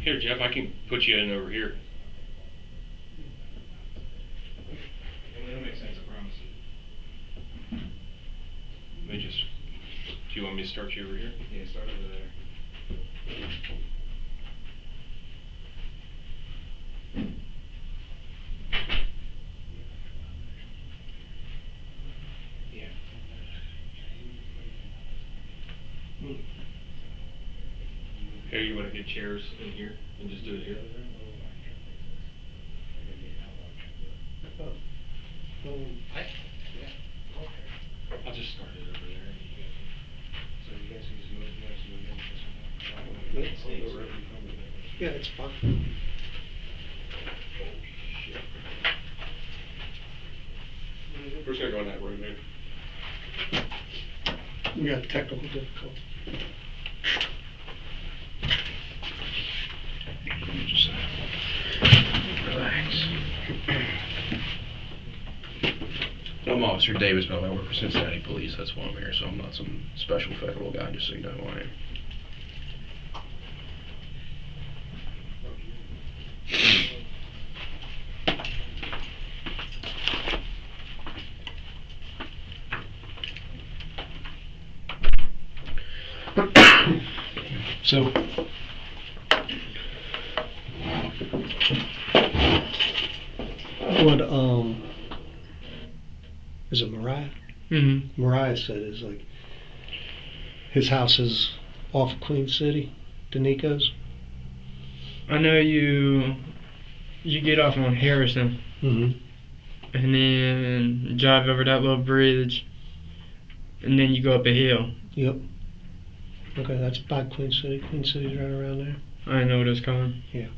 Here, Jeff, I can put you in over here. It'll make sense, I promise. Let me just. Do you want me to start you over here? Yeah, start over there. Yeah. Here, you want to get chairs in here and just do it here? I'll just start it over there. So you guys can just move next to me. Yeah, it's fine. We're just gonna go in that room, man. We got technical difficulty. Just relax. I'm Officer Davis, but I work for Cincinnati Police. That's why I'm here, so I'm not some special federal guy, just so you know who I am. So, what, is it Mariah? Mm-hmm. Mariah said is like, his house is off Queen City, Danico's. I know you get off on Harrison, Mm-hmm. and then drive over that little bridge, and then you go up a hill. Yep. Okay, that's by Queen City. Queen City's right around there. I know what it's called. Yeah.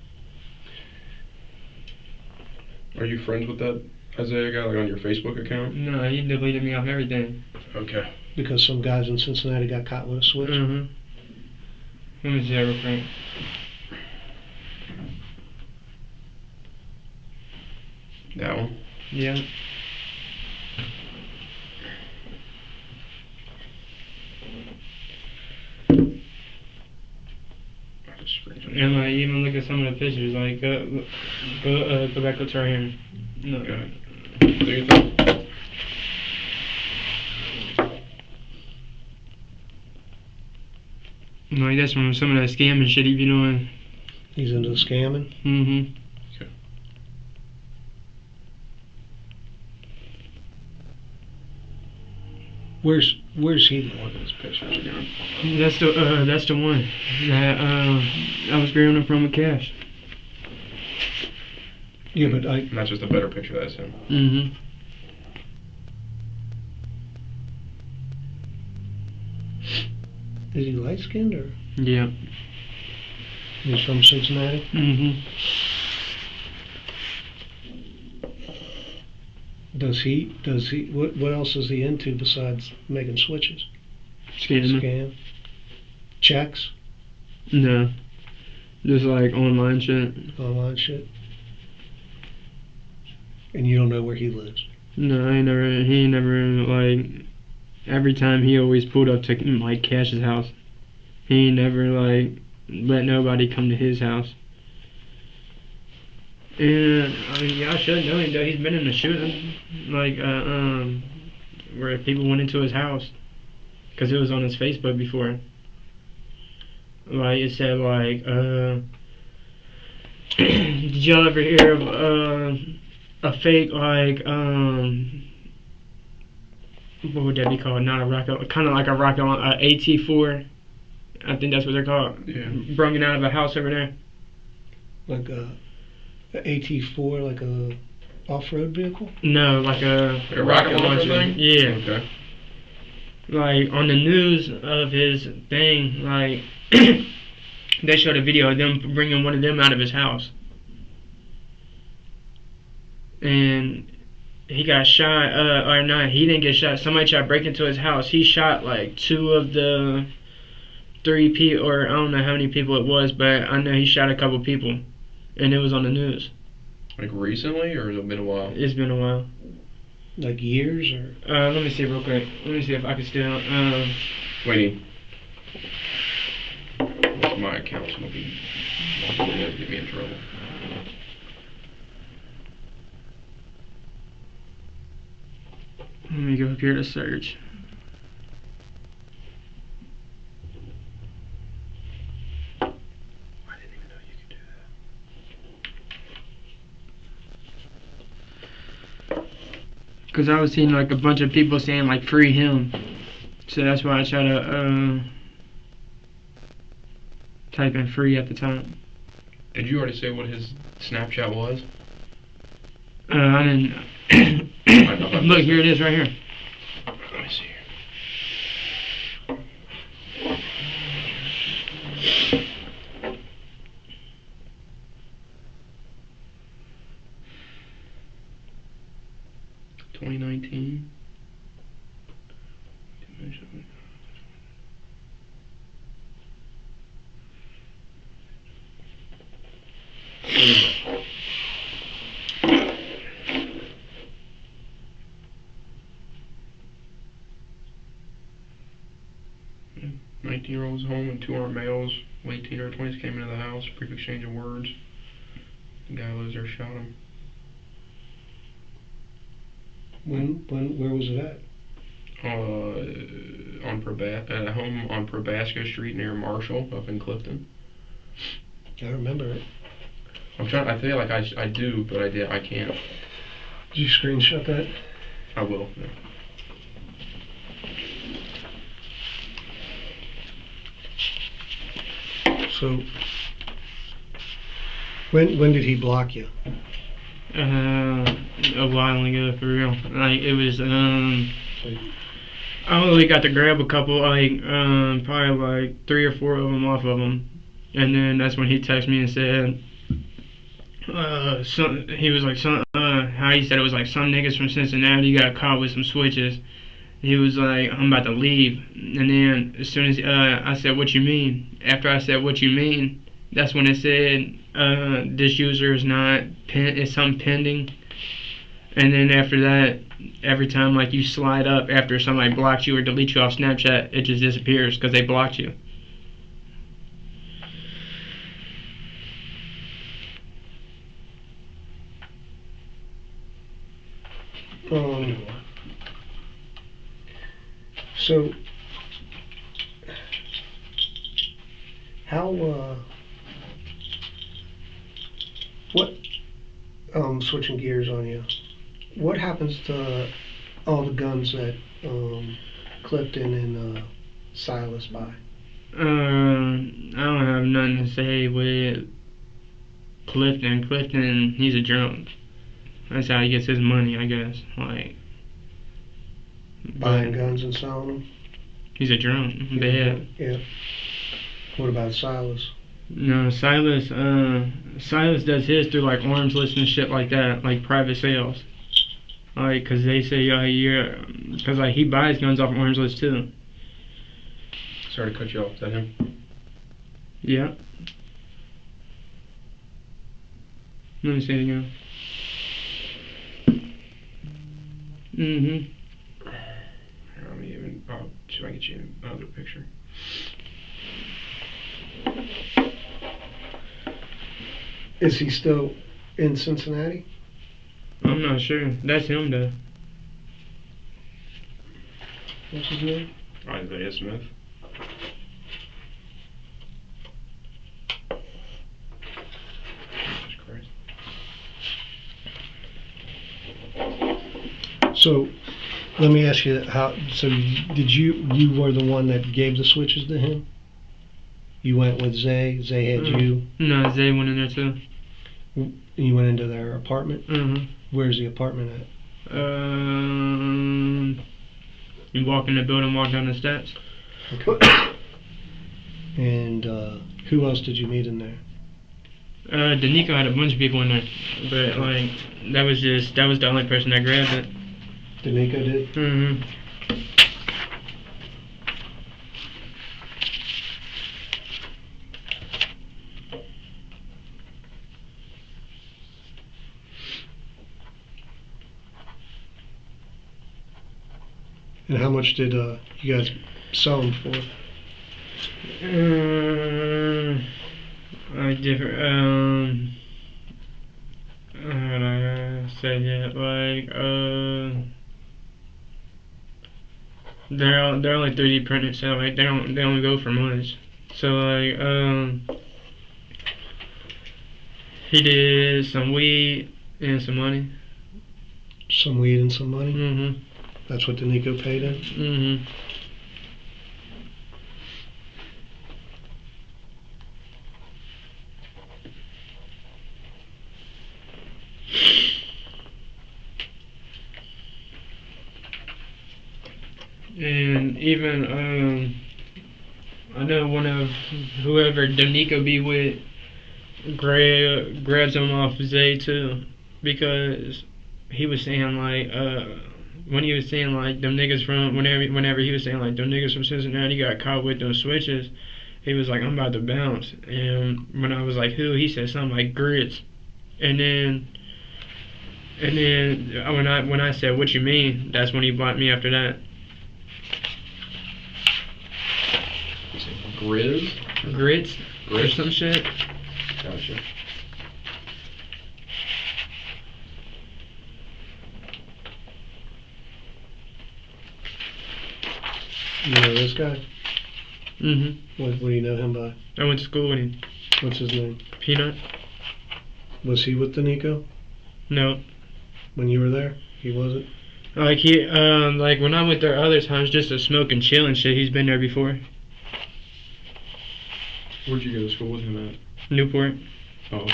are you friends with that Isaiah guy, like on your Facebook account? No, he deleted me off everything. Okay. Because some guys in Cincinnati got caught with a switch. Mm-hmm. Let me see that real quick. That one? Yeah. And like even look at some of the pictures. Like go back up to right here. No. Go ahead. Do your thing. Like that's from some of that scamming shit he be doing. He's into scamming. Mm-hmm. Where's he? Look at his pictures again. That's the one that I was grabbing him from with cash. Yeah, but And that's just a better picture, that's him. Mm-hmm. is he light skinned or Yeah. he's from Cincinnati? Mm-hmm. Does he what else is he into besides making switches? Scamming. Scam? Checks? No. Just like online shit. Online shit? And you don't know where he lives? No, he ain't never, like, every time he always pulled up to, like, Cash's house. He ain't never, like, let nobody come to his house. And, I mean, y'all should know him, though. He's been in a shooting, like, where people went into his house. Because it was on his Facebook before. Like, it said, like, did y'all ever hear of, a fake, like, what would that be called? Not a rocket, kind of like a rocket, AT-4. I think that's what they're called. Yeah. Brung out of a house over there. Like a AT-4, like a off-road vehicle? No, like a rocket launcher thing? Yeah. Okay. Like, on the news of his thing, like, they showed a video of them bringing one of them out of his house. And he got shot, or not, he didn't get shot. Somebody tried to break into his house. He shot like 2 of the 3 people, or I don't know how many people it was, but I know he shot a couple people. And it was on the news. Like recently, or has it been a while? It's been a while. Like years, or? Let me see real quick. Let me see if I can still, Waiting. my account, so it'll be get me in trouble. Let me go up here to search. I didn't even know you could do that. Because I was seeing like a bunch of people saying like free him. So that's why I try to type in free at the time. Did you already say what his Snapchat was? I didn't. Look, here it is right here. Let me see here. $2019. Yeah, 19-year-old was home and 2 armed males, late teen or 20s, came into the house, brief exchange of words. The guy who lives there shot him. Where was it at? At a home on Probasco Street near Marshall, up in Clifton. I remember it. I feel like I do, but I can't. Did you screenshot that? I will. Yeah. So, when did he block you? A while ago, for real. Like it was I only got to grab a couple, like probably like 3 or 4 of them off of him, and then that's when he texted me and said, he was like, how he said it was like some niggas from Cincinnati got caught with some switches. He was like, I'm about to leave, and then as soon as I said, what you mean? After I said, what you mean? That's when it said, this user is not is something pending. And then after that, every time like you slide up after somebody blocks you or deletes you off Snapchat, it just disappears because they blocked you. So, how, what, switching gears on you, what happens to all the guns that, Clifton and, Silas buy? I don't have nothing to say with Clifton. Clifton, he's a drunk. That's how he gets his money, I guess. Like, Buying guns and selling them? He's a drunk. Bad. Yeah. What about Silas? No, Silas does his through like arms lists and shit like that, like private sales. Like, cause they say, cause like he buys guns off arms list too. Sorry to cut you off. Is that him? Yeah. Let me see it again. Mm-hmm. Let me even. Oh, should I get you another picture? Is he still in Cincinnati? I'm not sure. That's him though. What's his name? Isaiah Smith. Jesus Christ. So, let me ask you, did you were the one that gave the switches to him? You went with Zay had you? No, Zay went in there too. You went into their apartment? Mm-hmm. Where's the apartment at? You walk in the building, walk down the steps. Okay. And who else did you meet in there? Danico had a bunch of people in there, but like that was the only person that grabbed it. Danico did? Mm-hmm. And how much did you guys sell them for? Like different. How do I say that? Like they're only 3D printed, so like they only go for months. So like he did some weed and some money. Some weed and some money. Mhm. That's what Danico paid him. Mhm. And even I know one of whoever Danico be with grabs him off Zay too, because he was saying like when he was saying like them niggas from whenever he was saying like them niggas from Cincinnati got caught with those switches, he was like I'm about to bounce, and when I was like who, he said something like grits, and then when I said what you mean, that's when he blocked me after that. Grizz? Grits or Grits? some shit. Gotcha. You know this guy? Mhm. What do you know him by? I went to school with him. What's his name? Peanut? Was he with Danico No. when you were there? He wasn't? Like he like when I went there other times just to smoke and chill and shit, he's been there before. Where'd you go to school with him at? Newport. Oh.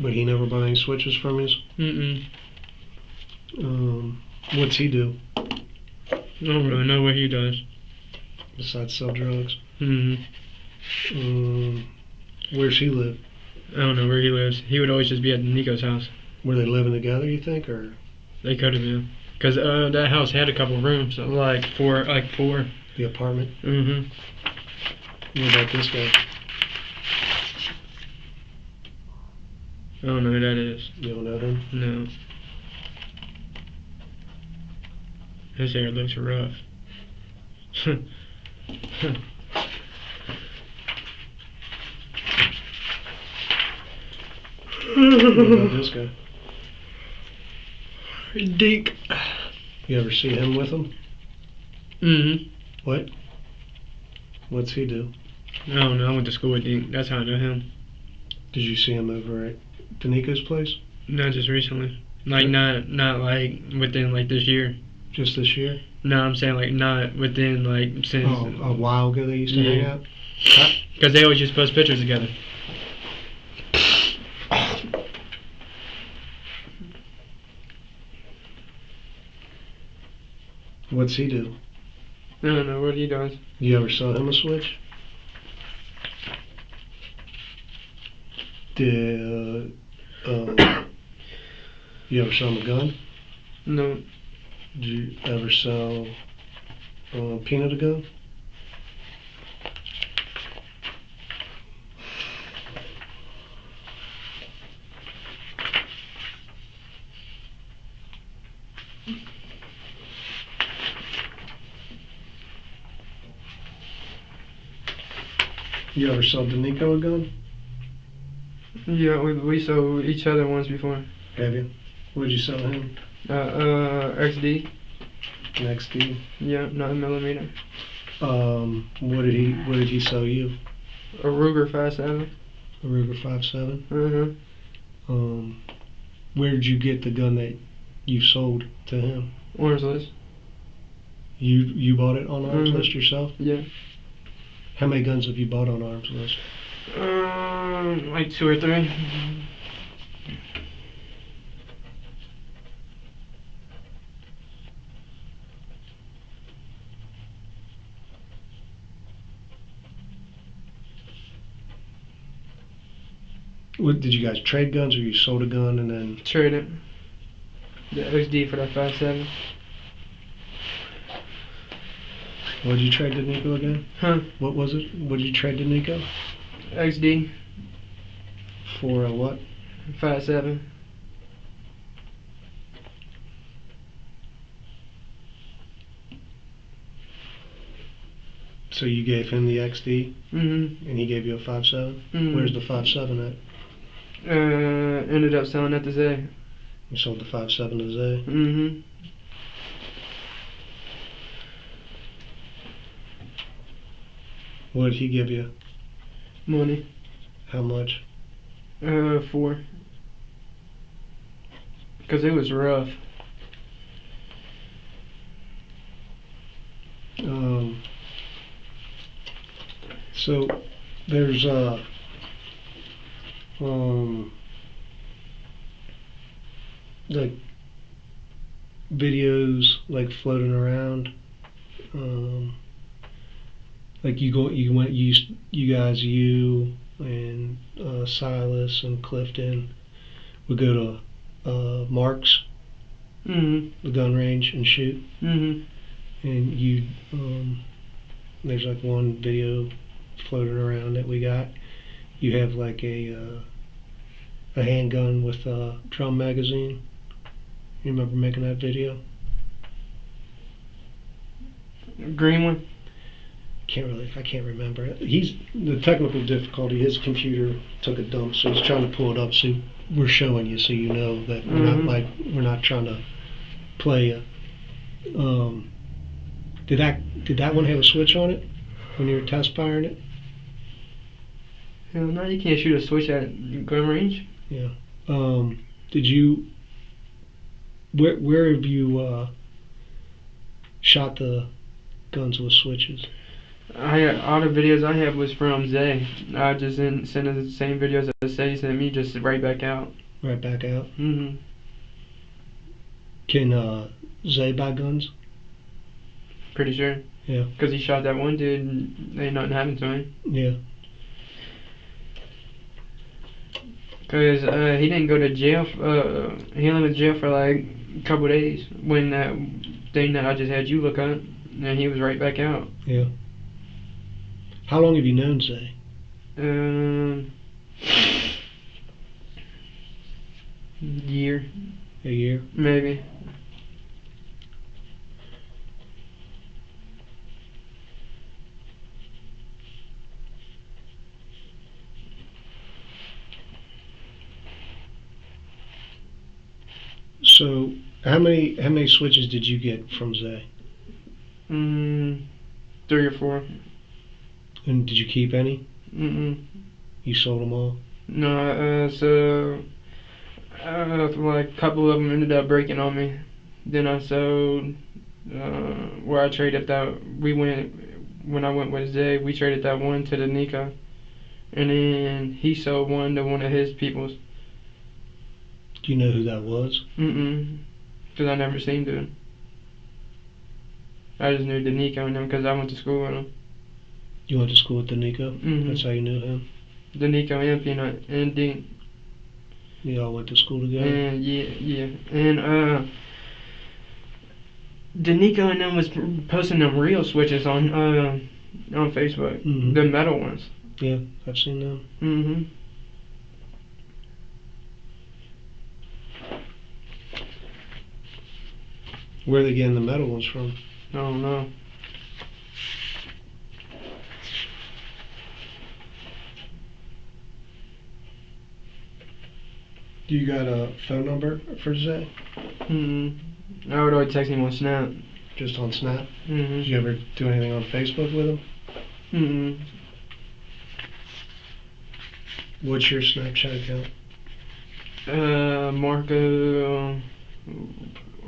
But he never bought any switches from you? Mm-mm. What's he do I don't really know what he does. besides sell drugs? Mm-hmm. Where's he live? I don't know where he lives. He would always just be at Nico's house. Were they living together, you think, or? They could have been. Because that house had a couple rooms, so like four. The apartment? Mm-hmm. What about this guy? I don't know who that is. You don't know him? No. His hair looks rough. What about this guy? Deke. You ever see him with him? Mm-hmm. What? What's he do? I don't know. I went to school with Deke. That's how I know him. Did you see him over at Danico's place? Not just recently. Like not like within like this year. Just this year? No, I'm saying like not within like since. Oh, a while ago they used to hang Yeah. out? Because they always just post pictures together. What's he do? I don't know what he does. You ever saw him a switch? Did, you ever saw him a gun? No. Did you ever sell Peanut a gun? You ever sold Danico a gun? Yeah, we sold each other once before. Have you? What'd you sell him? XD. An XD? Yeah, 9mm. What did he sell you? A Ruger 5.7. A Ruger 5.7? Uh-huh. Where did you get the gun that you sold to him? Orange list. You bought it on Arms Mhm. List yourself? Yeah. How many guns have you bought on Arms List? Like 2 or 3. What, did you guys trade guns, or you sold a gun and then? Trade it. The XD for that 5.7. What did you trade to Nico again? Huh? What was it? What did you trade to Nico? XD For a what? 5.7. So you gave him the XD Mm-hmm. and he gave you a 5.7? Mhm. Where's the 5.7 at? Ended up selling that to Zay. You sold the 5.7 to Zay? Mm-hmm. What did he give you? Money. How much? 4. Cause it was rough. So there's like videos like floating around, like you guys, you and Silas and Clifton would go to Mark's, Mm-hmm. the gun range, and shoot, Mm-hmm. and you there's like one video floating around that we got. You have like a handgun with a drum magazine. You remember making that video? Green one. I can't remember. He's the technical difficulty. His computer took a dump, so he's trying to pull it up. So we're showing you, so you know that we're not trying to play. Did that one have a switch on it when you were test firing it? Hell no, you can't shoot a switch at gun range. Yeah. Did you? Where have you shot the guns with switches? All the videos I have was from Zay. I just didn't send him the same videos that Zay sent me, just right back out. Right back out. Mm-hmm. Can Zay buy guns? Pretty sure. Yeah. Cause he shot that one dude and ain't nothing happened to him. Yeah. Cause he didn't go to jail. He only went to jail for like a couple of days when that thing that I just had you look up, and he was right back out. Yeah. How long have you known Zay? Year. A year. Maybe. So how many switches did you get from Zay? 3 or 4. And did you keep any? Mm-mm. You sold them all? No, so like a couple of them ended up breaking on me. Then I sold where I traded that. When I went with Zay, we traded that one to the Nika, and then he sold one to one of his peoples. Do you know who that was? Cause I never seen dude. I just knew Danico and them because I went to school with them. You went to school with Nico? Mhm. That's how you knew him? Danico and Peanut and Didnt. You all went to school together? And yeah. And Danico and them was posting them real switches on Facebook. Mhm. The metal ones. Yeah, I've seen them. Mm-hmm. Where are they getting the metal ones from? I don't know. Do you got a phone number for Zay? I would always text him on Snap. Just on Snap? Did Mm-hmm. you ever do anything on Facebook with him? Mm-hmm. What's your Snapchat account? Marco,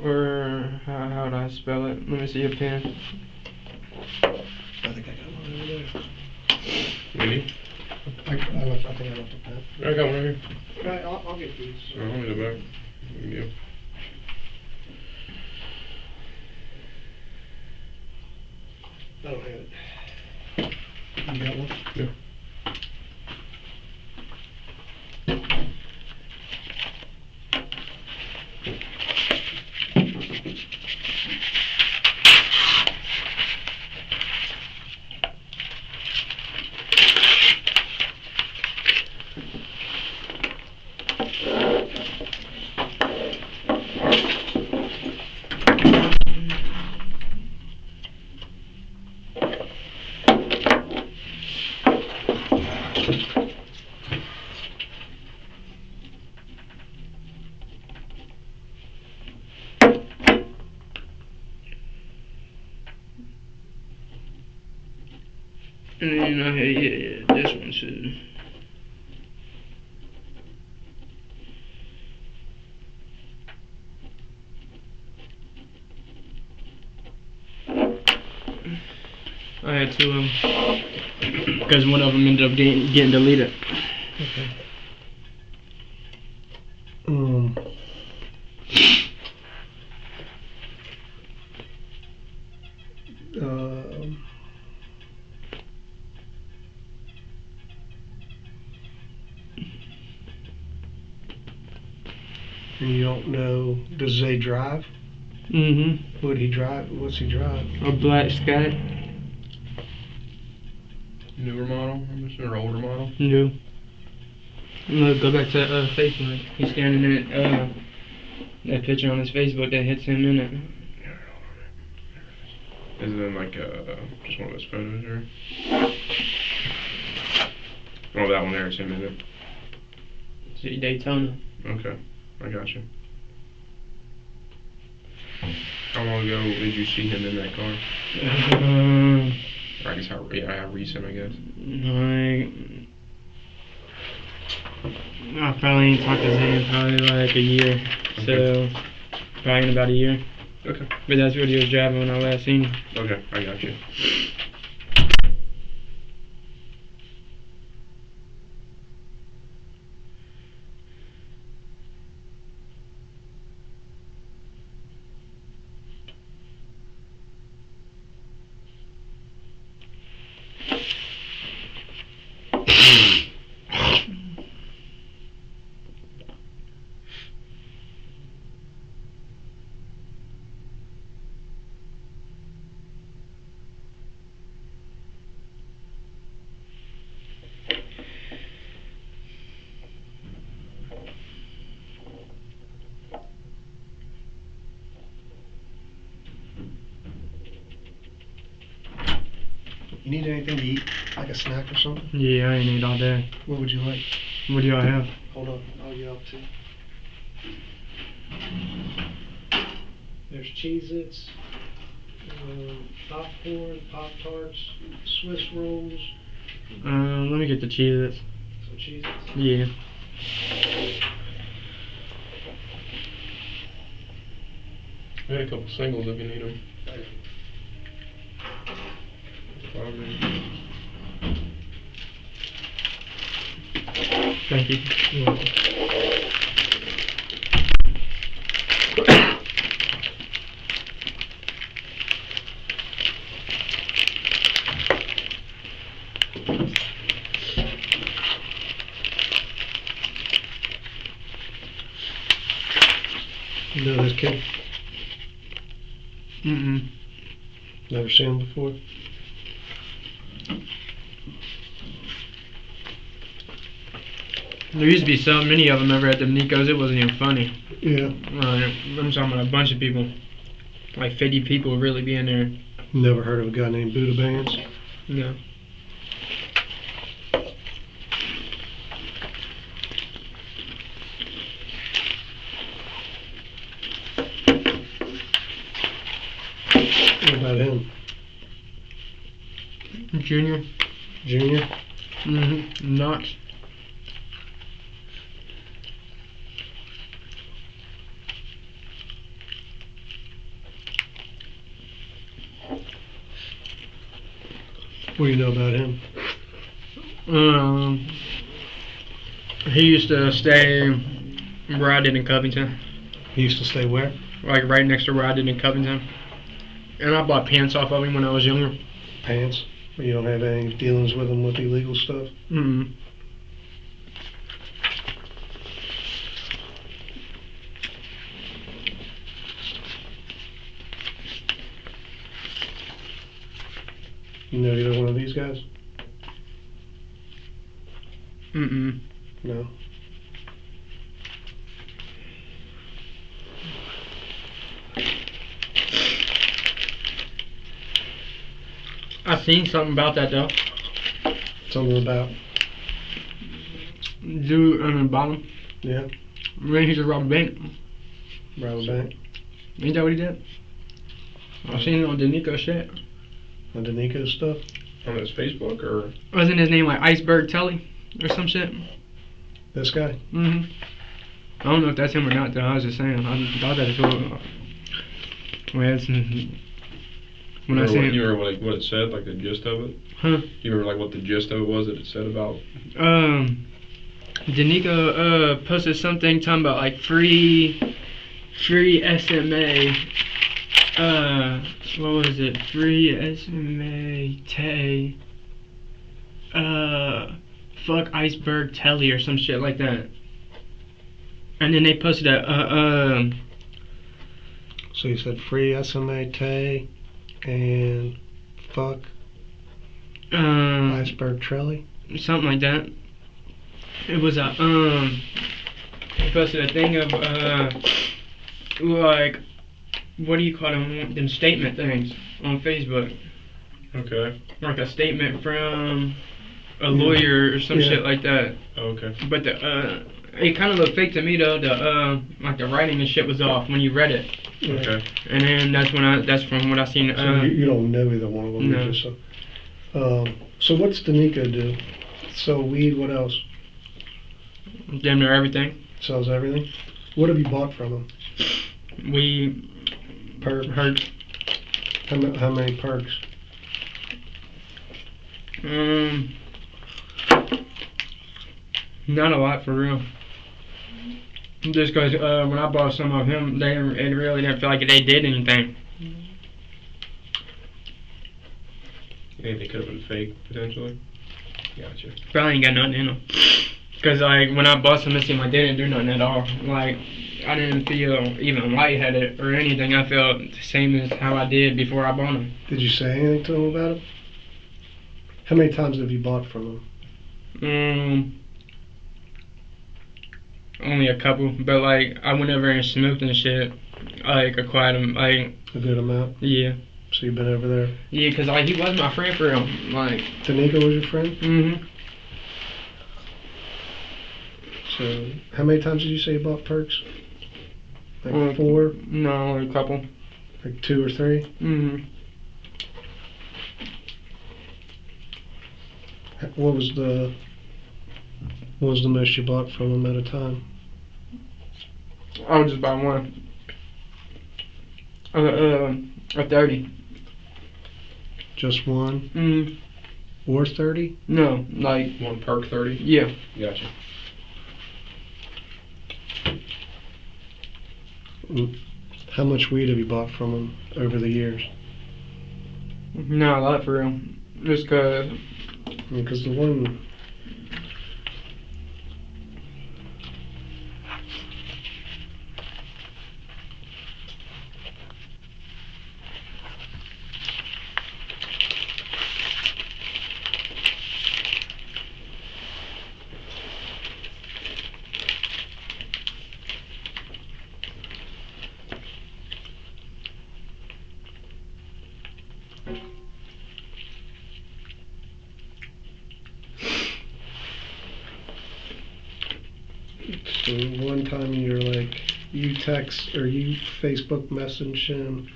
or how do I spell it? Let me see a pen. I think I got one over there. Really? I think I left the pen. I got one right here. Right, I'll get these. Oh, I'm in the back. Yeah. I don't have it. You got one? Yeah. And then, yeah, this one should. I had two of them because one of them ended up getting deleted. Okay. Um. Um. And you don't know, does Zay drive? Mm-hmm. Would he drive? What's he drive? A black Sky. Newer model, I'm assuming, or older model. No. Look, go back to Facebook. He's standing in it. That picture on his Facebook that hits him in it. Is it in like just one of those photos or? Oh, that one there, it's him in it. See Daytona. Okay, I got you. How long ago did you see him in that car? Or I guess how recent, I guess. I probably ain't talked to Zay in probably like a year. So, probably in about a year. Okay. But that's what he was driving when I last seen him. Okay, I got you. You need anything to eat? Like a snack or something? Yeah, I ain't eat all day. What would you like? What do y'all have? Hold on, I'll get up too. There's Cheez-Its, popcorn, Pop-Tarts, Swiss rolls, Let me get the Cheez-Its. some Cheez-Its. Yeah. I got a couple singles if you need them. Thank you. You're welcome. You know this kid? Mm-mm. Never seen him before? There used to be so many of them ever at the Nico's, it wasn't even funny. Yeah. I'm talking about a bunch of people. Like 50 people really being there. Never heard of a guy named Buddha Bands? No. What about him? Junior? Junior? Mm-hmm. Knox. What do you know about him? He used to stay where I did in Covington. He used to stay where? Like right next to where I did in Covington. And I bought pants off of him when I was younger. Pants? You don't have any dealings with him with illegal stuff? Mm-hmm. You know either one of these guys? Mm-mm. No. I seen something about that though. Something about? Dude on the bottom. Yeah. Maybe he just robbed a bank. Rob a bank? Ain't that what he did? I seen it on the Nico shit. On the Nico stuff? On his Facebook or? Wasn't his name like Iceberg Telly or some shit? This guy? Mm-hmm. I don't know if that's him or not, though. I was just saying. I thought that was what. When I seen. You remember what it said, like the gist of it? Huh? You remember like what the gist of it was that it said about? Danica posted something talking about like free SMA. What was it? Free SMA Tay. Fuck Iceberg Telly or some shit like that. And then they posted So you said free SMA Tay and fuck Iceberg Trelly? something like that. It was a they posted a thing of like, what do you call them statement things on Facebook, Okay. like a statement from a lawyer or some Yeah. shit like that. Okay. But the it kind of looked fake to me though. The like the writing and shit was off when you read it. Okay. And then that's from what I seen. So you don't know either one of them. No. You just, so what's Danica do? Sell weed, what else? Damn near everything. Sells everything? What have you bought from him? We Perks? heard. How many perks? Not a lot for real. Just because when I bought some of him, it really didn't feel like they did anything. You think they could have been fake potentially? Gotcha. Probably ain't got nothing in them. Because like when I bought some, it seemed like they didn't do nothing at all. Like I didn't feel even lightheaded or anything. I felt the same as how I did before I bought them. Did you say anything to him about it? How many times have you bought from him? Only a couple, but like I went over and smoked and shit. Like acquired them, like A good amount? yeah, So you've been over there? yeah, because like he was my friend for real. Like Danica was your friend? mm-hmm. So how many times did you say you bought perks? Like 4? No, only a couple. Like 2 or 3? Mm-hmm. What was the most you bought from him at a time? I would just buy one. A 30. Just one? Mm. Or 30? No, like One perk 30? yeah. Gotcha. How much weed have you bought from him over the years? Not a lot for real. Just cause Because the one... So one time you're like, you text or you Facebook message him,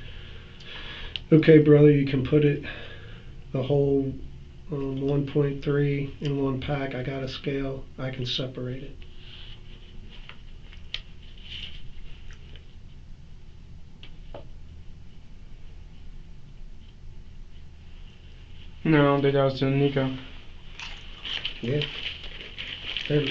okay brother, you can put it, the whole 1.3 in one pack, I got a scale, I can separate it. no, I don't think that was to Nico. Yeah. There.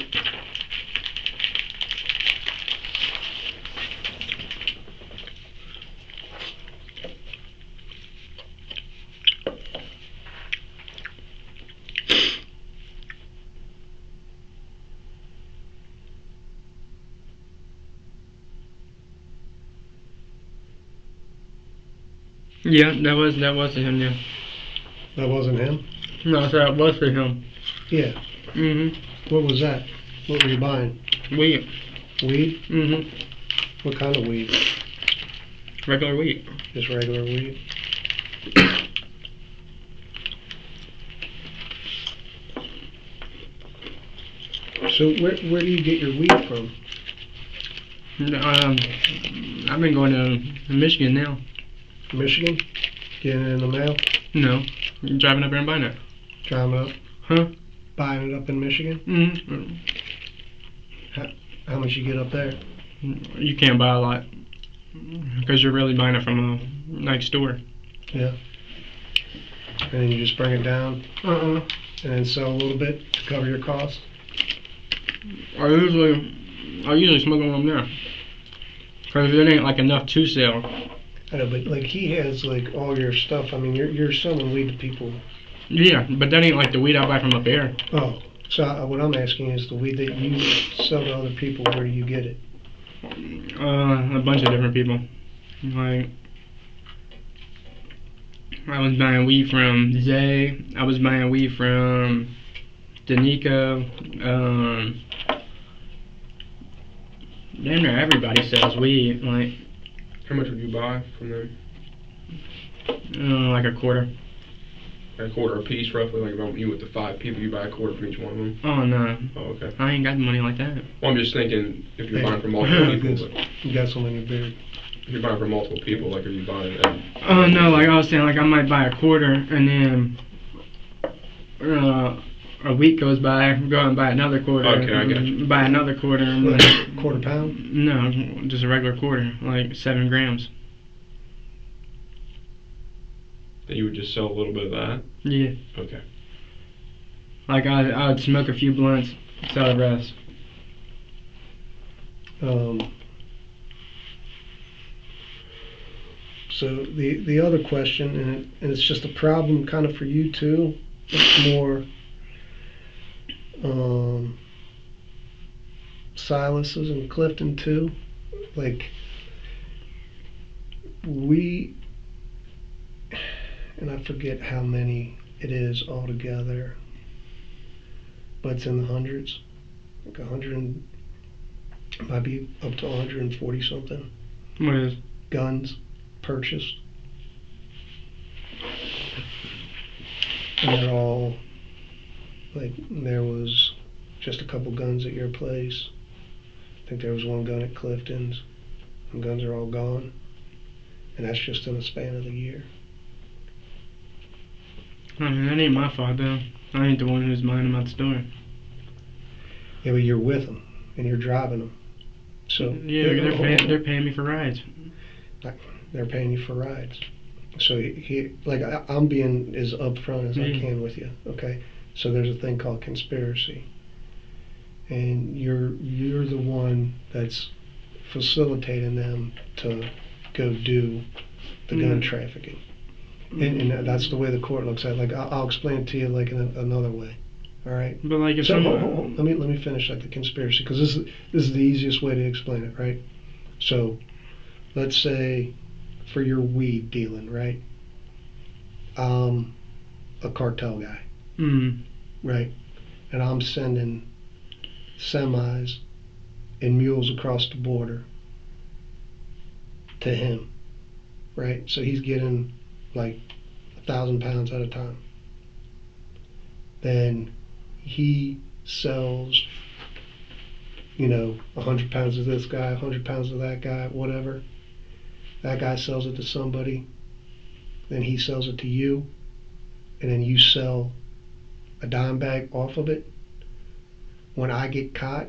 Yeah, that was to him. Yeah. That wasn't him? No, so that was for him. Yeah. Mhm. What was that? What were you buying? Weed. Weed? Mhm. What kind of weed? Regular weed. Just regular weed? So where do you get your weed from? I've been going to Michigan now. Michigan? Getting it in the mail? No, driving up there and buying it. Driving up, Huh? buying it up in Michigan. Mm-hmm. How much you get up there? You can't buy a lot because you're really buying it from a nice store. Yeah. And then you just bring it down Uh-uh. and then sell a little bit to cover your costs. I usually smoke them there because it ain't like enough to sell. I know, but like he has like all your stuff. I mean, you're selling weed to people. Yeah, but that ain't like the weed I buy from up there. Oh, so what I'm asking is the weed that you sell to other people. Where do you get it? A bunch of different people. Like, I was buying weed from Zay. I was buying weed from Danico. Damn near everybody sells weed. Like, How much would you buy from them? like a quarter. A quarter a piece, roughly. Like if I'm you with the 5 people, you buy a quarter from each one of them. Oh no, Oh, okay. I ain't got money like that. Well, I'm just thinking if you're Hey. buying from multiple people. Good. But You got some in your beard. if you're buying from multiple people, like are you buying? Oh no, like I was saying, like I might buy a quarter and then a week goes by, go out and buy another quarter. Okay, I got you. Buy another quarter. Like, quarter pound. No, just a regular quarter, like 7 grams. That you would just sell a little bit of that. Yeah. Okay. Like I would smoke a few blunts, sell the rest. So the other question, and it's just a problem kind of for you too. It's more Silas's and Clifton too. Like and I forget how many it is altogether, but it's in the hundreds, like 100, might be up to 140 something What is? guns purchased, and they're all like, there was just a couple guns at your place. I think there was one gun at Clifton's, and guns are all gone, and that's just in the span of the year. I mean, that ain't my fault though. I ain't the one who's minding about the store. Yeah, but you're with them and you're driving them, so Yeah, they're paying me for rides. they're paying you for rides. So I'm being as upfront as I can with you. Okay, so there's a thing called conspiracy, and you're the one that's facilitating them to go do the gun trafficking, and that's the way the court looks at it. Like I'll explain it to you like in another way. All right. But like if So someone, let me finish like the conspiracy, because this is the easiest way to explain it, right? So let's say for your weed dealing, right? I'm a cartel guy, right? And I'm sending semis and mules across the border to him, right? So he's getting like 1,000 pounds at a time. Then he sells, 100 pounds of this guy, 100 pounds of that guy, whatever. That guy sells it to somebody, then he sells it to you, and then you sell a dime bag off of it. When I get caught,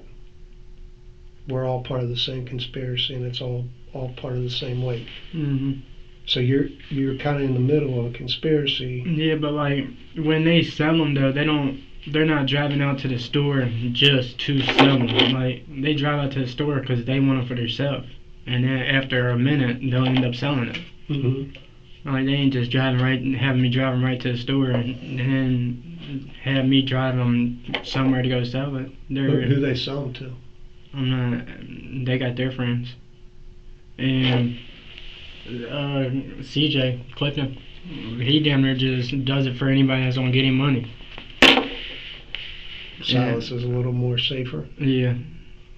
we're all part of the same conspiracy, and it's all part of the same weight. So you're kind of in the middle of a conspiracy. Yeah, but like when they sell them though, they're not driving out to the store just to sell them. Like they drive out to the store because they want them for themselves, and then after a minute they'll end up selling it. Like they ain't just having me drive them right to the store and then have me drive them somewhere to go sell it. Who they sell them to? They got their friends. And CJ Clifton, he damn near just does it for anybody that's gonna get him money. Silas is a little more safer. Yeah,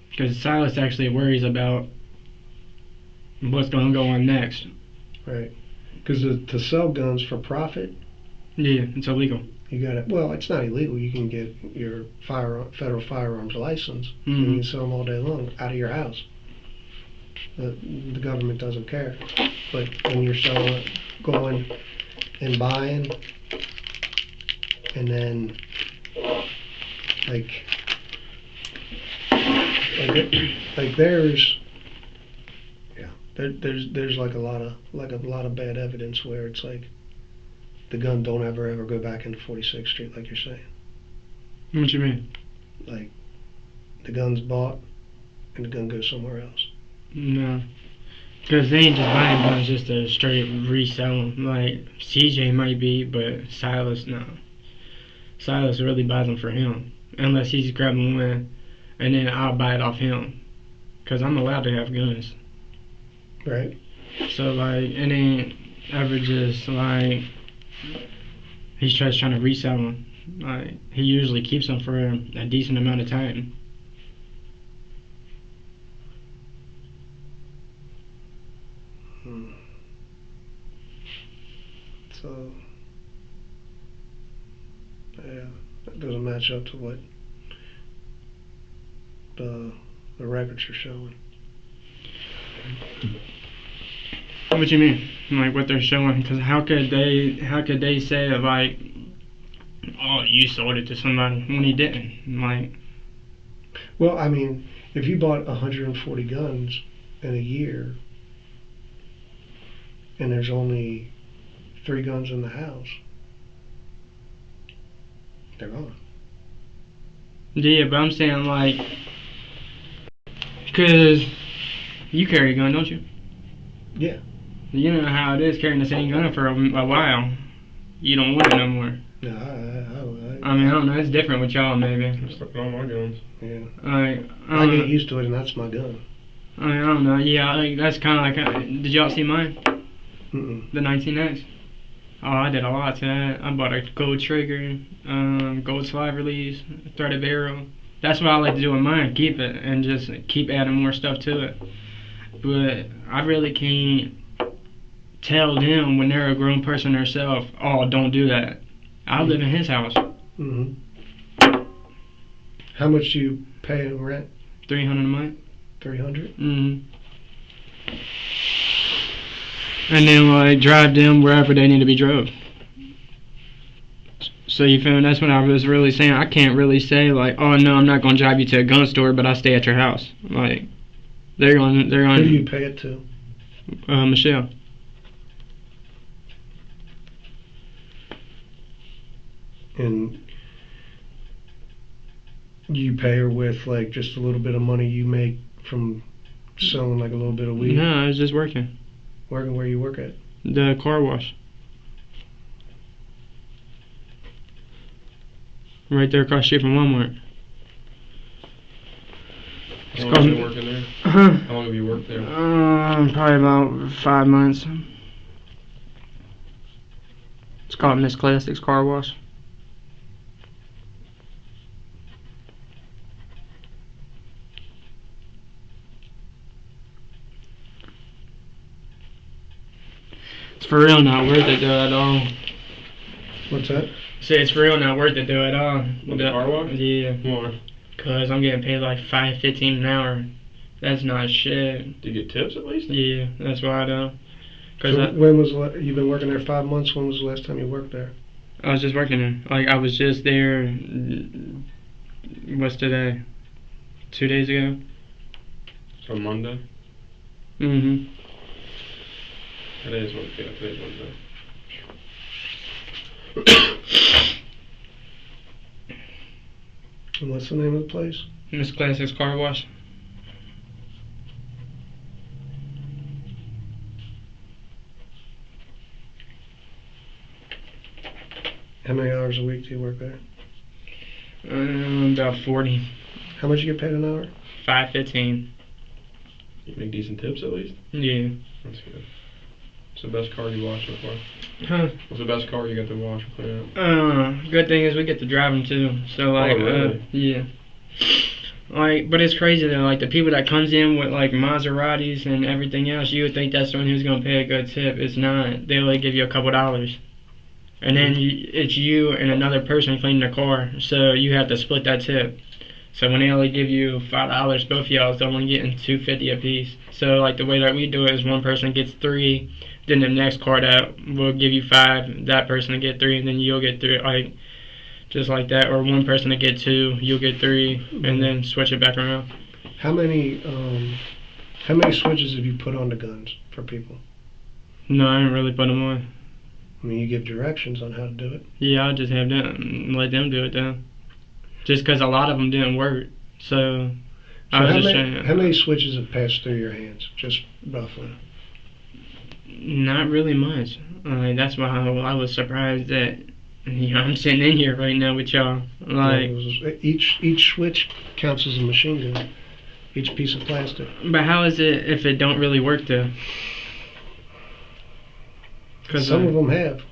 because Silas actually worries about what's gonna go on next. Right. Because to sell guns for profit, yeah, it's illegal. you got to. Well, it's not illegal. You can get your federal firearms license, and you can sell them all day long out of your house. The government doesn't care. But when you're going and buying and then like there's there's like a lot of bad evidence where it's like the gun don't ever go back into 46th Street like you're saying. What you mean? Like the gun's bought and the gun goes somewhere else. No. Because they ain't just buying guns just to straight resell them. Like, CJ might be, but Silas, no. Silas really buys them for him. Unless he's grabbing one, and then I'll buy it off him. Because I'm allowed to have guns. Right. So, like, it ain't ever just, like, he's just trying to resell them. Like, he usually keeps them for a decent amount of time. So, yeah, that doesn't match up to what the records are showing. What you mean? Like what they're showing? Because how could they say like, oh, you sold it to somebody when he didn't? Like, well, I mean, if you bought 140 guns in a year, and there's only 3 guns in the house, they're gone. yeah, but I'm saying like, because you carry a gun, don't you? Yeah. You know how it is carrying the same gun for a while. You don't want it no more. No, I mean, I don't know. It's different with y'all, maybe. I'm stuck with all my guns. yeah. I I get used to it, and that's my gun. I mean, I don't know. Yeah, like, that's kind of like. Did y'all see mine? Mm-mm. The 19X. Oh, I did a lot to that. I bought a gold trigger, gold slide release, threaded barrel. That's what I like to do with mine. Keep it and just keep adding more stuff to it. But I really can't tell them when they're a grown person themselves, oh, don't do that. I live in his house. Mm-hmm. How much do you pay in rent? $300 a month. 300. Mm-hmm. And then like drive them wherever they need to be drove. So you feel me? That's what I was really saying. I can't really say like, oh no, I'm not gonna drive you to a gun store, but I stay at your house. Like they're on. Who do you pay it to? Michelle. And you pay her with like just a little bit of money you make from selling like a little bit of weed? No, I was just working. Working where you work at? The car wash. Right there across the street from Walmart. How long have you been working there? Huh? How long have you worked there? Probably about 5 months. It's called Miss Classics Car Wash. It's for real not worth it though at all. What's that? Say it's for real not worth it though at all. With the car wash? Yeah. Why? Cause I'm getting paid like $5.15 an hour. That's not shit. Do you get tips at least? Yeah, that's why though. Cause So when was you've been working there 5 months? When was the last time you worked there? I was just working there. Like I was just there. What's today? 2 days ago. So Monday? Mm-hmm. Today's Wednesday. Yeah, today's Wednesday. And what's the name of the place? Miss Classics Car Wash. How many hours a week do you work there? About 40. How much you get paid an hour? $5.15. You make decent tips at least? Yeah. That's good. What's the best car you washed so far? Huh? What's the best car you got to wash or clean out? Good thing is we get to drive them too. So like, really? Yeah. Like, but it's crazy though. Like the people that comes in with like Maseratis and everything else, you would think that's the one who's gonna pay a good tip. It's not. They only give you a couple dollars, and then it's you and another person cleaning the car. So you have to split that tip. So when they only give you $5, both of y'all is only getting $2.50 a piece. So like the way that we do it is one person gets 3, then the next car that will give you 5, that person will get 3, and then you'll get 3. Like just like that. Or one person to get 2, you'll get 3, and then switch it back around. How many switches have you put on the guns for people? No, I didn't really put them on. I mean, you give directions on how to do it. Yeah, I'll just have them, let them do it though. Just because a lot of them didn't work, so I was just trying. How many switches have passed through your hands, just roughly? Not really much. That's why I was surprised that I'm sitting in here right now with y'all. Like, each switch counts as a machine gun. Each piece of plastic. But how is it if it don't really work though? Some of them have.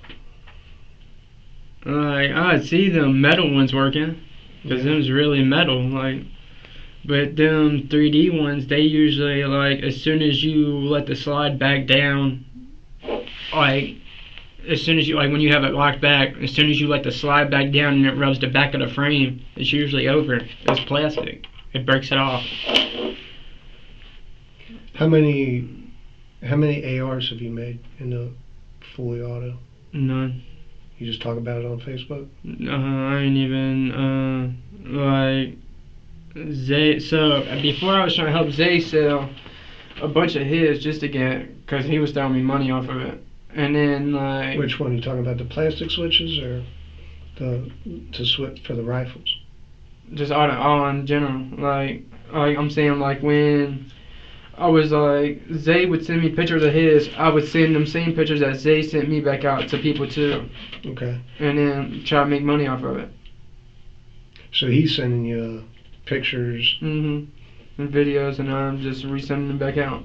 I see the metal ones working, because them's really metal. But them 3D ones, they usually as soon as you let the slide back down, as soon as you when you have it locked back, as soon as you let the slide back down and it rubs the back of the frame, it's usually over. It's plastic. It breaks it off. How many ARs have you made in the fully auto? None. You just talk about it on Facebook? I ain't even Zay. So before I was trying to help Zay sell a bunch of his just to get, because he was throwing me money off of it, and then Which one? You talking about the plastic switches or to switch for the rifles? Just all in general. I'm saying when I was Zay would send me pictures of his, I would send them same pictures that Zay sent me back out to people too. Okay. And then try to make money off of it. So he's sending you pictures. And videos, and I'm just resending them back out.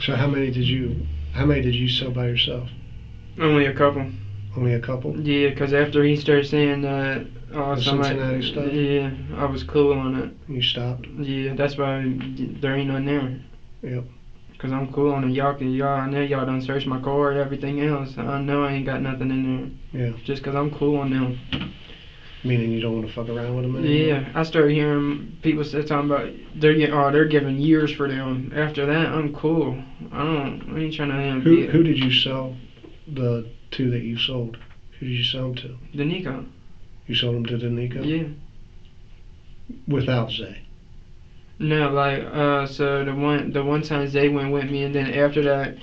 So how many did you sell by yourself? Only a couple. Only a couple? Yeah, because after he started saying that, The Cincinnati stuff? Yeah, I was cool on it. You stopped? Yeah, that's why there ain't none there. Yep. Because I'm cool on it. I know y'all done searched my car and everything else. I know I ain't got nothing in there. Yeah. Just because I'm cool on them. Meaning you don't want to fuck around with them anymore? Yeah, I started hearing people talking about they're giving years for them. After that, I'm cool. I ain't trying to. Who did you sell the 2 that you sold? Who did you sell them to? The Nico. You sold them to the Nico? Yeah. Without Zay? No, so the one time Zay went with me, and then after that,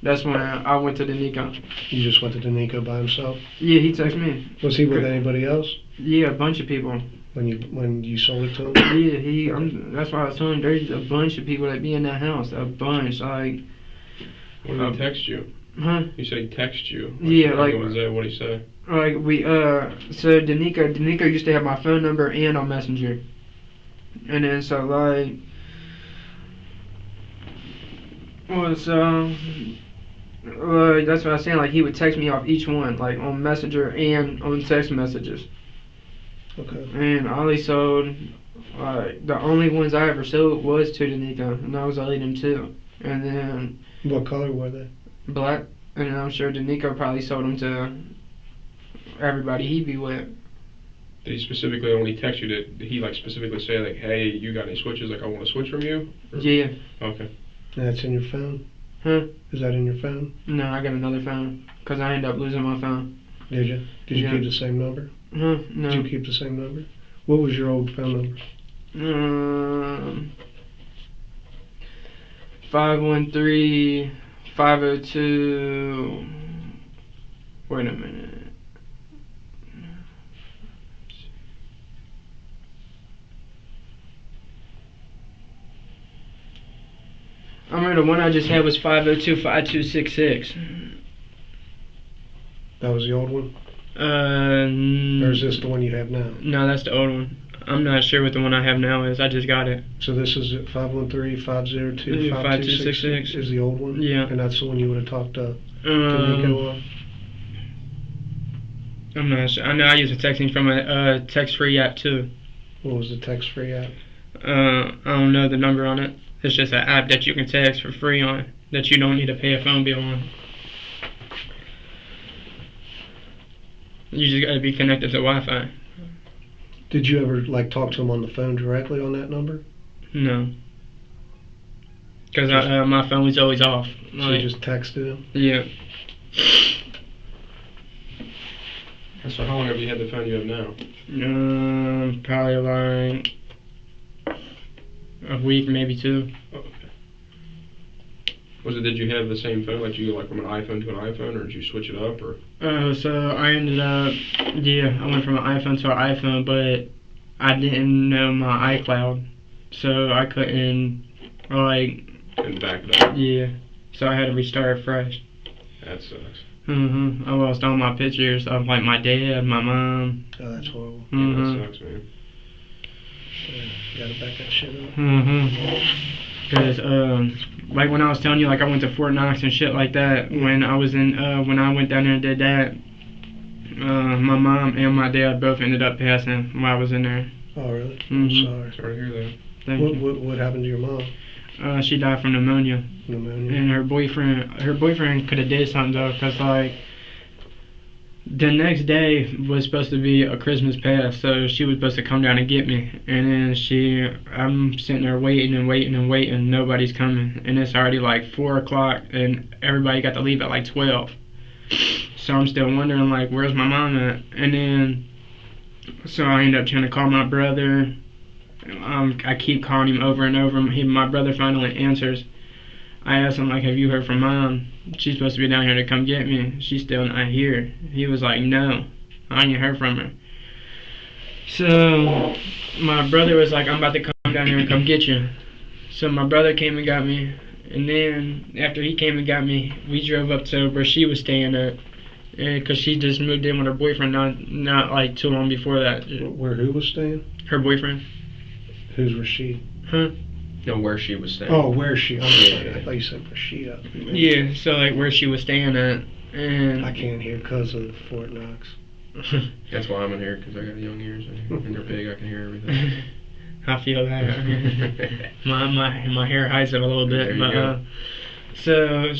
that's when I went to the Nico. You just went to the Nico by himself? Yeah, he texted me. Was he with anybody else? Yeah, a bunch of people. When you sold it to him? Yeah, that's why I was telling him there's a bunch of people that be in that house. A bunch, When did he text you? Huh? You said he texted you. Yeah, what did he say? So Danica used to have my phone number and on Messenger. And then so that's what I was saying, he would text me off each one, on Messenger and on text messages. Okay. And I only sold, the only ones I ever sold was to Danica, and I was only them 2. And then... What color were they? Black. And then I'm sure Danica probably sold them to everybody he be with. Did he specifically, when he texted you, did he specifically say hey, you got any switches? I want to switch from you? Or? Yeah. Okay. And that's in your phone? Huh? Is that in your phone? No, I got another phone. Because I ended up losing my phone. Did you? Did you keep the same number? Huh? No. Did you keep the same number? What was your old phone number? 513-502... Wait a minute. I remember the one I just had was 502-5266. That was the old one? Or is this the one you have now? No, that's the old one. I'm not sure what the one I have now is. I just got it. So this is 513-502-5266 is the old one? Yeah. And that's the one you would have talked to Nico on? I'm not sure. I know I use a texting from a text-free app too. What was the text-free app? I don't know the number on it. It's just an app that you can text for free on, that you don't need to pay a phone bill on. You just gotta be connected to Wi-Fi. Did you ever talk to him on the phone directly on that number? No. Because my phone was always off. So you just texted him? Yeah. So how long have you had the phone you have now? Probably like a week, maybe 2. Oh, okay. Did you have the same phone? Like, did you go like from an iPhone to an iPhone, or did you switch it up, or? So I ended up, I went from an iPhone to an iPhone, but I didn't know my iCloud, so I couldn't, And back it up. yeah, so I had to restart fresh. That sucks. I lost all my pictures of like my dad, my mom. Oh, that's horrible. That sucks, man. Yeah, gotta back that shit up. Because like when I was telling you, like I went to Fort Knox and shit like that. When I was in, when I went down there and did that, my mom and my dad both ended up passing while I was in there. Oh, really? I'm sorry. Sorry to hear that. Thank you. What happened to your mom? She died from pneumonia. Pneumonia. And her boyfriend could have did something though, cause like the next day was supposed to be a Christmas pass, so she was supposed to come down and get me. And then I'm sitting there waiting and waiting and waiting, nobody's coming, and it's already like 4 o'clock, and everybody got to leave at like 12. So I'm still wondering like, where's my mom at? And then so I end up trying to call my brother. I keep calling him over and over. My brother finally answers. I asked him like, have you heard from mom? She's supposed to be down here to come get me. She's still not here. He was like, no, I ain't heard from her. So my brother was like, I'm about to come down here and come get you. So my brother came and got me. And then after he came and got me, we drove up to where she was staying at. Because she just moved in with her boyfriend not like too long before that. Where who was staying? Her boyfriend. Whose was she? Huh? No, where she was staying. Oh, where is she? I'm sorry. I thought you said where she at. Yeah, so like where she was staying at. And I can't hear because of Fort Knox. That's why I'm in here, because I got young ears and they're big. I can hear everything. I feel that. my hair hides it a little bit. There you But go. so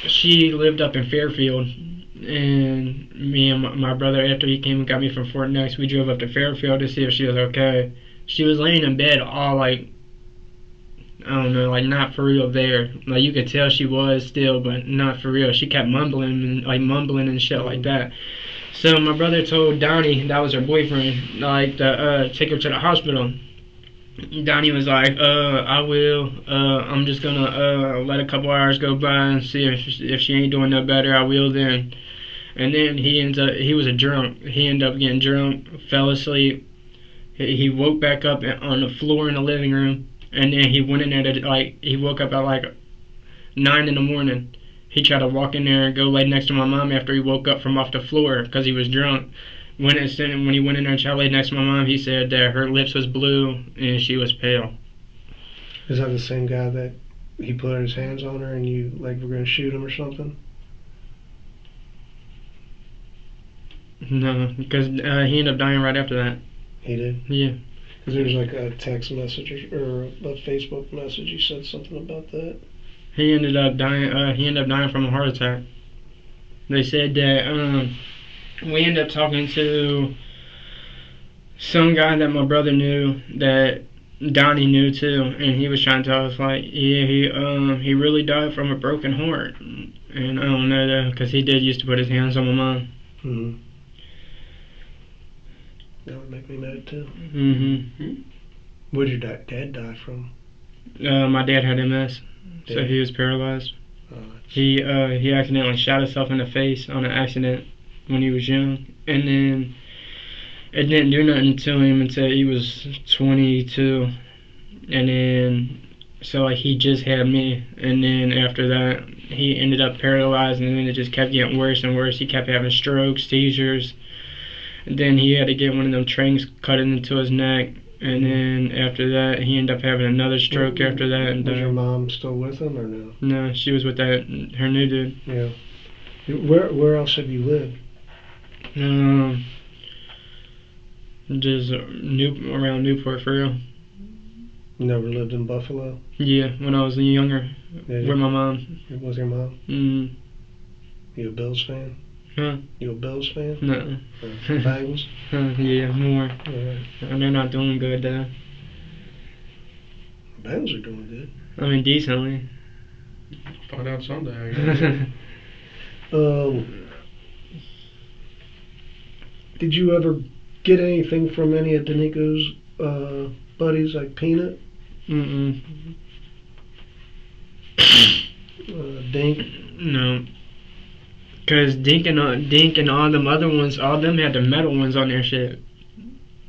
she lived up in Fairfield, and me and my brother, after he came and got me from Fort Knox, we drove up to Fairfield to see if she was okay. She was laying in bed all like, I don't know, like not for real there. Like you could tell she was still, but not for real. She kept mumbling and shit like that. So my brother told Donnie, that was her boyfriend, like to take her to the hospital. Donnie was like, I will. I'm just gonna let a couple hours go by and see if she ain't doing no better. I will then. And then he was a drunk. He ended up getting drunk, fell asleep. He woke back up on the floor in the living room, and then he went in there he woke up at like 9 in the morning. He tried to walk in there and go lay next to my mom after he woke up from off the floor because he was drunk. When he went in there and tried to lay next to my mom, he said that her lips was blue and she was pale. Is that the same guy that he put his hands on her and you like were gonna shoot him or something? No, because he ended up dying right after that. He did? Yeah. Because there was like a text message or a Facebook message. You said something about that. He ended up dying. He ended up dying from a heart attack. They said that we ended up talking to some guy that my brother knew that Donnie knew too, and he was trying to tell us like, yeah, he really died from a broken heart, and I don't know that because he did used to put his hands on my mom. Mm-hmm. That would make me mad too. Mm-hmm. What did your dad die from? My dad had MS, so Yeah. he was paralyzed. Oh, He accidentally shot himself in the face on an accident when he was young, and then it didn't do nothing to him until he was 22, and then so like he just had me, and then after that he ended up paralyzed, and then it just kept getting worse and worse. He kept having strokes, seizures, and then he had to get one of them trains cut into his neck, and then after that he ended up having another stroke after that. And was your mom still with him or no? No, she was with her new dude. Yeah. Where else have you lived? Just around Newport for real. You never lived in Buffalo? Yeah, when I was younger, Yeah, with my mom. Was your mom? Mm. You a Bills fan? Huh? You a Bills fan? No. Bengals? Yeah, more. Yeah. And they're not doing good though. Bengals are doing good. I mean, decently. Find out someday. I guess. Did you ever get anything from any of Danico's buddies, like Peanut, Mm-mm. Dink? No. Cause Dink and all them other ones, all them had the metal ones on their shit.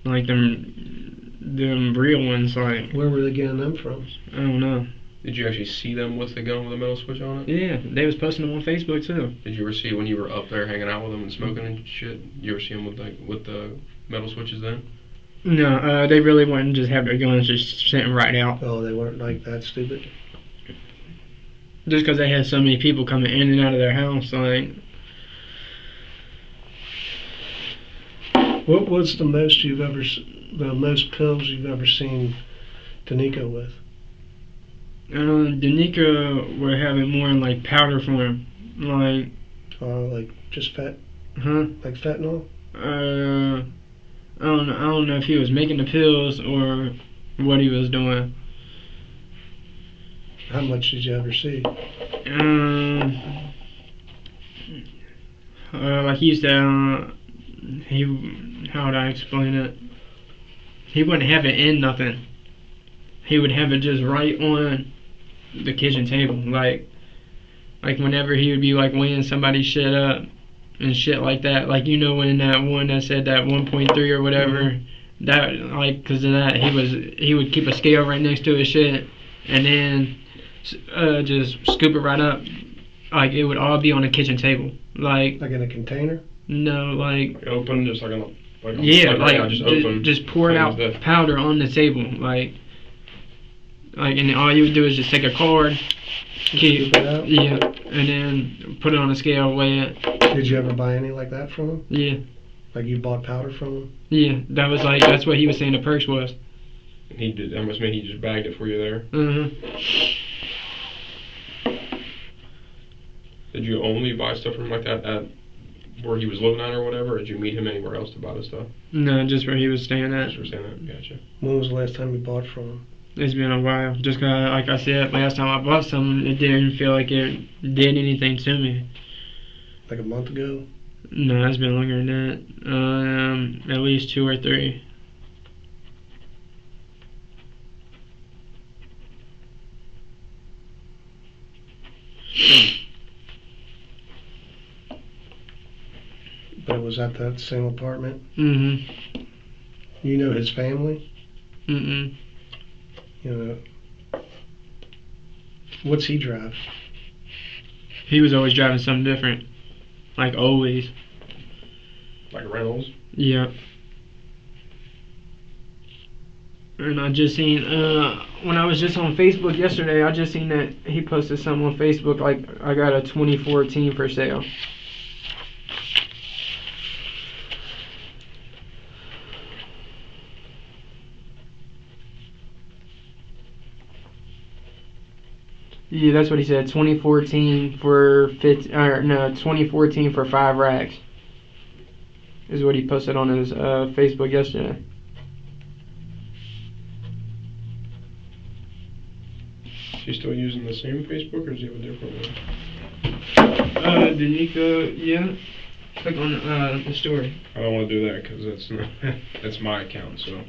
Like them real ones, like, Where were they getting them from? I don't know. Did you actually see them with the gun with a metal switch on it? Yeah, they was posting them on Facebook too. Did you ever see when you were up there hanging out with them and smoking and shit? You ever see them with the metal switches then? No, they really wouldn't just have their guns just sitting right out. Oh, they weren't like that stupid. Just because they had so many people coming in and out of their house, like. What was the most the most pills you've ever seen Danico with? Danica were having more in like powder form, like. Like just Huh? like fentanyl? I don't know if he was making the pills or what he was doing. How much did you ever see? Like he used to, how would I explain it? He wouldn't have it in nothing. He would have it just right on the kitchen table, like whenever he would be like weighing somebody's shit up and shit like that. Like, you know, when that one that said that 1.3 or whatever, Mm-hmm. that, like, because of that, he would keep a scale right next to his shit and then just scoop it right up. Like, it would all be on the kitchen table. Like Like in a container? no, like Open, just like yeah, right now, just open. just pour it Same out as this. powder on the table, like, and all you would do is just take a card, Scoop it out? yeah, and then put it on a scale, weigh it. Did you ever buy any like that from him? Yeah, Like you bought powder from him? yeah, that's what he was saying the perks was. He did. That must mean he just bagged it for you there. Did you only buy stuff from him like that at where he was living at or whatever, or did you meet him anywhere else to buy the stuff? No, just where he was staying at. Just for saying that. Gotcha. When was the last time you bought from him? It's been a while. Just 'cause, like I said, last time I bought something, it didn't feel like it did anything to me. Like a month ago? No, it's been longer than that. At least 2 or 3. But it was at that same apartment? Mm-hmm. You know his family? Mm-mm. You know, what's he drive? He was always driving something different. Like, always. Like Reynolds. Yeah. And I just seen, when I was just on Facebook yesterday, I just seen that he posted something on Facebook, like, I got a 2014 for sale. Yeah, that's what he said. 2014 for 2014 for 5 racks. Is what he posted on his Facebook yesterday. Is he still using the same Facebook, or does he have a different one? Danica, yeah. Click on the story. I don't want to do that because that's my account, so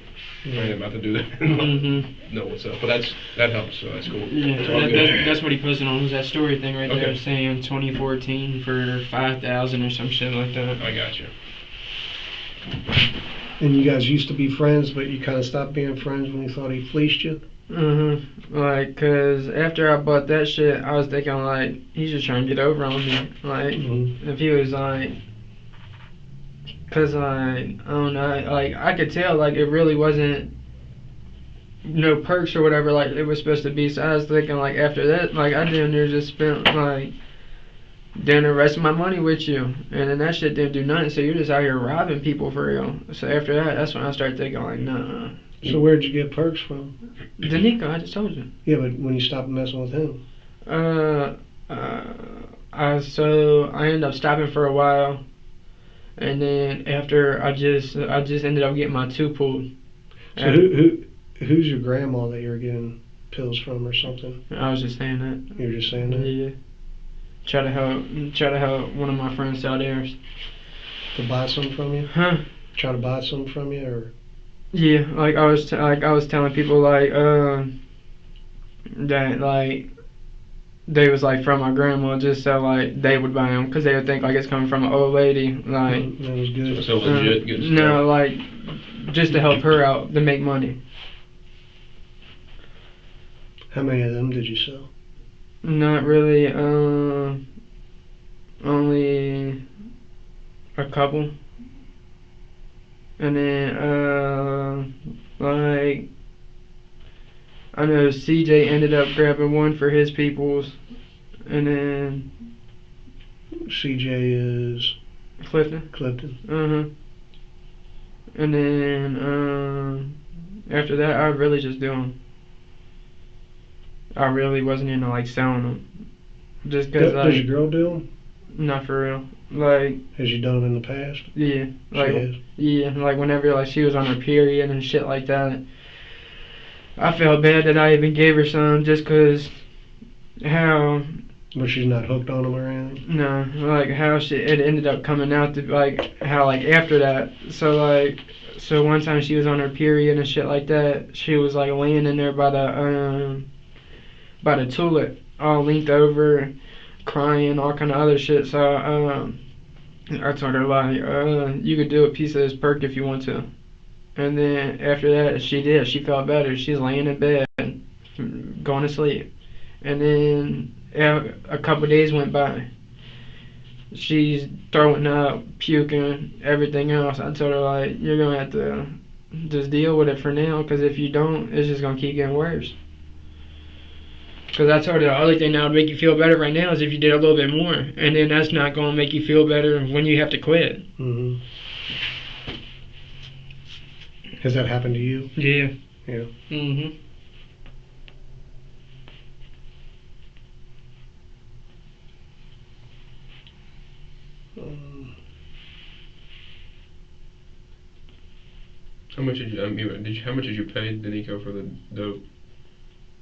I ain't about to do that. Mm-hmm. Know what's up, but that helps, so that's cool. Yeah, It's all good. that's what he posted on was that story thing right there Okay. saying 2014 for 5,000 or some shit like that. I got you. And you guys used to be friends, but you kind of stopped being friends when you thought he fleeced you? Like, cause after I bought that shit, I was thinking like, he's just trying to get over on me. Like, Mm-hmm. if he was like, cause like, I don't know, like I could tell like it really wasn't no perks or whatever like it was supposed to be. So I was thinking like after that, like I damn near just spent like the rest of my money with you, and then that shit didn't do nothing. So you're just out here robbing people for real. So after that, that's when I started thinking like, nah. So where'd you get perks from? Danico, I just told you. Yeah, but when you stopped messing with him? So I ended up stopping for a while, and then after I just ended up getting my 2 pulled. So who's your grandma that you're getting pills from or something? I was just saying that. You were just saying that? Yeah. Try to help one of my friends sell theirs. To buy some from you? Huh? Try to buy some from you, or Yeah, like I was telling people like that like they was like from my grandma just so like they would buy them because they would think like it's coming from an old lady like. that was good. So legit, good stuff. No, like just to help her out to make money. How many of them did you sell? Not really. Only a couple. And then like I know CJ ended up grabbing one for his peoples, and then CJ is Clifton. Clifton. And then after that, I really just do them. I really wasn't into like selling them, just cause Does your girl do them? not for real. Like Has she done them in the past? yeah, like She has. yeah, like whenever like she was on her period and shit like that, I felt bad that I even gave her some just cause how But she's not hooked on them or anything? no, like how it ended up coming out to like how like after that. So one time she was on her period and shit like that. She was like laying in there by the toilet, all leaned over, crying, all kind of other shit. So I told her like, you could do a piece of this perk if you want to. And then after that, she did. She felt better. She's laying in bed, going to sleep. And then a couple days went by. She's throwing up, puking, everything else. I told her like, you're gonna have to just deal with it for now, because if you don't, it's just gonna keep getting worse. Because I told her the only thing that would make you feel better right now is if you did a little bit more, and then that's not gonna make you feel better when you have to quit. Mm-hmm. Has that happened to you? Yeah. Yeah. Mhm. How much did you? How much did you pay Danico for the dope,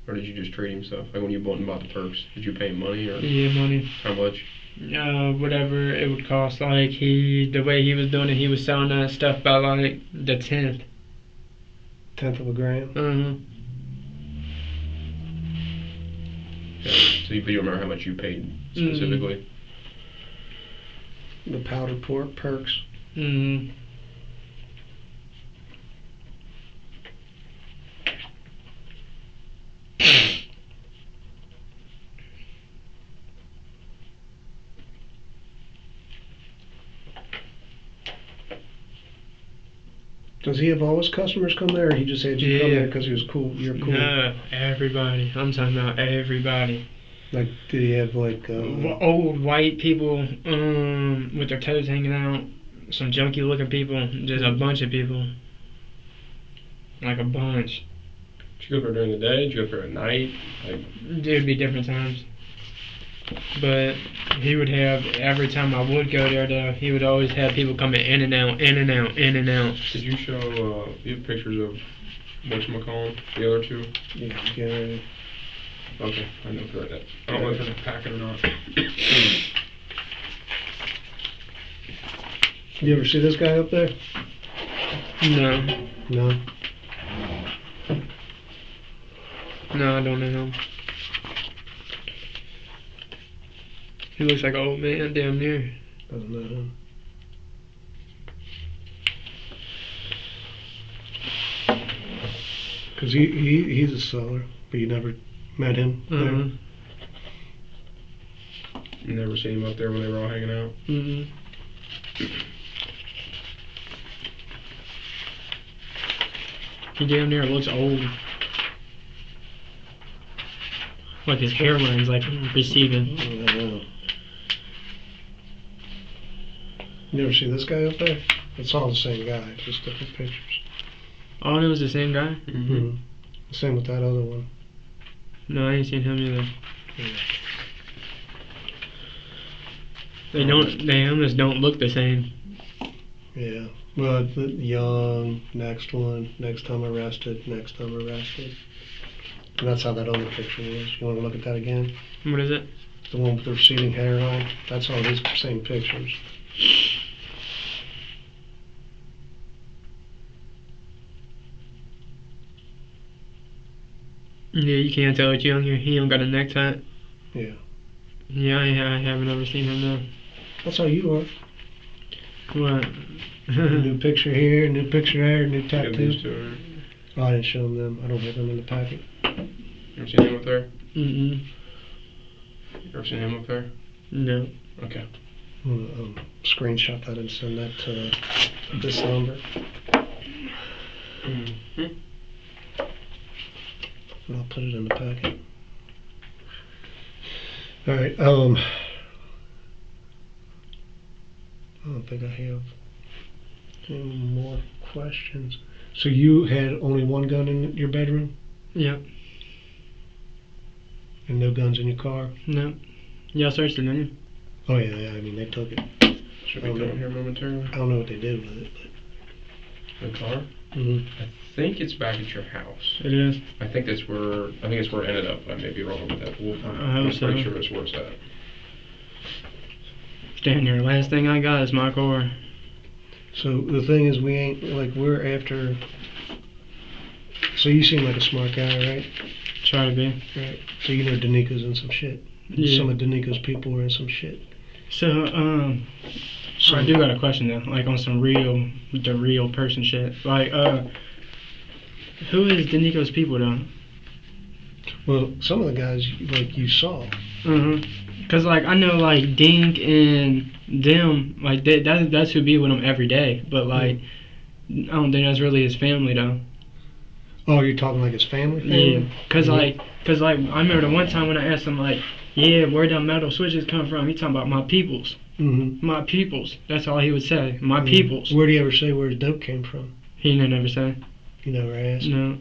or did you just treat him stuff? Like when you bought the perks, did you pay him money or? Yeah, money. How much? Whatever it would cost. Like the way he was doing it, he was selling that stuff by like the 10th. 1/10 of a gram? Mm-hmm. So you remember how much you paid specifically? The powder pork perks. Mm-hmm. Does he have all his customers come there, or he just had you come Yeah. there because he was cool? You're cool. No, everybody. I'm talking about everybody. Like, did he have like? Old white people with their toes hanging out. Some junky looking people. Just a bunch of people. Like a bunch. Did you go for during the day? Did you go for at night? Like, It would be different times. But he would have, every time I would go there though, he would always have people coming in and out, in and out, in and out. did you show? You have pictures of whatchamacallit, the other two? Yeah. Okay, I know for that. I don't know if they're in a packet or not. You ever see this guy up there? No. No. No, I don't know him. He looks like an old man down there. Doesn't know him. Cause he's a seller, but you never met him. Mm-hmm. You never seen him up there when they were all hanging out? Mm-hmm. He down there looks old. Like his hairline's like receding. I don't know. You ever see this guy up there? It's all the same guy, just different pictures. Oh, it was the same guy? Mm-hmm. Same with that other one. No, I ain't seen him either. Yeah. They almost don't look the same. Yeah. Well, the young, next one, next time arrested, next time arrested. And that's how that other picture was. You want to look at that again? What is it? The one with the receding hairline. That's all these same pictures. Yeah, you can't tell it's young. He don't got a necktie. Yeah. Yeah, I haven't ever seen him though. That's how you are. What? New picture here, new picture there, new Give tattoo. these to her. Oh, I didn't show them. I don't have them in the packet. You ever seen him up there? Mm-mm. You ever seen him up there? No. Okay. I'm gonna screenshot that and send that to this number. Mm-hmm. And I'll put it in the packet. All right. I don't think I have any more questions. So you had only one gun in your bedroom Yep. and no guns in your car? No. Y'all searched it, didn't you? Oh yeah. I mean, they took it. Should we come here momentarily? I don't know what they did with it. The car? Mm-hmm. I think it's back at your house. It is. I think it's where it ended up. I may be wrong with that. I hope I'm pretty so. sure it's where it's at. Stand here. Last thing I got is my car. So the thing is, we ain't like we're after. So you seem like a smart guy, right? Try to be. Right. So you know Danico's in some shit. Yeah. Some of Danico's people were in some shit. So, So I do got a question though, like on some the real person shit. Like, who is Danico's people though? Well, some of the guys like you saw. Cause like I know like Dink and them, like that's who be with him every day. But like, I don't think that's really his family though. Oh, you're talking like his family? Yeah. Cause Mhm. like I remember the one time when I asked him like, yeah, where them metal switches come from? He talking about my peoples. Mm-hmm. My peoples. That's all he would say. My peoples. Where do you ever say where his dope came from? He never said. You never asked. No.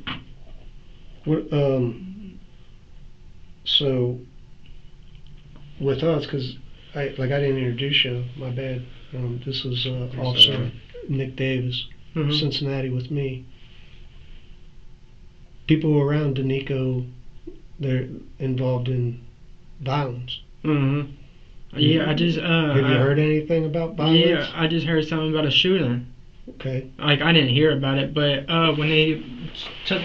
What? So with us, because I didn't introduce you. My bad. This is Officer sorry. Nick Davis, Mhm. Cincinnati, with me. People around Danico, they're involved in violence. Mhm. Yeah, I just Have you heard anything about violence? Yeah, I just heard something about a shooting. Okay. Like I didn't hear about it, but when they took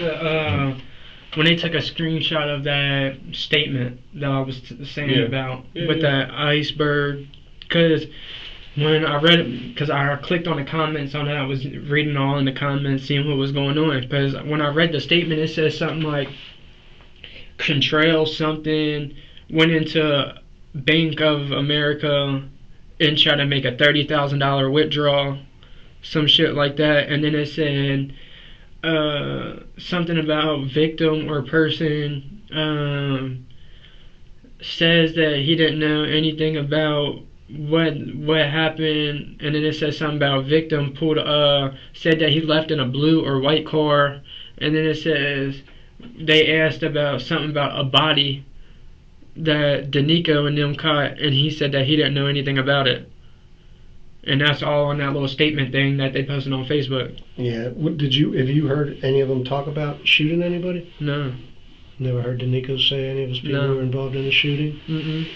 a screenshot of that statement that I was saying Yeah. about Yeah, with yeah. that iceberg, because when I read it, because I clicked on the comments on it, I was reading all in the comments, seeing what was going on. Because when I read the statement, it says something like Contrail something went into Bank of America and tried to make a $30,000 withdrawal, some shit like that, and then it said something about victim or person says that he didn't know anything about what happened, and then it says something about victim said that he left in a blue or white car, and then it says they asked about something about a body that Danico and them caught, and he said that he didn't know anything about it. And that's all on that little statement thing that they posted on Facebook. Yeah. Have you heard any of them talk about shooting anybody? No. Never heard Danico say any of his people No. were involved in the shooting? Mm-mm.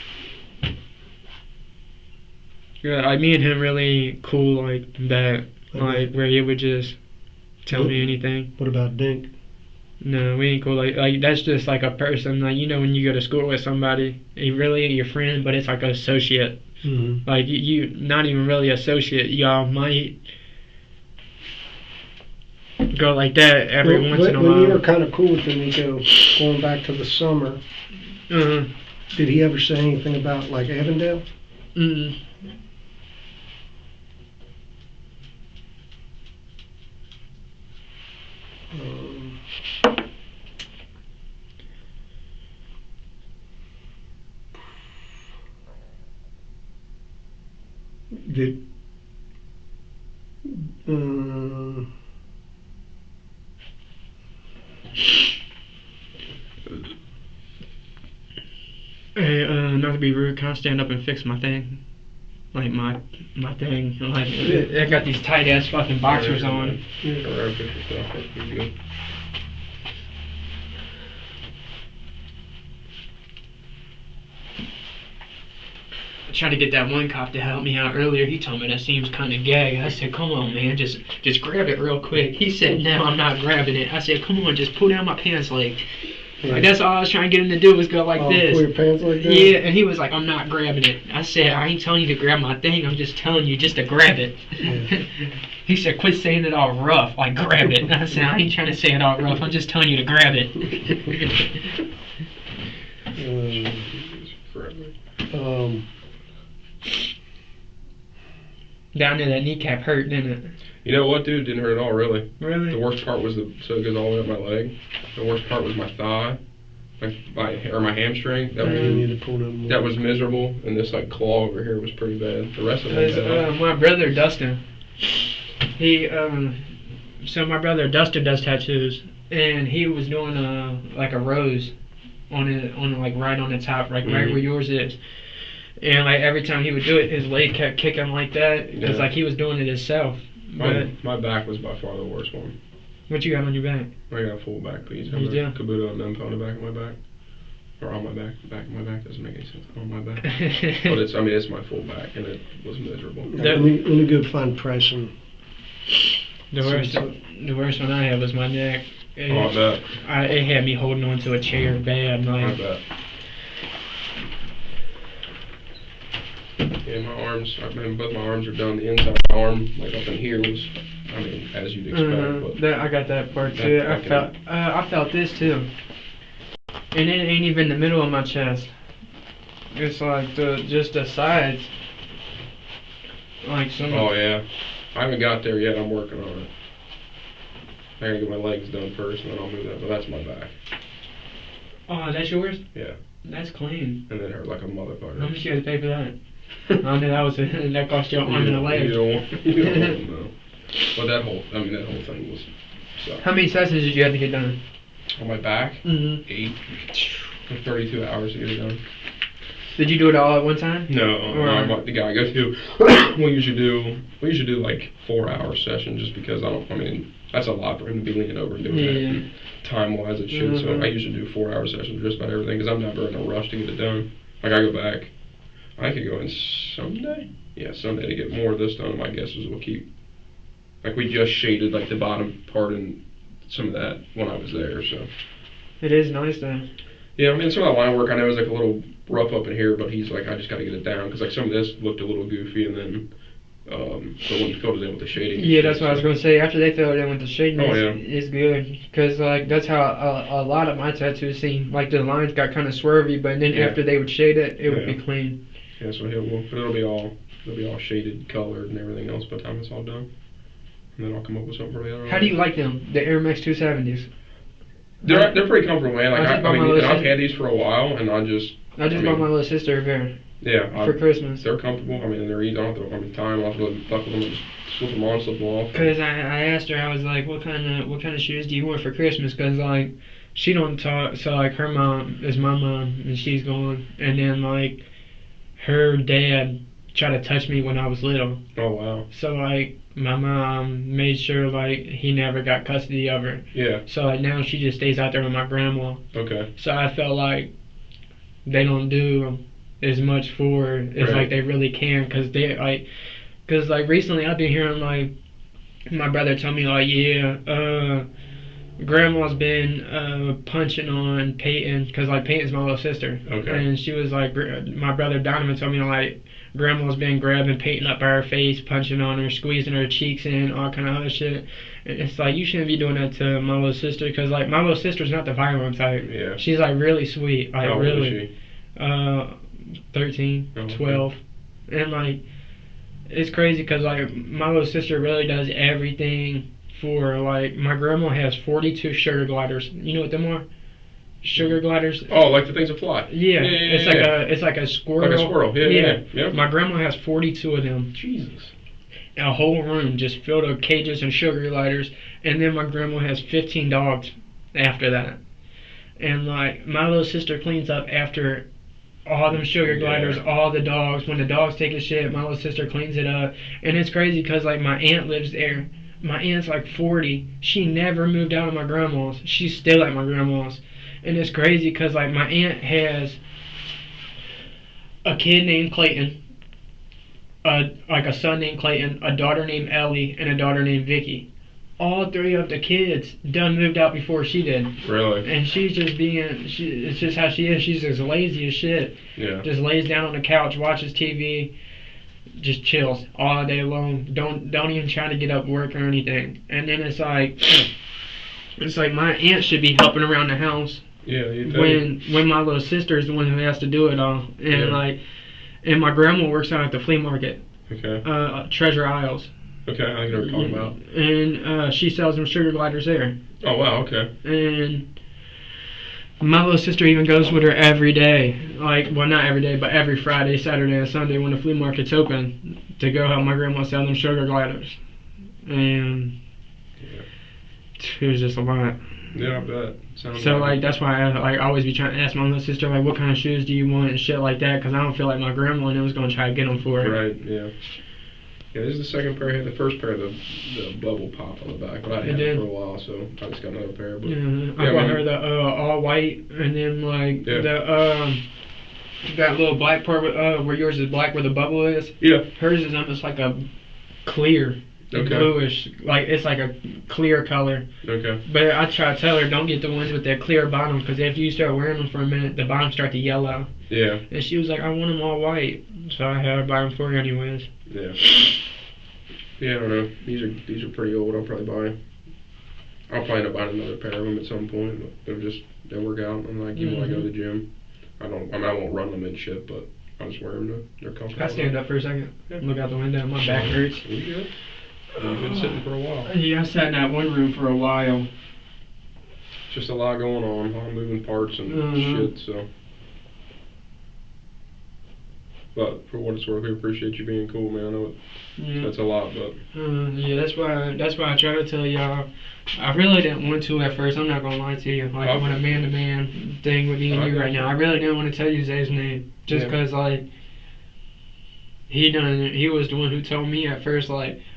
Yeah, me and him really cool like that, like where he would just tell me anything. What about Dink? No, we ain't cool. Like that's just like a person. Like you know when you go to school with somebody, he really ain't your friend, but it's like an associate. Mm-hmm. Like you not even really associate. Y'all might go like that every once in a When you were while. kind of cool with Danico, going back to the summer, Uh-huh. did he ever say anything about like Avondale? Mm-mm. Did Hey, not to be rude, can I stand up and fix my thing? Like my thing. Like I got these tight ass fucking boxers on. Around 50 stuff. That's pretty good. I tried to get that one cop to help me out earlier. He told me that seems kind of gay. I said, "Come on, man, just grab it real quick." He said, "No, I'm not grabbing it." I said, "Come on, just pull down my pants leg." Like that's all I was trying to get him to do was go like this. Pull your pants like that? Yeah, and he was like, I'm not grabbing it. I said, I ain't telling you to grab my thing, I'm just telling you just to grab it. Yeah. He said, quit saying it all rough, like grab it. And I said, I ain't trying to say it all rough, I'm just telling you to grab it. Down there, that kneecap hurt, didn't it? You know what, dude? Didn't hurt at all, really. Really? The worst part was so it goes all the way up my leg. The worst part was my thigh, like my hamstring. That was miserable, and this like claw over here was pretty bad. The rest of it was bad. My brother Dustin, so my brother Dustin does tattoos, and he was doing like a rose on it, like right on the top, like right where yours is. And like every time he would do it, his leg kept kicking like that because like he was doing it himself. My back was by far the worst one. What you got on your back? I got a full back piece. I You have do? a Kabuto and Mempo on the back of my back. Or on my back. The back of my back doesn't make any sense. On my back. But it's my full back, and it was miserable. Let me go find pricing. The worst one I had was my neck. I bet. It had me holding on to a chair bad. I Like, bet. Yeah, my arms, both my arms are done. The inside of my arm, like up in here, was, as you'd expect. But I got that part too. I felt this too. And it ain't even the middle of my chest. It's like just the sides. Like some. Oh yeah, I haven't got there yet. I'm working on it. I gotta get my legs done first, and then I'll move that. But that's my back. Oh, that's yours? Yeah. That's clean. And it hurt like a motherfucker. How much you had to pay for that? I knew that cost you an arm and a leg. You don't want to know. But that whole thing was. Sucked. How many sessions did you have to get done? On my back? Mm-hmm. 8. Took 32 hours to get it done. Did you do it all at one time? No, the guy I go to, we usually do like 4-hour sessions just because that's a lot for him to be leaning over and doing that. Time-wise, it should. So I usually do 4-hour sessions just about everything because I'm never in a rush to get it done. Like I go back, I could go in Sunday. Yeah, Sunday to get more of this done. My guess is we'll keep. Like we just shaded like the bottom part and some of that when I was there. So. It is nice though. Yeah, some of that line work I know is like a little rough up in here, but he's like, I just got to get it down because like some of this looked a little goofy, and then but when he filled it in with the shading. Yeah, that's what I was gonna say. After they fill it in with the shading, yeah. it's good because like that's how a lot of my tattoos seem. Like the lines got kind of swervy, but then after they would shade it, it would be clean. Yeah, so it'll be all shaded, colored, and everything else by the time it's all done, and then I'll come up with something for the other. How do you like them? The Air Max 270s. They're pretty comfortable, man. Like and I've had these for a while, and I just bought my little sister a pair. Yeah. For Christmas. They're comfortable. They're easy. I don't have to time. I'll have to fuck with them and just slip them on, slip them off. Cause I asked her, I was like, what kind of shoes do you want for Christmas? Cause like she don't talk, so like her mom is my mom and she's gone, and then like her dad tried to touch me when I was little. Oh wow. So like my mom made sure like he never got custody of her. Yeah. So like now she just stays out there with my grandma. Okay. So I felt like they don't do as much for her as like they really can, cause recently I've been hearing like my brother tell me like grandma's been punching on Peyton, cause like Peyton's my little sister. Okay. And she was like, my brother Donovan told me like grandma's been grabbing Peyton up by her face, punching on her, squeezing her cheeks in, all kind of other shit. And it's like you shouldn't be doing that to my little sister, cause like my little sister's not the violent type. Yeah. She's like really sweet, like How old really. Is she? 13, 12, and like it's crazy because like my little sister really does everything for her. Like my grandma has 42 sugar gliders. You know what them are? Sugar gliders. Oh, like the things that fly. Yeah, it's like a squirrel. Like a squirrel. Yeah. My grandma has 42 of them. Jesus. A whole room just filled with cages and sugar gliders, and then my grandma has 15 dogs after that. And like my little sister cleans up after all them sugar gliders, all the dogs. When the dogs take a shit, my little sister cleans it up. And it's crazy because like my aunt lives there. My aunt's like 40. She never moved out of my grandma's. She's still at my grandma's. And it's crazy because like my aunt has a kid named Clayton, like a son named Clayton, a daughter named Ellie, and a daughter named Vicky. all 3 of the kids done moved out before she did. Really? And she's just it's just how she is. She's just lazy as shit. Yeah. Just lays down on the couch, watches TV, just chills all day long. Don't even try to get up, work or anything. And then it's like my aunt should be helping around the house. Yeah, you think. When my little sister is the one who has to do it all. And and my grandma works out at the flea market. Okay. Treasure Isles. Okay, I know what you're talking about. And she sells them sugar gliders there. Oh wow, okay. And my little sister even goes with her every day. Well, not every day, but every Friday, Saturday, and Sunday when the flea market's open to go help my grandma sell them sugar gliders. And it was just a lot. Yeah, I bet. Sounds So that's why I always be trying to ask my little sister what kind of shoes do you want and shit like that, because I don't feel like my grandma and them was gonna try to get them for her. Right. Yeah. Yeah, this is the second pair. I had the first pair, the bubble pop on the back, but I had it for a while, so I just got another pair. But I bought her the all white, and then that little black part where yours is black where the bubble is. Yeah. Hers is almost like a clear. Okay. Bluish, it's like a clear color. Okay. But I try to tell her don't get the ones with that clear bottom, because if you start wearing them for a minute, the bottom start to yellow. Yeah. And she was like, I want them all white, so I had her buy them for her anyways. Yeah. Yeah, I don't know. These are pretty old. I'll probably end up buying another pair of them at some point. But they'll work out. I'm like, even when I go to the gym, I won't run them and shit, but I'll just wear them. They're comfortable. Can I stand up for a second? Look out the window. My back hurts. You good? You've been sitting for a while. Yeah, I sat in that one room for a while. Just a lot going on, a lot of moving parts and shit, so. But for what it's worth, we appreciate you being cool, man. I know that's a lot, but. Yeah, that's why I try to tell y'all. I really didn't want to at first. I'm not gonna lie to you. When a man-to-man thing with me and you right now, I really didn't want to tell you Zay's name, just because he was the one who told me at first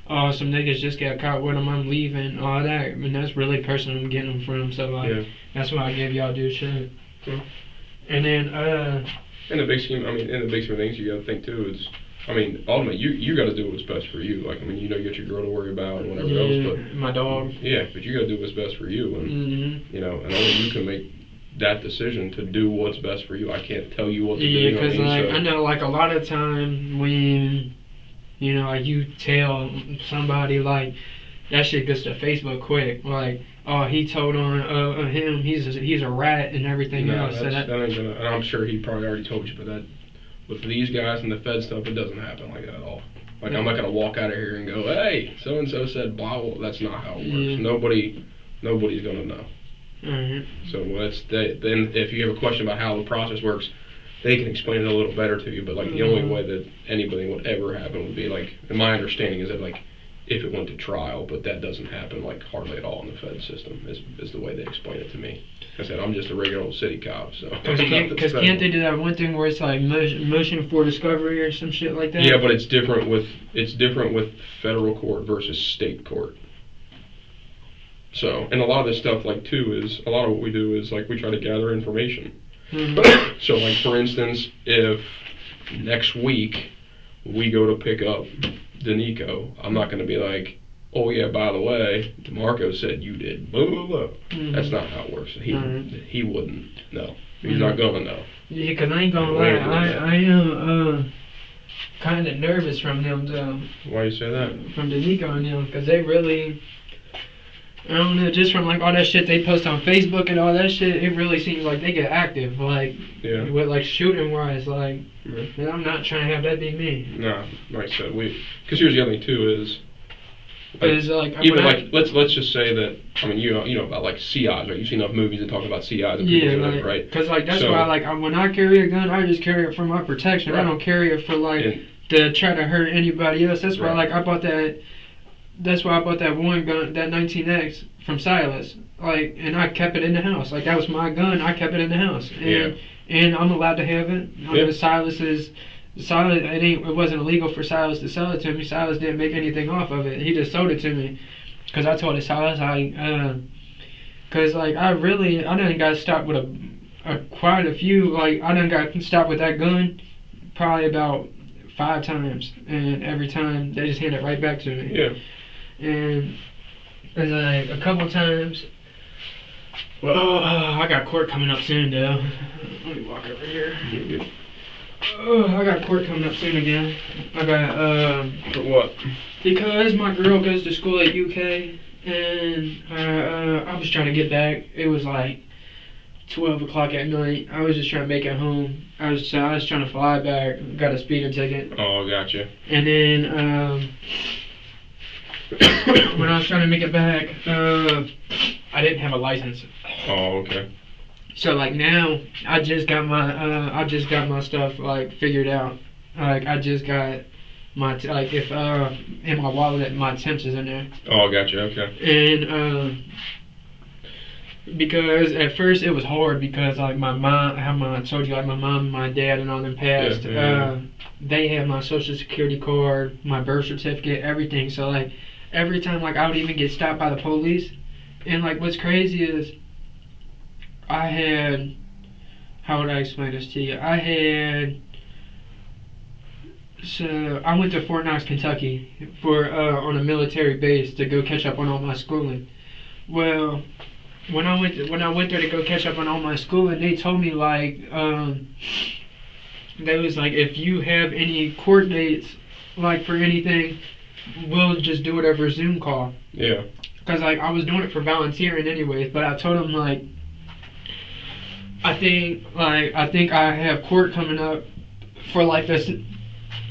oh, some niggas just got caught with him, I'm leaving, all that. I mean, that's really the person I'm getting them from, so that's why I gave y'all do shit. Yeah. And then in the big scheme of things, you gotta think too is, ultimately you gotta do what's best for you. You got your girl to worry about and whatever else, but my dog. Yeah, but you gotta do what's best for you, and and only you can make that decision to do what's best for you. I can't tell you what to do. Yeah, because I know a lot of time when you tell somebody that shit gets to Facebook quick, oh, he told on him, he's a rat and everything else. That ain't gonna, and I'm sure he probably already told you, but for these guys and the Fed stuff, it doesn't happen like that at all. I'm not gonna walk out of here and go, hey, so and so said blah blah. That's not how it works. Nobody's gonna know. So then if you have a question about how the process works, they can explain it a little better to you. But the only way that anybody would ever happen would be and my understanding is that if it went to trial, but that doesn't happen hardly at all in the Fed system is the way they explain it to me. Like I said, I'm just a regular old city cop, so. Because can't they do that one thing where it's motion for discovery or some shit like that? Yeah, but it's different with federal court versus state court. So, and a lot of this stuff too is a lot of what we do is we try to gather information. So for instance, if next week we go to pick up Danico, I'm not going to be oh yeah, by the way, DeMarco said you did blah blah blah. That's not how it works. He wouldn't know. He's not gonna know. Yeah, because I ain't gonna lie, I am kind of nervous from them though. Why you say that? From Danico and them, because they really, I don't know, just from all that shit they post on Facebook and all that shit, it really seems like they get active, with shooting wise, and I'm not trying to have that be me. No, like I said, because here's the other thing too is, even let's just say that you know about CIs, right? You've seen enough movies that talk about CIs and people right? Because that's why when I carry a gun, I just carry it for my protection. Right. I don't carry it for to try to hurt anybody else. That's why I bought that. That's why I bought that one gun, that 19X from Silas. And I kept it in the house. That was my gun. I kept it in the house. And I'm allowed to have it. Silas, it wasn't illegal for Silas to sell it to me. Silas didn't make anything off of it. He just sold it to me. Because I told Silas, I done got stopped with quite a few, I done got stopped with that gun probably about 5 times. And every time, they just hand it right back to me. Yeah. And There's like a couple times. Well, I got court coming up soon, though. Let me walk over here. You're good. Oh, I got court coming up soon again. I got For what? because my girl goes to school at UK, and I was trying to get back. It was like 12 o'clock at night. I was just trying to make it home. I was trying to fly back. Got a speeding ticket, Oh, gotcha. and then when I was trying to make it back, I didn't have a license. Oh, okay. So like now, I just got my stuff like figured out. Like I just got my if in my wallet my temps is in there. Oh, gotcha. Okay. And because at first it was hard because like my mom, I told you like my mom and my dad and all them passed. Yeah. They had my social security card, my birth certificate, everything. So like every time like I would even get stopped by the police, and like what's crazy is I had, how would I explain this to you? So I went to Fort Knox, Kentucky for on a military base to go catch up on all my schooling. Well, when I went there to go catch up on all my schooling, they told me like they was like, if you have any court dates like for anything, we'll just do it over Zoom call. Yeah. Cause like I was doing it for volunteering anyways, but I told them like I think I have court coming up for like this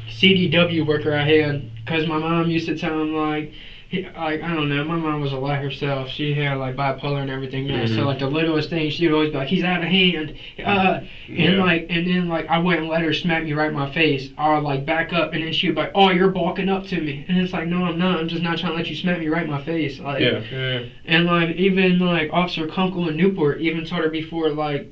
CDW worker I had, cause my mom used to tell him like I don't know, my mom was a lot herself. She had like bipolar and everything else. So like the littlest thing, she'd always be like, he's out of hand. And then like I wouldn't let her smack me right in my face. I would like back up, and then she'd be like, oh, you're balking up to me. And it's like, no, I'm not. I'm just not trying to let you smack me right in my face. Like, Yeah. And like even like Officer Kunkel in Newport even told her before, like,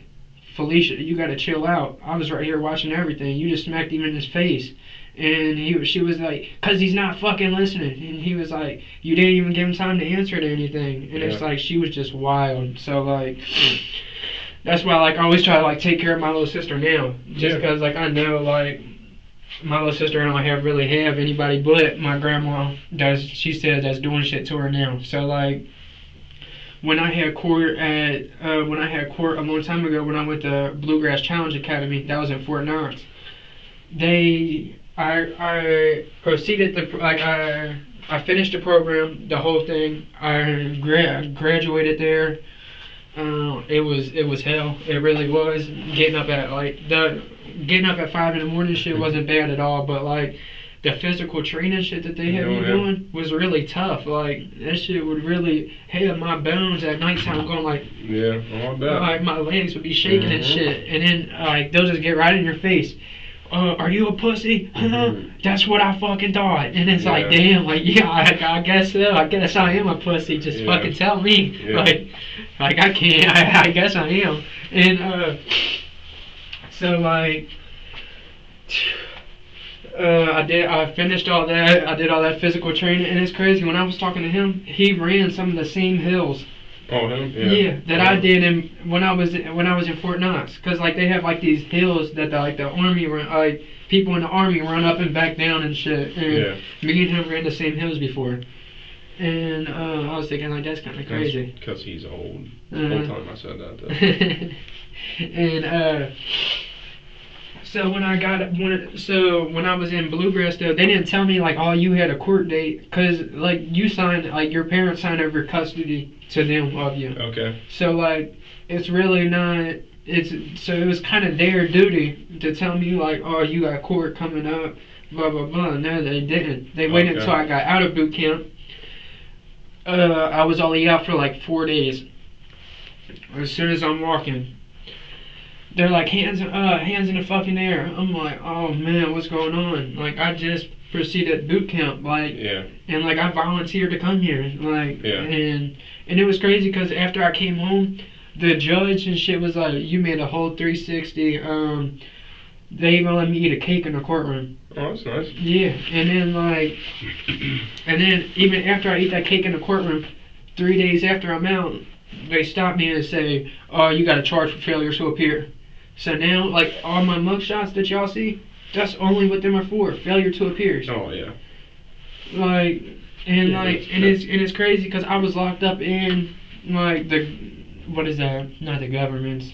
Felicia, you gotta chill out. I was right here watching everything. You just smacked him in his face. And she was like, cause he's not fucking listening. And he was like, you didn't even give him time to answer to anything. And it's like, she was just wild. So like, that's why like I always try to like take care of my little sister now. Just cause like I know like my little sister don't really have anybody but my grandma does. She says that's doing shit to her now. So like, when I had court a long time ago when I went to Bluegrass Challenge Academy, that was in Fort Knox. I proceeded to I finished the program, the whole thing. I graduated there. It was hell. It really was. Getting up at 5 in the morning shit wasn't bad at all, but like the physical training shit that they had me doing was really tough. Like that shit would really have my bones at nighttime going like, I bet. Like my legs would be shaking and shit, and then like they'll just get right in your face. Are you a pussy? That's what I fucking thought. And it's like, damn, like, yeah, I guess so. I guess I am a pussy. Just fucking tell me. Like I can't. I guess I am. And so like, I finished all that. I did all that physical training, and it's crazy. When I was talking to him, he ran some of the same hills. Oh, him? Yeah, that I did when I was in Fort Knox, cause like they have like these hills that the army run, like people in the army run up and back down and shit. And me and him ran the same hills before, and I was thinking like that's kind of crazy. Because he's old. One time I said that though. And so when I was in Bluegrass though, they didn't tell me like, oh, you had a court date, cause like you signed, like your parents signed over custody to them of you. Okay. So like it's really not. So it was kind of their duty to tell me like, oh, you got court coming up, blah blah blah. No, they didn't. They waited until I got out of boot camp. I was only out for like 4 days. As soon as I'm walking, they're like, hands in the fucking air. I'm like, oh man, what's going on? Like I just proceeded boot camp, like, and like I volunteered to come here, like, and it was crazy because after I came home, the judge and shit was like, you made a whole 360. They even let me eat a cake in the courtroom. Oh, that's nice. Yeah, and then like, and then even after I eat that cake in the courtroom, 3 days after I'm out, they stop me and say, oh, you got a charge for failure to appear. So now, like, all my mugshots that y'all see, that's only what them are for, failure to appear. Oh, yeah. Like, And Yeah, like, it's crazy because I was locked up in like what is that? Not the government's,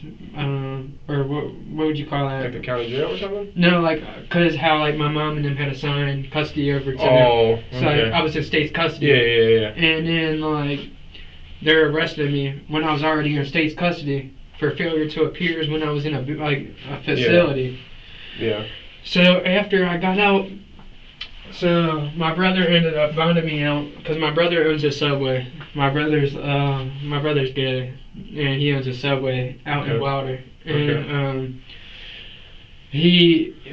or what would you call that? Like the county jail or something? No, like, cause how like my mom and them had assigned custody over to them. Oh, So okay. I was in state's custody. Yeah. And then like, they arrested me when I was already in state's custody for failure to appear when I was in a facility. Yeah. So after I got out, so my brother ended up bonding me out because my brother owns a Subway. My brother's gay, and he owns a Subway out in Wilder. And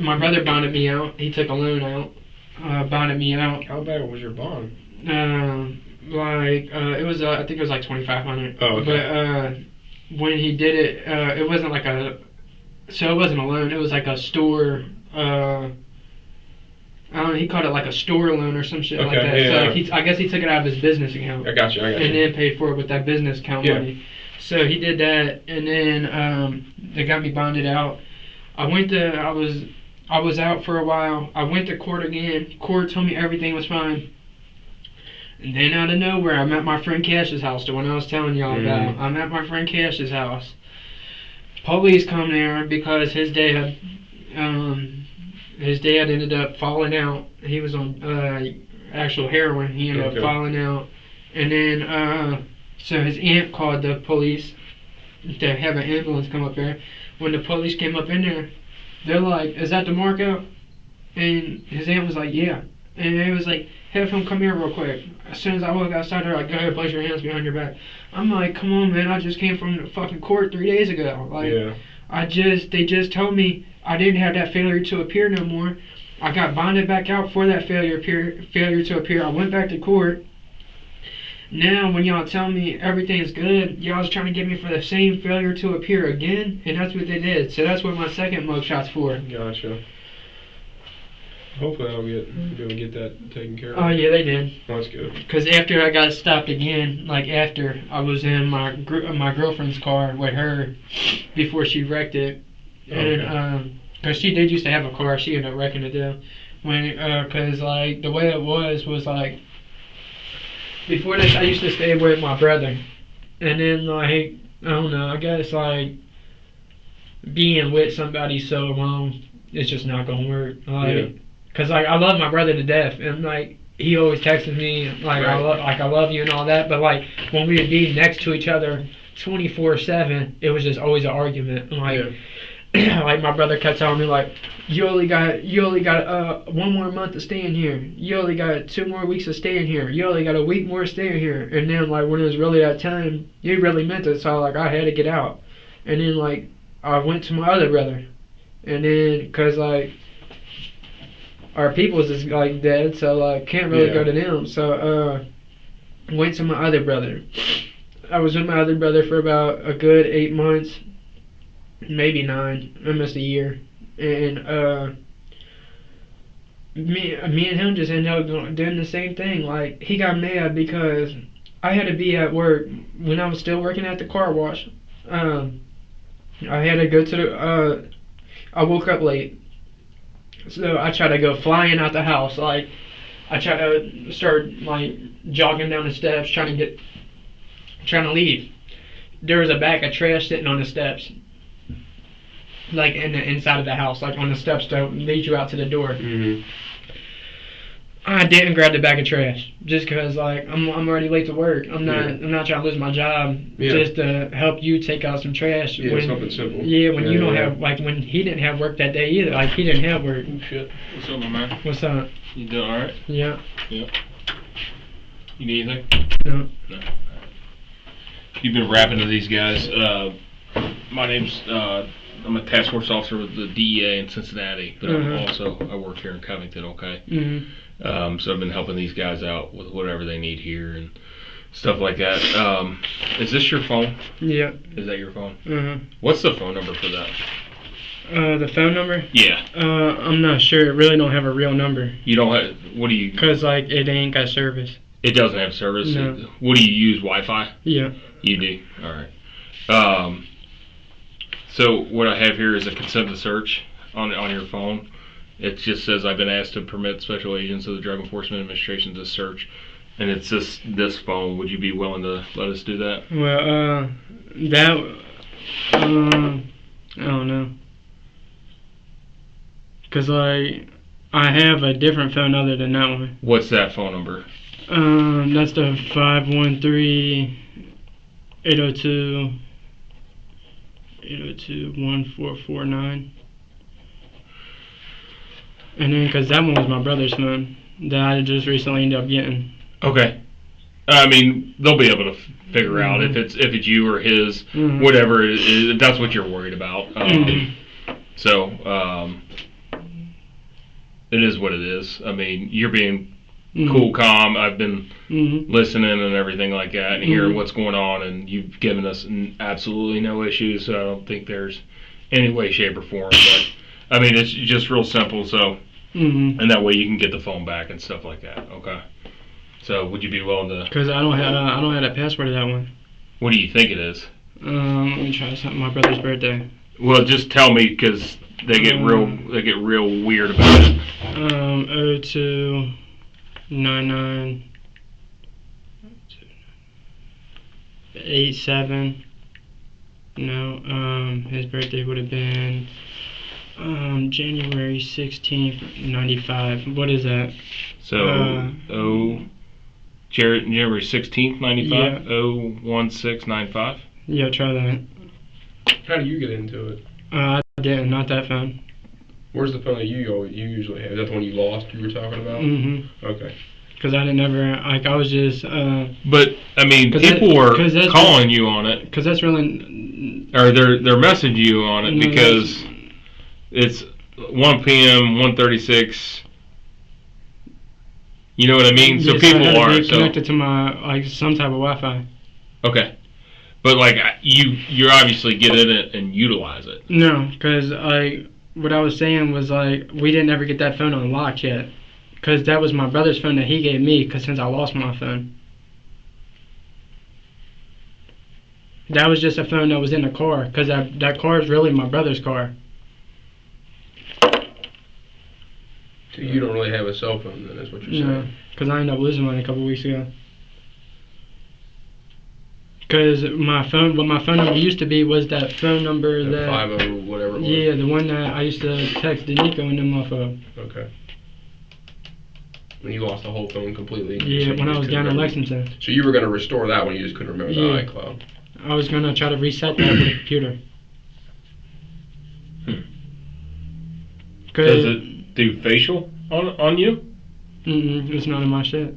my brother bonded me out. He took a loan out, bonded me out. How bad was your bond? It was I think it was like $2,500. Oh, okay. But when he did it, it wasn't like it wasn't a loan. It was like a store. I don't know, he called it like a store loan or some shit like that. Yeah. So I guess he took it out of his business account. I got you. And then paid for it with that business account money. So he did that, and then they got me bonded out. I was out for a while. I went to court again. Court told me everything was fine. And then out of nowhere, I'm at my friend Cash's house, the one I was telling y'all about. I'm at my friend Cash's house. Police come there because his dad ended up falling out. He was on actual heroin. He ended up falling out. And then, so his aunt called the police to have an ambulance come up there. When the police came up in there, they're like, "Is that DeMarco?" And his aunt was like, "Yeah." And it was like, "Have him come here real quick." As soon as I walk outside, they're like, "Go ahead, place your hands behind your back." I'm like, "Come on, man, I just came from the fucking court 3 days ago." Like, they just told me I didn't have that failure to appear no more. I got bonded back out for that failure to appear. I went back to court. Now, when y'all tell me everything's good, y'all's trying to get me for the same failure to appear again, and that's what they did. So that's what my second mugshot's for. Gotcha. Hopefully I'll be able to get that taken care of. Oh yeah, they did. Oh, that's good. Because after I got stopped again, like after I was in my girlfriend's car with her before she wrecked it, and because she did used to have a car, she ended up wrecking it though. Because like the way it was like before this, I used to stay with my brother, and then like I don't know, I guess like being with somebody so long, it's just not gonna work. Like, cause like I love my brother to death, and like he always texts me like I love you and all that, but like when we would be next to each other 24/7, it was just always an argument. Like like my brother kept telling me like, you only got 1 more month to stay in here. You only got 2 more weeks to stay in here. You only got a week more to stay in here. And then like when it was really that time, he really meant it. So like I had to get out. And then like I went to my other brother, and then cause like our people's is like dead, so like can't really go to them. So went to my other brother. I was with my other brother for about a good 8 months. Maybe 9, almost a year, and me and him just ended up doing the same thing. Like he got mad because I had to be at work when I was still working at the car wash. I had to go to the. I woke up late, so I tried to go flying out the house. Like I tried to start like jogging down the steps, trying to leave. There was a bag of trash sitting on the steps. Like in the inside of the house, like on the steps that lead you out to the door. I didn't grab the bag of trash just because like I'm already late to work. I'm not trying to lose my job just to help you take out some trash. When, something simple. When you don't have like when he didn't have work that day either. Like he didn't have work. Oh, shit. What's up, my man? What's up? You doing all right? Yeah. Yeah. You need anything? No. You've been rapping to these guys. My name's I'm a task force officer with the DEA in Cincinnati, but I work here in Covington. Okay. So I've been helping these guys out with whatever they need here and stuff like that. Is this your phone? Yeah. Is that your phone? What's the phone number for that? The phone number? Yeah. I'm not sure. It really don't have a real number. You don't have. What do you? Cause like it ain't got service. It doesn't have service. No. What do you use? Wi-Fi? Yeah. You do. All right. So what I have here is a consent to search on your phone. It just says I've been asked to permit special agents of the Drug Enforcement Administration to search and it's this phone, would you be willing to let us do that? Well, I don't know. Cause like I have a different phone other than that one. What's that phone number? That's the 513-802-1449. And then, cause that one was my brother's phone that I just recently ended up getting. Okay. I mean, they'll be able to figure out if it's you or his, whatever it is, if that's what you're worried about. So, it is what it is. I mean, you're being cool, calm. I've been listening and everything like that and hearing what's going on, and you've given us absolutely no issues, so I don't think there's any way, shape, or form. But, I mean, it's just real simple, so, and that way you can get the phone back and stuff like that, okay? So, would you be willing to... Cause I don't have that password to that one. What do you think it is? Let me try something. My brother's birthday. Well, just tell me, because they get real weird about it. 029987. No, his birthday would have been January 16th, 95. What is that? So, January 16th, 95? 01695? Yeah, try that. How do you get into it? I didn't, not that phone. Where's the phone that you usually have? Is that the one you lost you were talking about? Okay. Because I didn't ever, like, I was just... but, I mean, people were calling you on it. Because that's really... Or they're messaging you on it because it's 1 p.m., 1:36. You know what I mean? So people are... connected to my, like, some type of Wi-Fi. Okay. But, like, you obviously get in it and utilize it. No, because, like, what I was saying was, like, we didn't ever get that phone unlocked yet. Because that was my brother's phone that he gave me, because since I lost my phone. That was just a phone that was in the car, because that car is really my brother's car. So you don't really have a cell phone then, is what you're saying? No, because I ended up losing mine a couple weeks ago. Because my phone number used to be was that phone number that... 50 whatever it was. Yeah, the one that I used to text Didnt and them off of. Okay. And you lost the whole phone completely? Yeah, when I was down in Lexington. So you were going to restore that one, you just couldn't remember the iCloud? I was going to try to reset that with a computer. Does it do facial on you? It's not in my shit.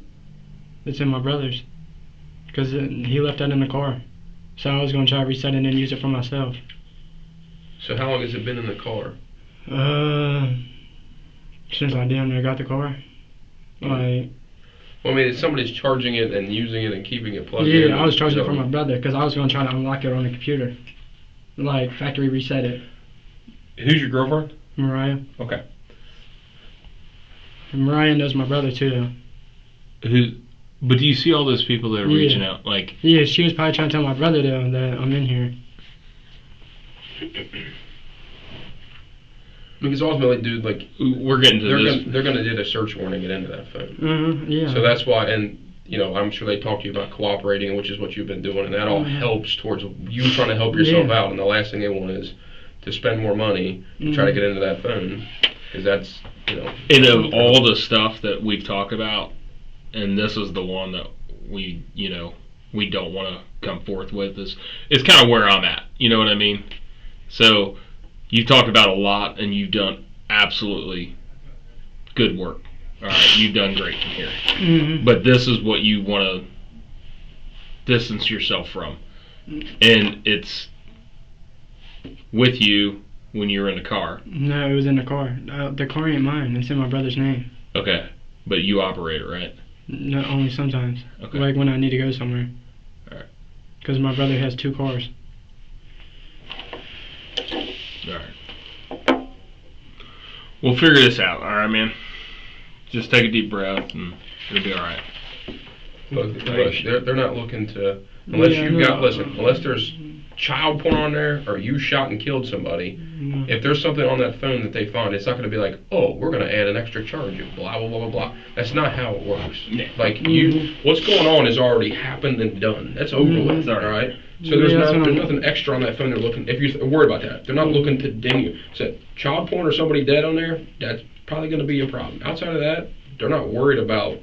It's in my brother's. Because he left that in the car. So I was going to try to reset it and use it for myself. So how long has it been in the car? Since I damn near got the car. Like... Well, I mean, if somebody's charging it and using it and keeping it plugged in... Yeah, I was charging it for my brother because I was going to try to unlock it on the computer. Like, factory reset it. Who's your girlfriend? Mariah. Okay. And Mariah knows my brother, too, though. But do you see all those people that are reaching out? Like, yeah, she was probably trying to tell my brother, though, that I'm in here. Because ultimately, dude, like... We're getting to this. They're going to do a search warning get into that phone. Yeah. So that's why, and, you know, I'm sure they talk to you about cooperating, which is what you've been doing, and that all helps towards you trying to help yourself out, and the last thing they want is to spend more money to try to get into that phone, because that's, you know... And of all the stuff that we've talked about, and this is the one that we don't want to come forth with, is kind of where I'm at, you know what I mean? So... You've talked about a lot, and you've done absolutely good work. All right, you've done great in here. But this is what you want to distance yourself from. And it's with you when you're in the car. No, it was in the car. The car ain't mine. It's in my brother's name. Okay, but you operate it, right? No, only sometimes. Okay. Like when I need to go somewhere. All right. Because my brother has 2 cars. Alright. We'll figure this out, alright, man? Just take a deep breath and it'll be alright. Look, they're not looking to... Unless there's child porn on there or you shot and killed somebody, if there's something on that phone that they find, it's not going to be like, oh, we're going to add an extra charge you, blah, blah, blah, blah, blah. That's not how it works. Yeah. Like, what's going on has already happened and done. That's over with, all right? So there's nothing extra on that phone they're looking, if you're worried about that, they're not looking to ding you. So child porn or somebody dead on there, that's probably going to be a problem. Outside of that, they're not worried about,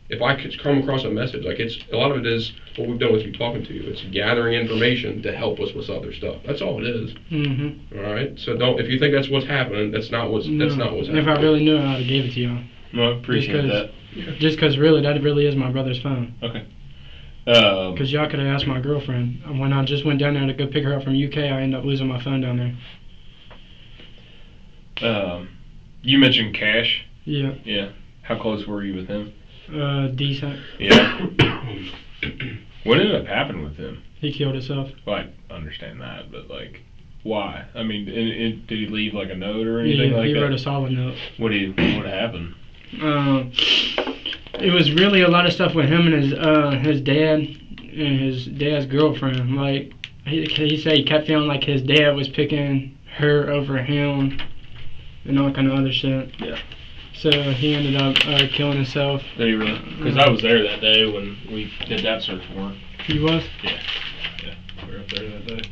if I could come across a message, like a lot of it is what we've done with you talking to you. It's gathering information to help us with other stuff. That's all it is. All right. So if you think that's what's happening, that's not what's happening. If I really knew, I would have gave it to y'all. No, I appreciate that. Just because really, that really is my brother's phone. Okay. Because y'all could have asked my girlfriend. When I just went down there to go pick her up from UK, I ended up losing my phone down there. You mentioned Cash. Yeah. Yeah. How close were you with him? Decent. Yeah. What ended up happening with him? He killed himself. Well, I understand that, but like, why? I mean, did he leave like a note or anything like that? He wrote a solid note. What happened? It was really a lot of stuff with him and his dad and his dad's girlfriend. Like he said, he kept feeling like his dad was picking her over him and all kind of other shit. Yeah. So he ended up killing himself. Did he really? Because I was there that day when we did that search warrant. He was? Yeah. Yeah. We were up there that day.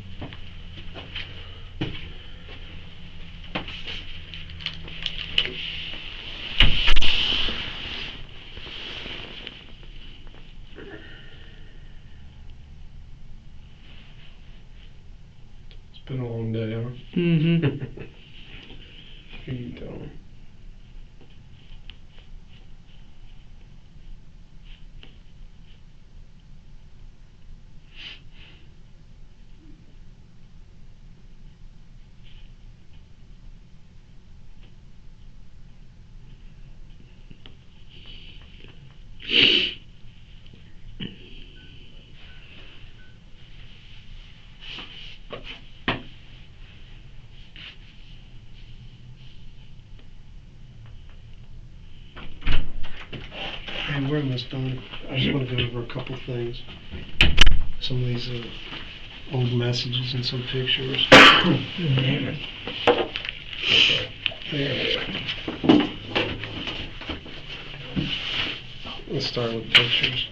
It's been a long day, huh? Mm-hmm. Who you telling? And we're almost done. I just want to go over a couple things. Some of these old messages and some pictures. There we go. Let's start with pictures.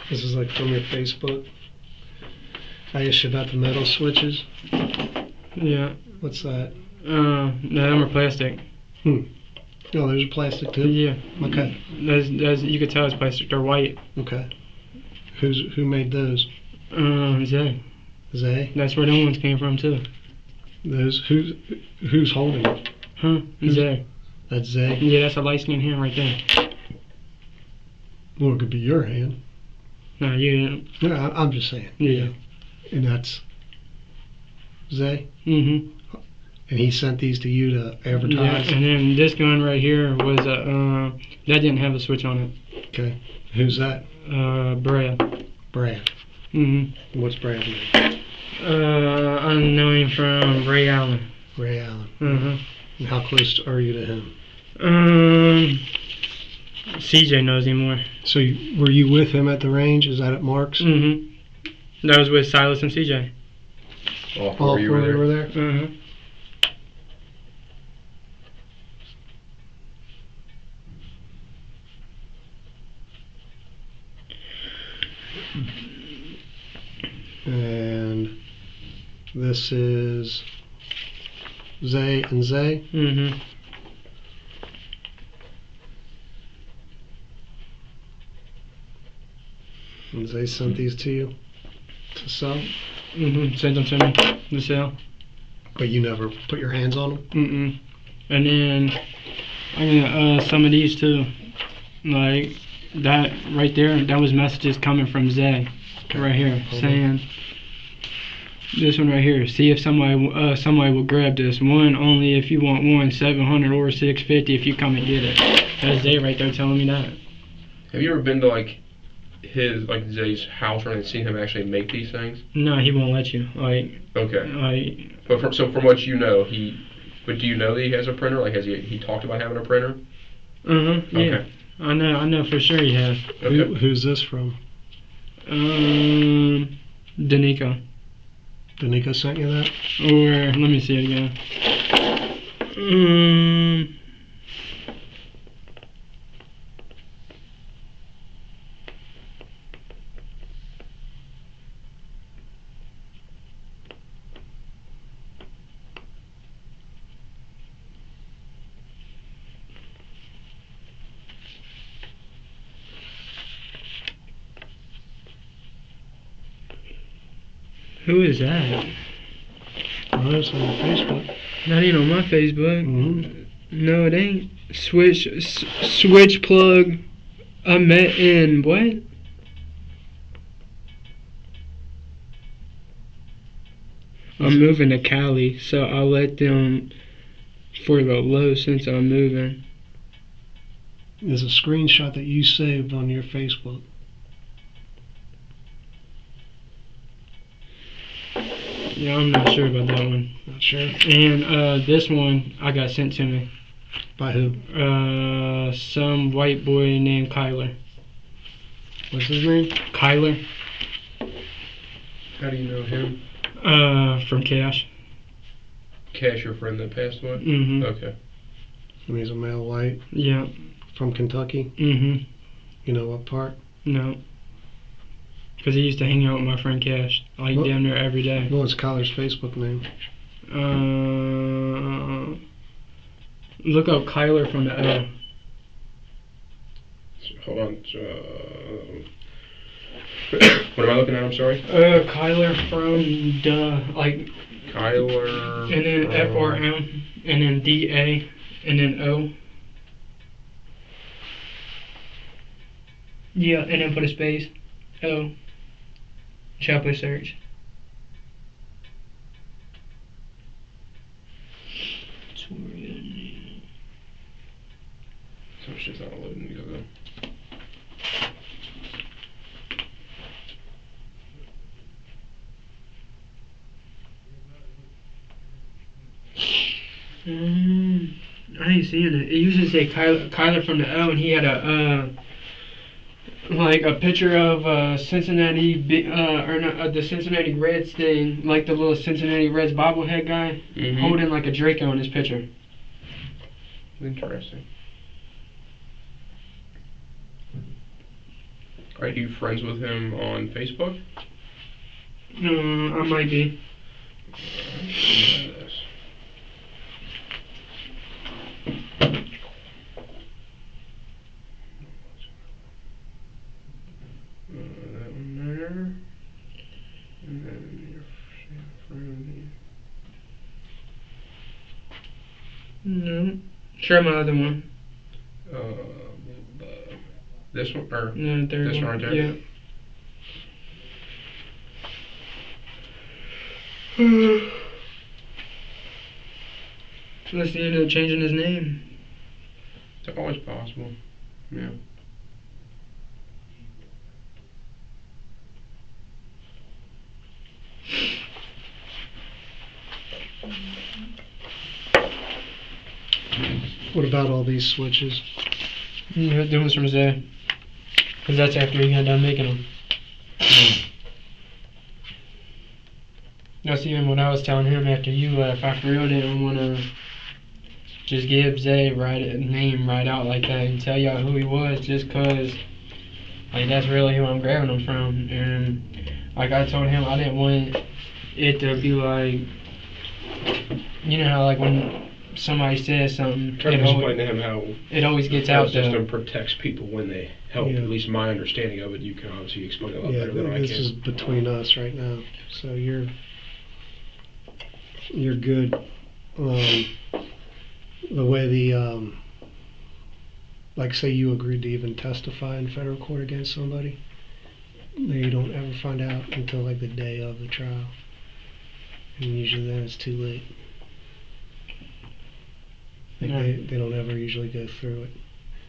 This is like from your Facebook. I asked you about the metal switches. Yeah. What's that? No, them are plastic. Oh, there's a plastic too? Yeah. Okay. Those, you could tell it's plastic. They're white. Okay. Who made those? Zay. Zay? That's where them ones came from too. Those? Who's holding it? Huh? Zay. That's Zay? Yeah, that's a light skinned hand right there. Well, it could be your hand. No, you. No, I'm just saying. Yeah. And that's Zay? Mm-hmm. And he sent these to you to advertise? Yeah, and then this gun right here was that didn't have a switch on it. Okay. Who's that? Brad. Brad. Mm-hmm. What's Brad name? I know him from Ray Allen. Ray Allen. Mm-hmm. And how close are you to him? CJ knows him more. So were you with him at the range? Is that at Mark's? Mm-hmm. That was with Silas and CJ. All All four of you four were there? Mm-hmm. And this is Zay and Zay? Mm-hmm. And Zay sent these to you to sell? Mm-hmm. Sent them to me to sell. But you never put your hands on them? Mm-mm. And then I got some of these too. Like that right there, that was messages coming from Zay. Okay. Right here, saying this one right here. See if somebody will grab this one. Only if you want one, 700 or 650 if you come and get it. That's Zay right there telling me that. Have you ever been to like Zay's house or seen him actually make these things? No, he won't let you. Like okay. Like. But from what you know, But do you know that he has a printer? Like has he talked about having a printer? Yeah. Okay. I know for sure he has. Okay. Who's this from? Danica. Danica sent you that? Or let me see it again. Who is that? Oh, it's on Facebook. Not even on my Facebook. Mm-hmm. No, it ain't. Switch plug. I met in what? I'm moving to Cali, so I'll let them for the low since I'm moving. There's a screenshot that you saved on your Facebook. Yeah, I'm not sure about that one. Not sure. And this one I got sent to me. By who? Some white boy named Kyler. What's his name? Kyler. How do you know him? From Cash. Cash, your friend that passed away? Mm-hmm. Okay. And he's a male white Yeah. from Kentucky. Mm-hmm. You know what part? No. Because he used to hang out with my friend Cash, like What? down there every day. What was Kyler's Facebook name? Look up Kyler from the O. Hold on. What am I looking at? I'm sorry. Kyler from the, like, Kyler. and then FRM, and then DA, and then O. Yeah, and then put a space. O. Chapel search. Some shit's not loading. You go. I ain't seeing it. It used to say Kyler from the O, and he had a like a picture of Cincinnati, the Cincinnati Reds thing, like the little Cincinnati Reds bobblehead guy, holding like a Draco in his picture. Interesting. Are you friends with him on Facebook? I might be. That one there. And then your friend. No. Try my other one. This one or No, third this one right there? Yeah. Unless he ended up changing his name. It's always possible. Yeah. What about all these switches? Yeah, the ones from Zay. Because that's after he got done making them. That's even what I was telling him after you left. I for real didn't want to just give Zay name right out like that and tell y'all who he was just because, like, that's really who I'm grabbing him from. And, like, I told him I didn't want it to be like, you know how, like, when somebody says something, Trying to explain to him how it always gets the out system there. protects people when they help. Yeah. At least my understanding of it. You can obviously explain it a lot Yeah, better than I this can. is between us right now. So you're good. The way the like, say you agreed to even testify in federal court against somebody, they don't ever find out until like the day of the trial, and usually then it's too late. Like they don't ever usually go through it.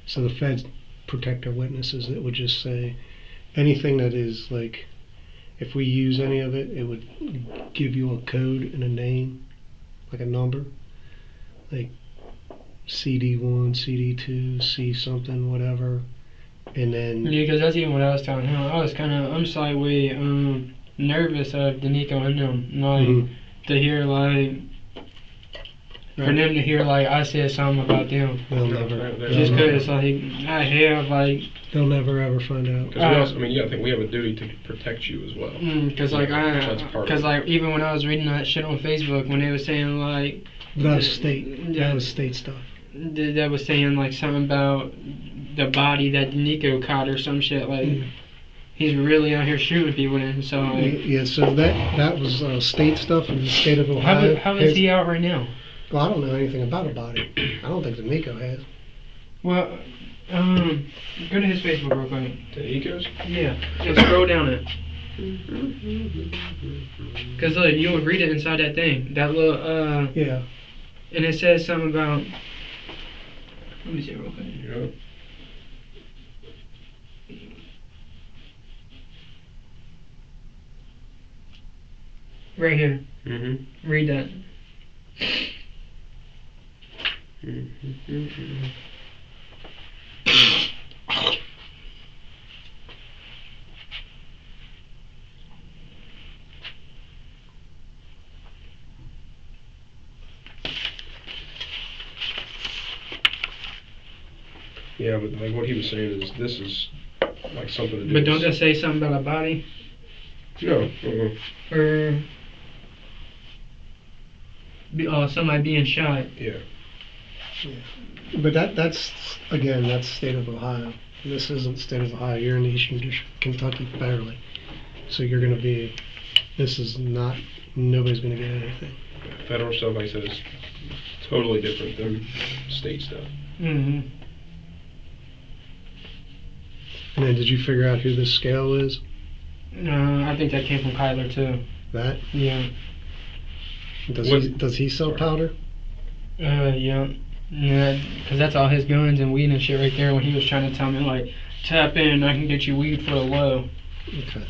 So the feds protect their witnesses. It would just say anything that is like, if we use any of it, it would give you a code and a name, like a number, like CD1, CD2, C something, whatever, and then Yeah, because that's even what I was telling him. I'm slightly nervous of Danico and them, like, to hear, like, for them to hear, like, I said something about them. they'll never, Just because, like, I have, like... they'll never ever find out. Because I think we have a duty to protect you as well. Because, like, even when I was reading that shit on Facebook, when they were saying, like... That was state stuff. That was saying, like, something about the body that Danico caught or some shit, like... he's really out here shooting people. Then, so like, Yeah, so that was state stuff in the state of Ohio. how is he out right now? Well, I don't know anything about a body. I don't think the Miko has. Well, go to his Facebook real quick. The Ecos? Yeah, and scroll down it. Cause look, you'll read it inside that thing. That little Yeah. and it says something about. Let me see real quick. Yeah. Right here. Mm-hmm. Read that. Mm-hmm. Yeah, but like what he was saying is this is like something to do. But don't with- that say something about a body No. or somebody being shot? Yeah. But that's again, that's state of Ohio. This isn't state of Ohio. You're in Eastern District, Kentucky federally. So you're going to be. This is not. Nobody's going to get anything. Federal stuff, like I said, is totally different than state stuff. Mm-hmm. And then, did you figure out who this scale is? No, I think that came from Kyler too. That Yeah. does he sell powder? Yeah. Yeah, because that's all his guns and weed and shit right there when he was trying to tell me, like, tap in, I can get you weed for the low. Okay.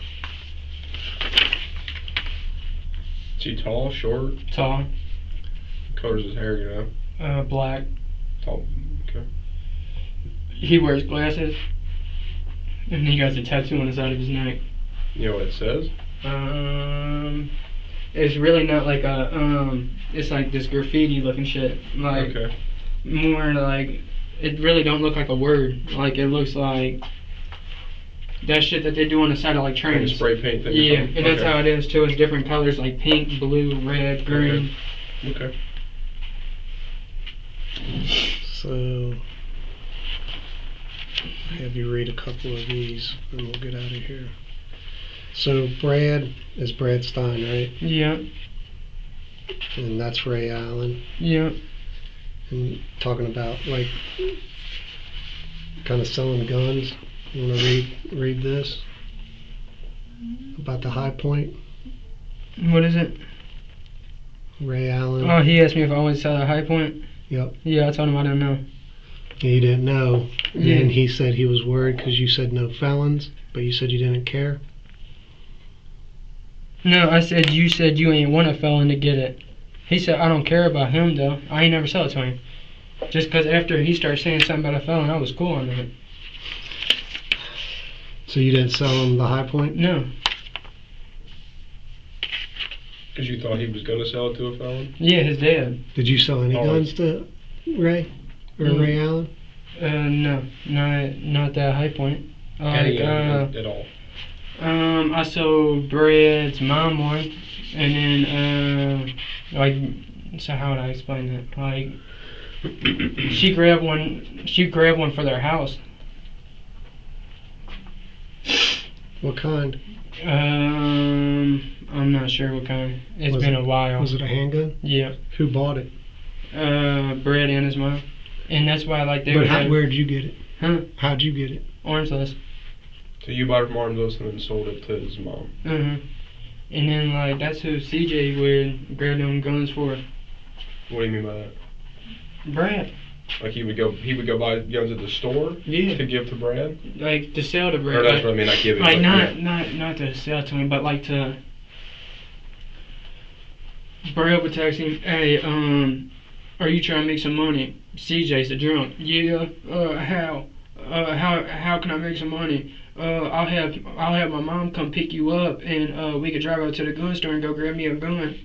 Is he tall, short? Tall, Colors his hair, you know? black. Tall. Okay. He wears glasses. And he got a tattoo on the side of his neck. You know what it says? It's really not like a, it's like this graffiti looking shit. Like, Okay. more like, it really don't look like a word. Like, it looks like that shit that they do on the side of like Like a trains. spray paint thing. or Yeah, something? and that's Okay. how it is too. It's different colors like pink, blue, red, green. Okay. So, have you read a couple of these, and we'll get out of here. So Brad is Brad Stein, right? Yeah, And that's Ray Allen. yeah. And talking about like kind of selling guns. You want to read this about the High Point? What is it? Ray Allen. Oh, he asked me if I wanted to sell a High Point. Yep. Yeah, I told him I didn't know. You didn't know, Yeah. and he said he was worried because you said no felons, but you said you didn't care. No, I said you ain't want a felon to get it. He said I don't care about him though. I ain't never sell it to him. Just because after he started saying something about a felon, I was cool on that. So you didn't sell him the High Point? No. Because you thought he was going to sell it to a felon? Yeah, his dad. Did you sell any Oh. guns to Ray or Mm. Ray Allen? No, not that High Point. Like, At all. I sold Brad's mom one, and then like, so how would I explain that? Like, she grabbed one for their house. What kind? I'm not sure what kind. It's Was been it- a while. Was it a handgun? Yeah. Who bought it? Brad and his mom, and that's why like they But would have where'd you get it? Huh? How'd you get it? Orange list. So you bought it from Martin Wilson and sold it to his mom. And then like that's who CJ would grab them guns for. What do you mean by that? Brad. Like he would go buy guns at the store Yeah. to give to Brad? Like to sell to Brad. Or that's like, what I mean, not give it. like but not to sell to him, but like to. Brad would text him, "Hey, are you trying to make some money?" CJ's the drunk. Yeah. How? How can I make some money? I'll have my mom come pick you up, and we could drive out to the gun store and go grab me a gun.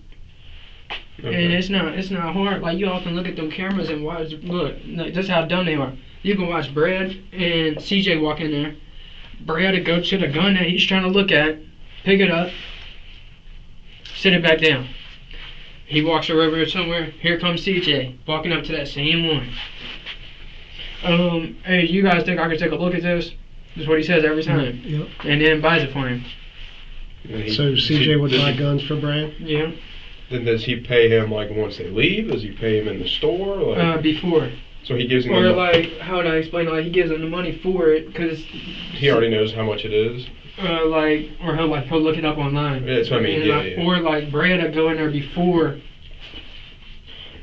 Okay. And it's not hard. Like you all can look at them cameras and watch. Look, like, this is how dumb they are. You can watch Brad and CJ walk in there. Brad would go to the gun that he's trying to look at, pick it up, sit it back down. He walks her over somewhere. Here comes CJ walking up to that same one. Hey, you guys think I could take a look at this? That's what he says every time. Yep. And then buys it for him. And So CJ would does buy he- guns for Brad? Yeah. Then does he pay him like once they leave? Does he pay him in the store? Like, Before. so he gives him. Or the, like, how would I explain it? Like, he gives him the money for it, because... he already knows how much it is. He'll look it up online. Yeah, that's what I mean. And Yeah, like, yeah. Or like Brad will go in there before,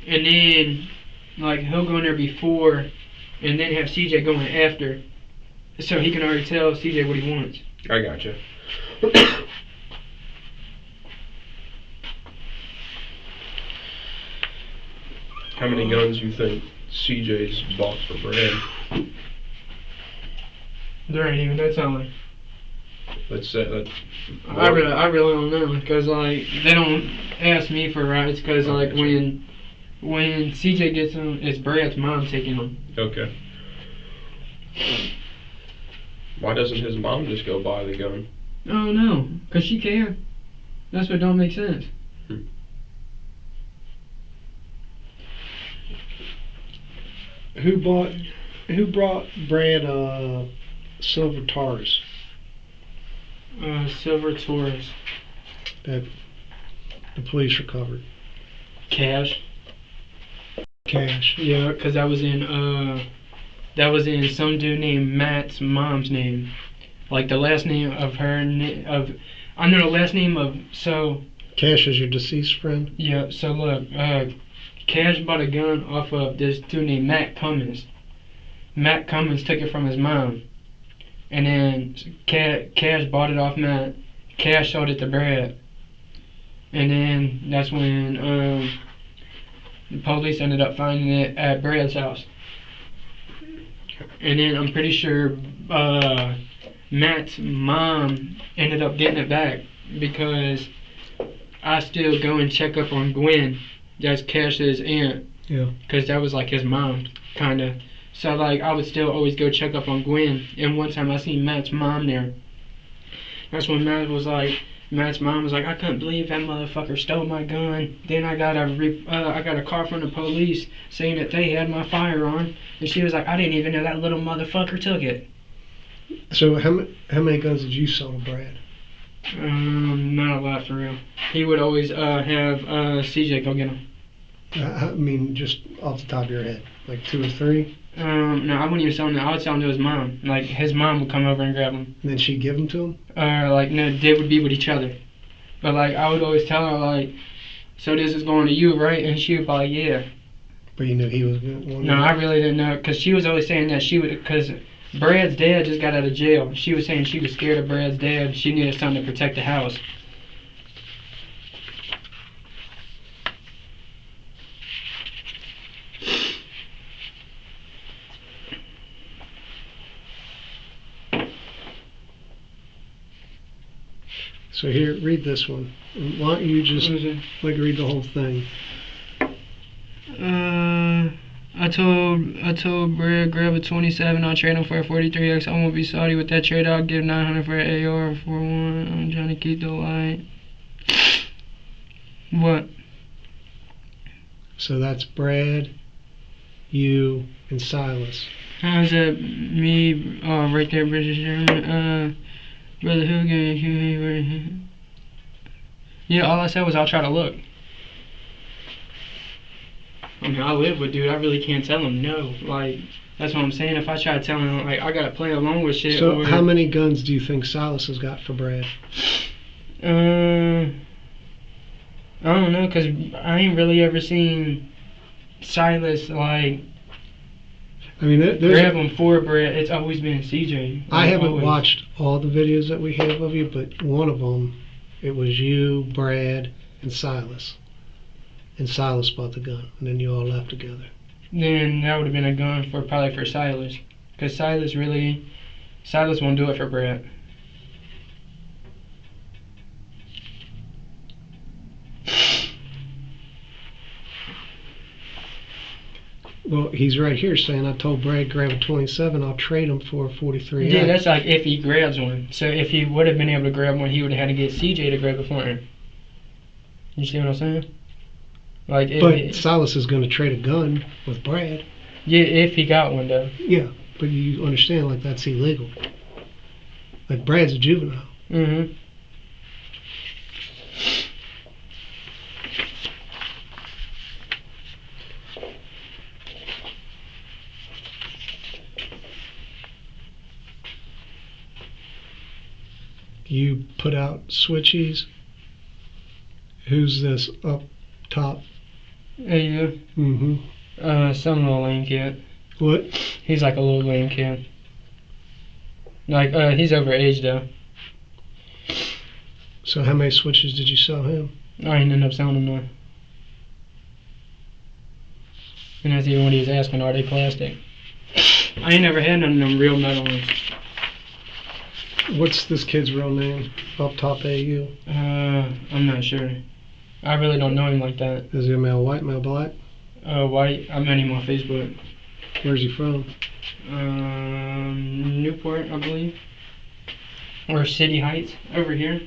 and then like he'll go in there before, and then have CJ going after, so he can already tell CJ what he wants. I gotcha. How many guns you think CJ's bought for Brad? There ain't even no telling. Let's say that. I really don't know, because like they don't ask me for rides, because like when CJ gets them, it's Brad's mom taking them. Okay. Why doesn't his mom just go buy the gun? Oh no, because she can. That's what don't make sense. Who brought Brad silver Taurus Silver Taurus. that the police recovered? Cash. Cash. Yeah, because that was in some dude named Matt's mom's name. Like the last name of her I know the last name of Cash is your deceased friend? yeah, so look, Cash bought a gun off of this dude named Matt Cummins. Matt Cummins took it from his mom. And then Cash bought it off Matt. Cash sold it to Brad. And then that's when the police ended up finding it at Brad's house. And then I'm pretty sure Matt's mom ended up getting it back, because I still go and check up on Gwen. That's Cash's aunt. Yeah. Because that was like his mom, kind of. So like I would still always go check up on Gwen. And one time I seen Matt's mom there. That's when Matt's mom was like, I couldn't believe that motherfucker stole my gun. Then I got a call from the police saying that they had my firearm. And she was like, I didn't even know that little motherfucker took it. So how many guns did you sell to Brad? Not a lot for real. He would always have CJ go get them. I mean, just off the top of your head, like 2 or 3? No, I wouldn't even sell them. I would sell them to his mom. Like his mom would come over and grab them. And then she'd give them to him? No, they would be with each other. But like I would always tell her like, so this is going to you, right? And she would be like, yeah. But you knew he was one? No, I really didn't know, because she was always saying that because Brad's dad just got out of jail. She was saying she was scared of Brad's dad. She needed something to protect the house. So here, read this one. Why don't you just What is it? read the whole thing? I told Brad, grab a 27, I'll trade him for a 43X. I won't be salty with that trade. I'll give 900 for an AR for one. I'm trying to keep the light. What? So that's Brad, you, and Silas. How's that me? Oh, right there, British German. Brother Hogan. Yeah, all I said was I'll try to look. I mean, I live with dude. I really can't tell him no. Like, that's what I'm saying. If I try to tell him, like, I gotta play along with shit. So or, how many guns do you think Silas has got for Brad? I don't know, cause I ain't really ever seen Silas like I mean, grab him for Brad. It's always been CJ. I haven't always. watched all the videos that we have of you, but one of them, it was you, Brad, and Silas. And Silas bought the gun, and then you all left together. Then that would have been a gun for probably for Silas, cause Silas won't do it for Brad. Well, he's right here saying, I told Brad grab a 27, I'll trade him for a 43. Yeah, that's like if he grabs one. So if he would have been able to grab one, he would have had to get CJ to grab it for him. You see what I'm saying? Like, But Silas is going to trade a gun with Brad. Yeah, if he got one though. Yeah, but you understand, like, that's illegal. Like Brad's a juvenile. Mm-hmm. You put out switchies. Who's this up top? Hey, you. Mm-hmm. Some little lame kid. What? He's like a little lame kid. Like, he's overage though. So how many switches did you sell him? I ain't end up selling them none. And that's even what he was asking, are they plastic? I ain't never had none of them real metal ones. What's this kid's real name? Up top AU. I'm not sure. I really don't know him like that. Is he a male white, male black? White. I met him on Facebook. Where's he from? Newport, I believe. Or City Heights, over here.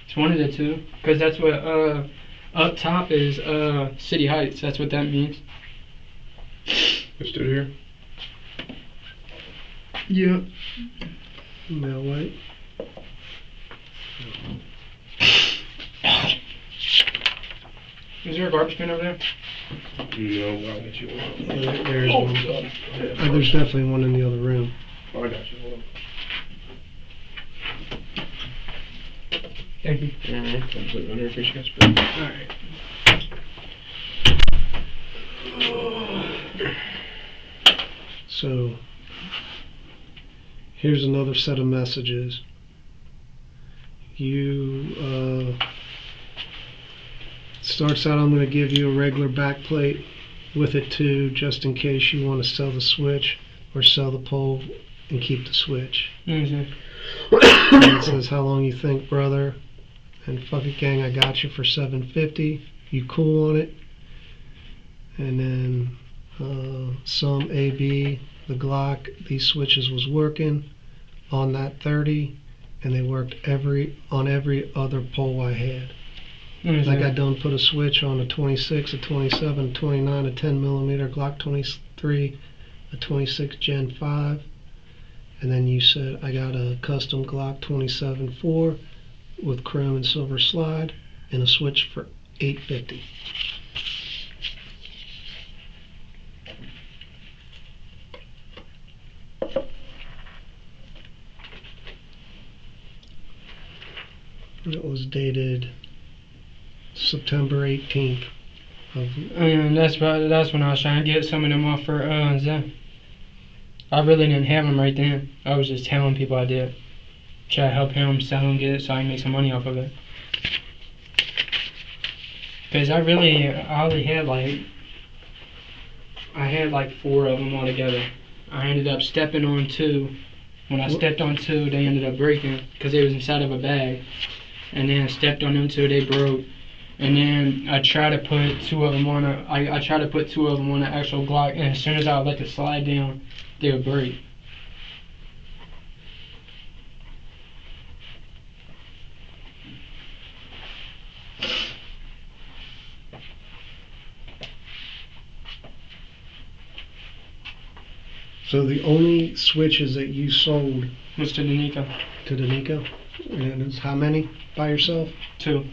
It's one of the two. Because that's what, up top is, City Heights. That's what that means. This dude here. Yeah. Male white. Is there a garbage can over there? No, I'll get you one. There's one. There's definitely one in the other room. Oh, I got you. Hold on. Thank you. Alright, I'll put it on there in case you got spit. Alright. So here's another set of messages. You starts out, I'm going to give you a regular back plate with it too, just in case you want to sell the switch or sell the pole and keep the switch. Mm-hmm. And it says, how long you think, brother? And fuck it, gang, I got you for $750. You cool on it? And then some AB, the Glock, these switches was working on that 30, and they worked on every other pole I had. Mm-hmm. I got done put a switch on a 26, a 27, a 29, a 10 millimeter Glock 23, a 26 Gen 5, and then you said I got a custom Glock 27-4 with chrome and silver slide and a switch for $850. It was dated September 18th. And that's when I was trying to get some of them off for Zen. I really didn't have them right then. I was just telling people I did. Try to help him sell them, get it so I can make some money off of it. Because I only had like 4 of them altogether. I ended up stepping on 2. When I stepped on 2, they ended up breaking because they was inside of a bag. And then I stepped on them 2, they broke. And then I tried to put 2 of them on I tried to put 2 of them on the actual Glock, and as soon as I would let it slide down, they would break. So the only switches that you sold Was to the Nico. to Danico, and it's how many by yourself? 2.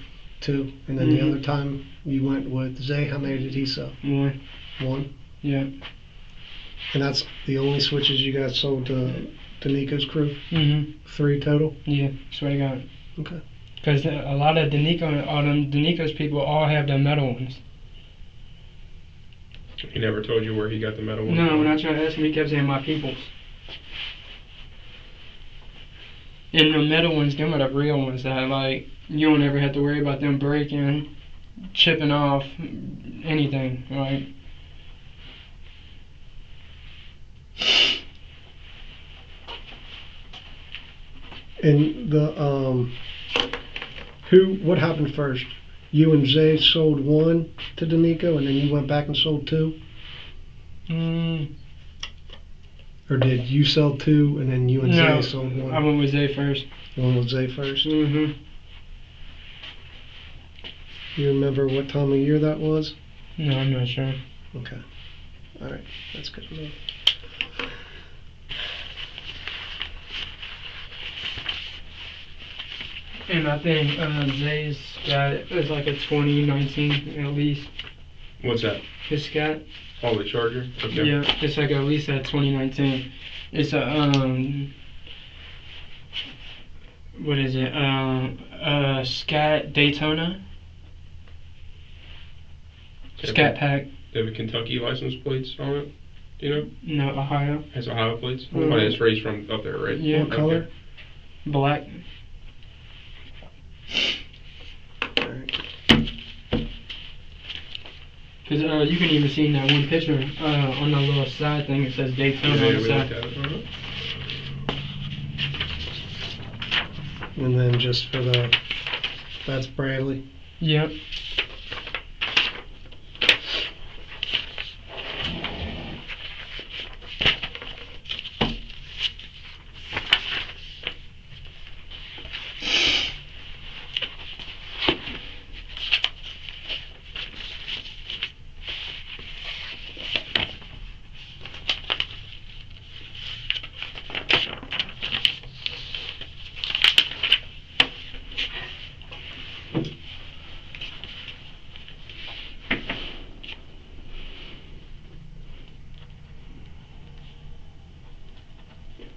2. And then the other time you went with Zay, how many did he sell? 1. 1. Yeah. And that's the only switches you guys sold to Nico's crew? Mm-hmm. 3 total? Yeah, swear to God. Okay. Because a lot of Danico's people all have the metal ones. He never told you where he got the metal one? No, when I tried to ask him, he kept saying my peoples. And the metal ones, them are the real ones that, like, you don't ever have to worry about them breaking, chipping off, anything, right? And what happened first? You and Zay sold 1 to Danico, and then you went back and sold 2? Or did you sell 2 and then you and Zay sold 1? I went with Zay first. One with Zay first. Mm-hmm. You remember what time of year that was? No, I'm not sure. Okay. All right. That's good to know. And I think Zay's got it. It's like a 2019 at least. What's that? His Scat. Oh, the Charger? Okay. Yeah, it's like at least a 2019. It's a what is it? Scat Daytona. Scat Pack. They have a Kentucky license plates on it. Do you know? No, Ohio. Has Ohio plates? Mhm. Oh, it's raised from up there, right? Yeah. What color? Black. Because you can even see in that one picture on the little side thing, it says Daytona on the we side. looked at it. And then just for the, that's Bradley. Yep.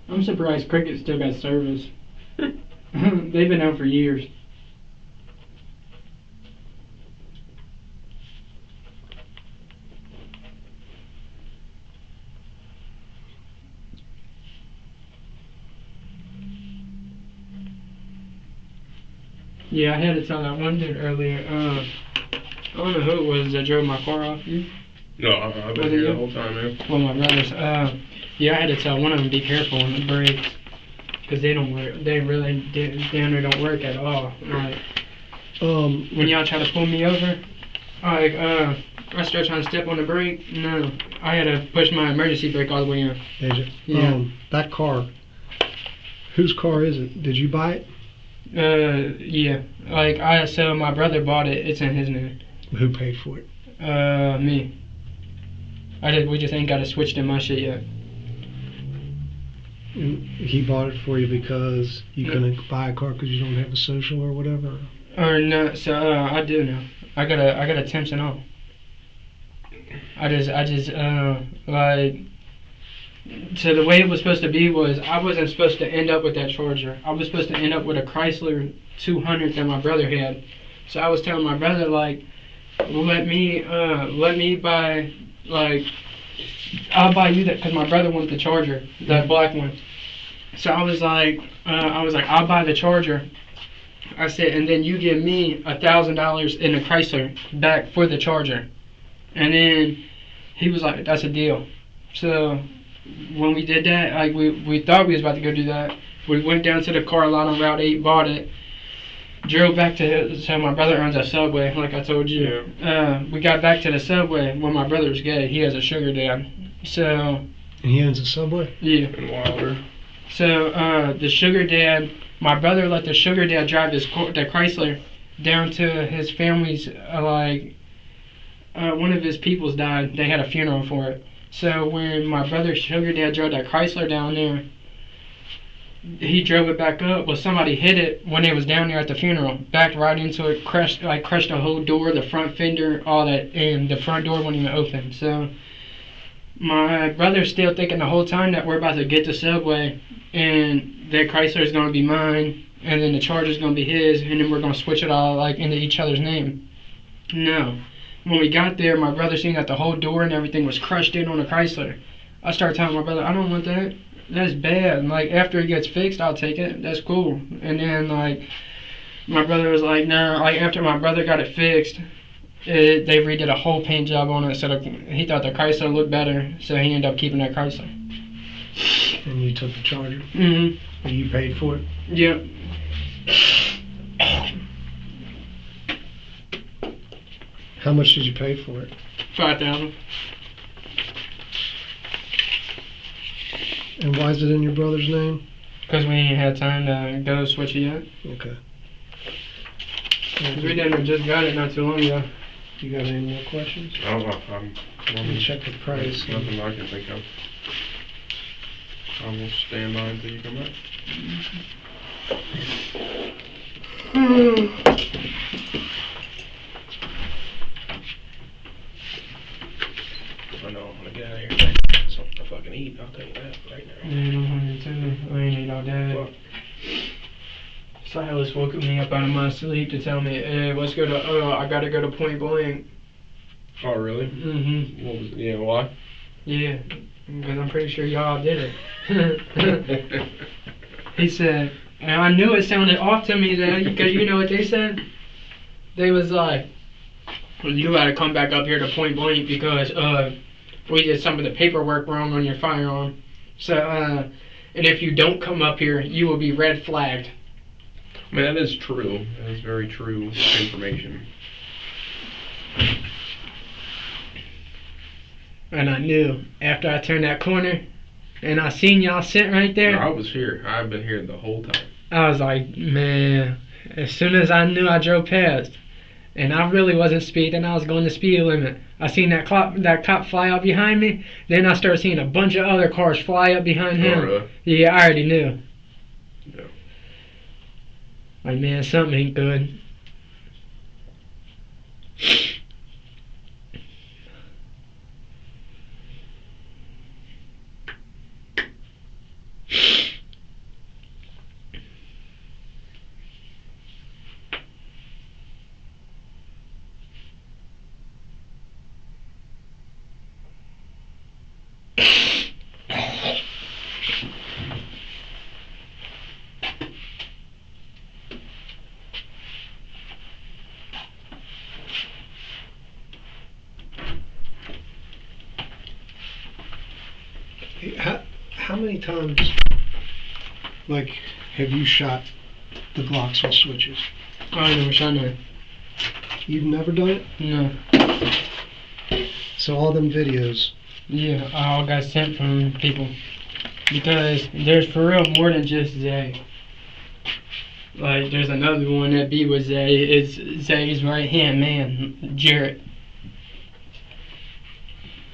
I'm surprised Cricket still got service. They've been out for years. Yeah, I had to tell that one dude earlier. I don't know who it was that drove my car off. You? No, I've been Was it here you? the whole time, man. Well, my brothers. Yeah, I had to tell one of them be careful on the brakes because they don't work. They really down there don't work at all. Like when y'all try to pull me over, like I start trying to step on the brake. No, I had to push my emergency brake all the way in. Did you? Yeah. That car, whose car is it? Did you buy it? Yeah. Like so my brother bought it. It's in his name. Who paid for it? Me. We just ain't got it switched in my shit yet. And he bought it for you because you couldn't buy a car because you don't have a social or whatever? Or no, so I do now. I got a temps and all. I just like, so the way it was supposed to be was I wasn't supposed to end up with that Charger. I was supposed to end up with a Chrysler 200 that my brother had. So I was telling my brother like, let me buy, like, I'll buy you that, because my brother wanted the Charger, that black one. So I was like, I'll buy the Charger. I said, and then you give me $1,000 in a Chrysler back for the Charger. And then he was like, that's a deal. So when we did that, like we thought we was about to go do that. We went down to the car lot on Route 8, bought it, drove back to, so my brother owns a Subway, like I told you. Yeah. We got back to the Subway when my brother's gay. He has a sugar dad. So, And he owns a Subway? yeah. And Wilder. So, the sugar dad, my brother let the sugar dad drive the Chrysler down to his family's, one of his peoples died. They had a funeral for it. So when my brother's sugar dad drove that Chrysler down there, he drove it back up. Well, somebody hit it when they was down there at the funeral. Backed right into it, crushed the whole door, the front fender, all that, and the front door wouldn't even open. So my brother's still thinking the whole time that we're about to get the Subway, and that Chrysler is going to be mine, and then the Charger's going to be his, and then we're going to switch it all like into each other's name. No. When we got there, my brother seen that the whole door and everything was crushed in on the Chrysler. I started telling my brother, I don't want that. That's bad. And, like, after it gets fixed, I'll take it. That's cool. And then, like, my brother was like, nah. Like, after my brother got it fixed, they redid a whole paint job on it. So he thought the Chrysler looked better. So he ended up keeping that Chrysler. And you took the Charger? Mm-hmm. And you paid for it? Yep. How much did you pay for it? $5,000. And why is it in your brother's name? Because we ain't had time to go switch it yet. Okay. 'Cause we didn't just got it not too long ago. You got any more questions? I don't know. Let me check the price. Nothing I can think of. I will stand by until you come back. I know I'm gonna get out of here. Something to fucking eat. I'll tell you that right now. Man, I'm hungry too. I ain't ate all day. Fuck. Silas woke me up out of my sleep to tell me, hey, let's go to, I gotta go to Point Blank. Oh really? Mm-hmm. What was? Yeah. Why? Yeah, because I'm pretty sure y'all did it. He said, and I knew it sounded off to me then, because you know what they said? They was like, well, you gotta come back up here to Point Blank because we did some of the paperwork wrong on your firearm. So, and if you don't come up here, you will be red flagged. I mean, that is true. That is very true information. And I knew after I turned that corner and I seen y'all sitting right there, No, I was here. I've been here the whole time. I was like, man, as soon as I knew I drove past and I really wasn't speeding, I was going the speed limit. I seen that cop fly out behind me. Then I started seeing a bunch of other cars fly up behind him. Oh, really? Yeah, I already knew. Yeah. Like, man, something ain't good. How many times, like, have you shot the Glocks with switches? I never shot none. You've never done it? No. So all them videos. Yeah, I all got sent from people. Because there's for real more than just Zay. Like, there's another one that be with Zay. It's Zay's right hand man, Jarrett.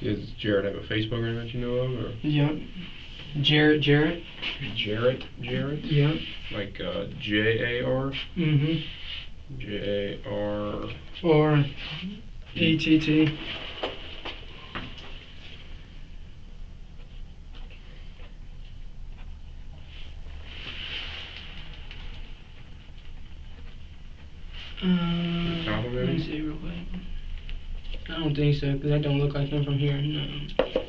Does Jared have a Facebook or anything that you know of? Or? Yep. Jarrett. Jarrett? Yep. Like Jar? Mm-hmm. Jar. Or ATT. Let me see real quick. I don't think so, because that don't look like him from here. No.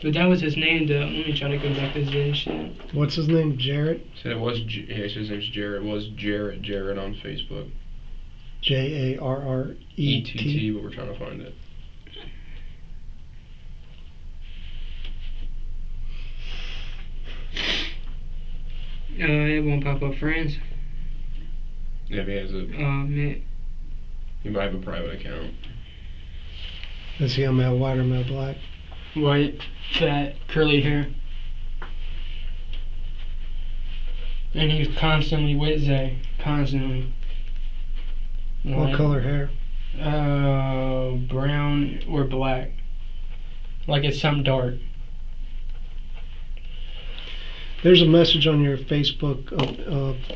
But that was his name, though. Let me try to go back to Zay shit. What's his name? Jarrett? Said it was. Yeah, his name's Jared. It was Jared on Facebook. Jarrett. ETT, but we're trying to find it. It won't pop up friends. Yeah, if he has a. Man. He might have a private account. Is he a male white or male black? White, fat, curly hair. And he's constantly with Zay. Constantly. What color hair? Brown or black. Like it's something dark. There's a message on your Facebook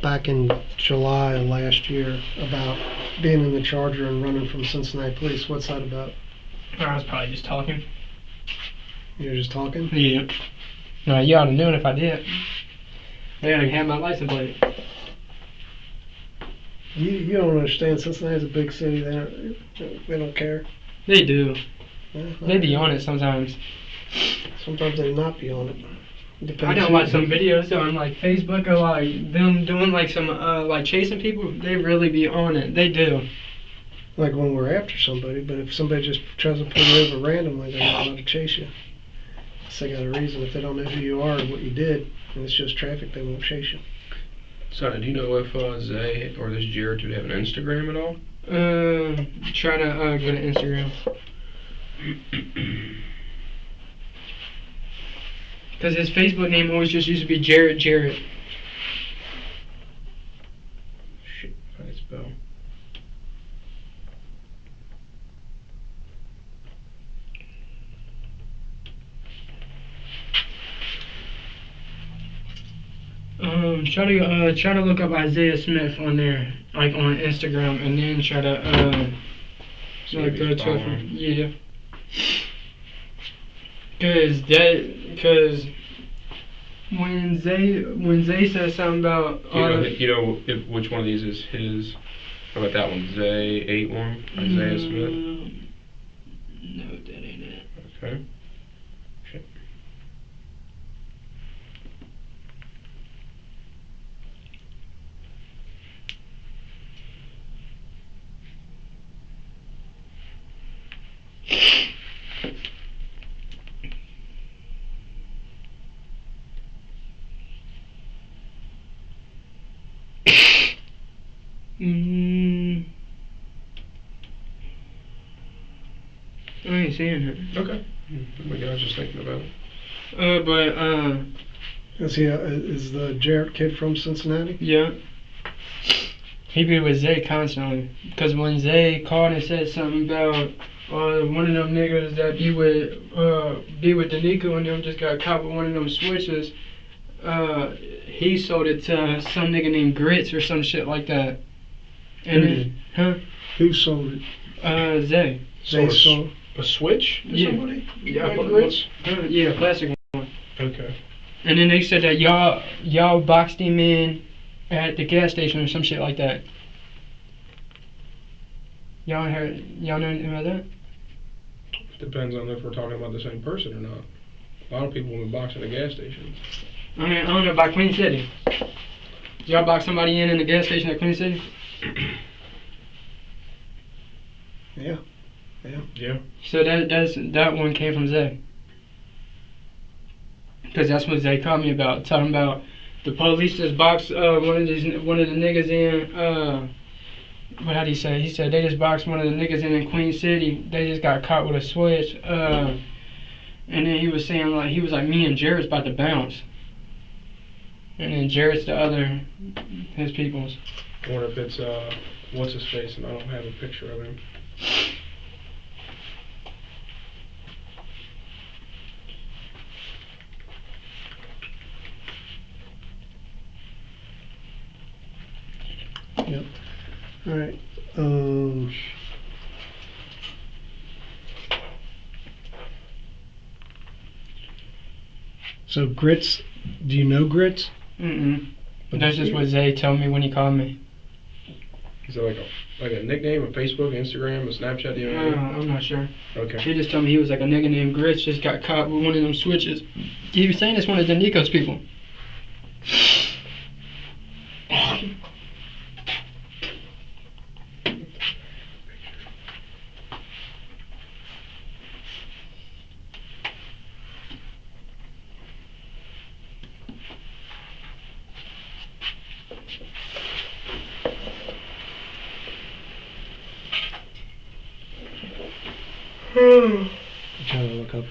back in July of last year about being in the Charger and running from Cincinnati police. What's that about? I was probably just talking. You're just talking? Yeah. No, you ought to know it if I did. They gotta have my license plate. You don't understand. Cincinnati's a big city. They don't care. They do. Yeah, They be on it sometimes. Sometimes they not be on it. Depends I don't who- watch some videos on like Facebook of like them doing like some like chasing people. They really be on it. They do. Like when we're after somebody, but if somebody just tries to pull you over randomly, they're not allowed to chase you. So they got a reason. If they don't know who you are or what you did, and it's just traffic, they won't chase you. Son, do you know if Zay or this Jared would have an Instagram at all? Try to go to Instagram. Because his Facebook name always just used to be Jarrett. Shit, how do you spell? Try to look up Isaiah Smith on there, like on Instagram, and then try to See like if go he's to it following. from, yeah. Cause when Zay says something about You know if which one of these is his? How about that one? Zay 81 Isaiah Smith. No, that ain't it. Okay. Shit. I ain't seeing it. Okay. I was just thinking about it. Is he? Is the Jarrett kid from Cincinnati? Yeah. He be with Zay constantly. Because when Zay called and said something about one of them niggas that be with Danico and them just got caught with one of them switches, he sold it to some nigga named Grits or some shit like that. And Who then, did? huh? Who sold it? Zay. They sold. A switch to Yeah. somebody? Yeah, Like Grits? Yeah, plastic one. Okay. And then they said that y'all boxed him in at the gas station or some shit like that. Y'all know anything about that? Depends on if we're talking about the same person or not. A lot of people have been boxing at gas stations. I mean, I don't know about Queen City. Y'all box somebody in the gas station at Queen City? Yeah. Yeah. So that one came from Zay. Because that's what Zay called me about, talking about the police just boxed one of the niggas in. What had he say? He said they just boxed one of the niggas in Queen City. They just got caught with a switch. And then he was saying like me and Jared's about to bounce. And then Jared's the other his people's. I wonder if it's what's his face, and I don't have a picture of him. Yep. All right. So Grits, do you know Grits? But that's just what Zay told me when he called me. Is it like a nickname, a Facebook, Instagram, a Snapchat? Do you know? I'm not sure. Okay. He just told me he was like a nigga named Grits just got caught with one of them switches. He was saying it's one of Danico's people. I'm trying to look up.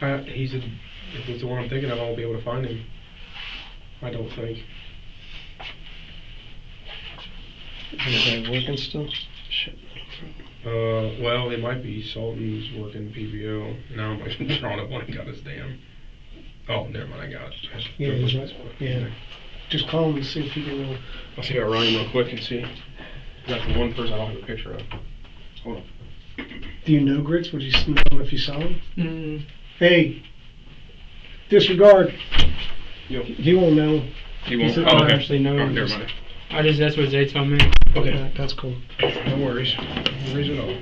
If he's the one I'm thinking of, I won't be able to find him. I don't think. Is that working still? Shit. Well, it might be Sultan's working PBO. Now I'm like drawing a blank on his damn. Oh, never mind, I got it. Yeah, he's right. Yeah. Just call him and see if he can. I'll see if I run him real quick and see. That's the one person I don't have a picture of. Hold on. Do you know Grits? Would you know if you saw him? Hey, disregard. Yo. He won't know. He won't. said, Oh, I okay. actually know Oh, him. never mind. That's what Zay told me. Okay. That's cool. No worries. No worries at all.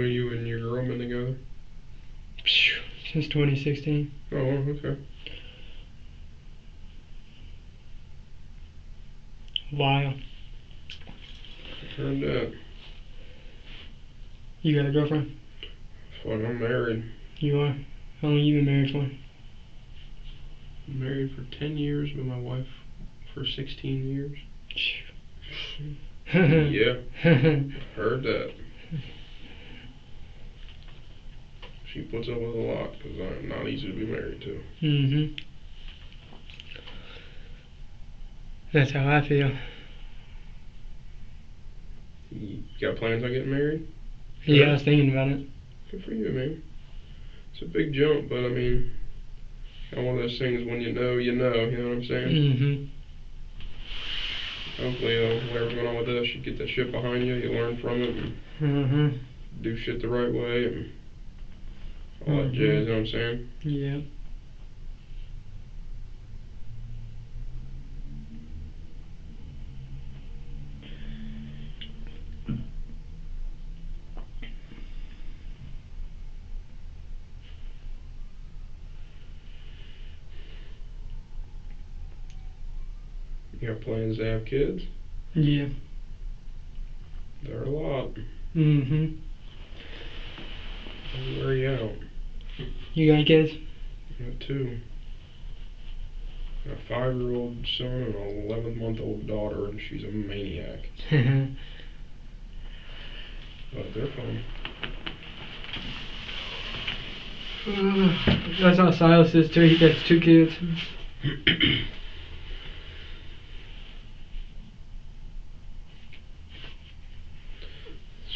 have you and your girl been together? Since 2016. Oh, okay. Wow. Heard that. You got a girlfriend? Well, I'm married. You are? How long you been married for? Married for 10 years, with my wife for 16 years. Yeah, heard that. She puts up with a lot because I'm not easy to be married to. Mhm. That's how I feel. You got plans on getting married? Yeah, I was thinking about it. Good for you, man. It's a big jump, but I mean, kind of one of those things when you know, you know what I'm saying? Mhm. Hopefully, whatever's going on with us, you get that shit behind you, you learn from it, and Mhm. do shit the right way, and all that jazz, you know what I'm saying? Yeah. You got plans to have kids? Yeah. There are a lot. Mhm. Where you out? You got any kids? I got two. A 5-year-old son and an 11-month-old daughter, and she's a maniac. But they're fun. That's how Silas is too. He gets 2 kids.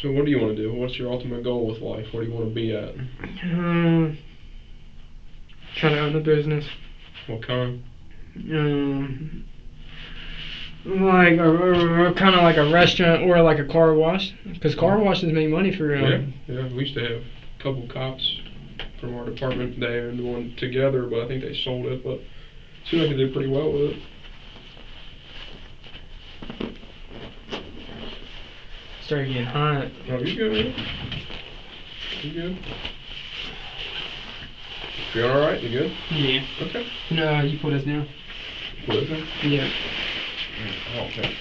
So what do you want to do? What's your ultimate goal with life? Where do you want to be at? Trying to own a business. What kind? Like kind of like a restaurant or like a car wash, because car washes make money for real. Yeah. We used to have a couple cops from our department. They owned one together, but I think they sold it. But it seemed like they did pretty well with it. Started getting hot. Oh, you good, man? You good? Feeling all right? You good? Yeah. Okay. No, you pull this down. What is it? Yeah. Oh, okay.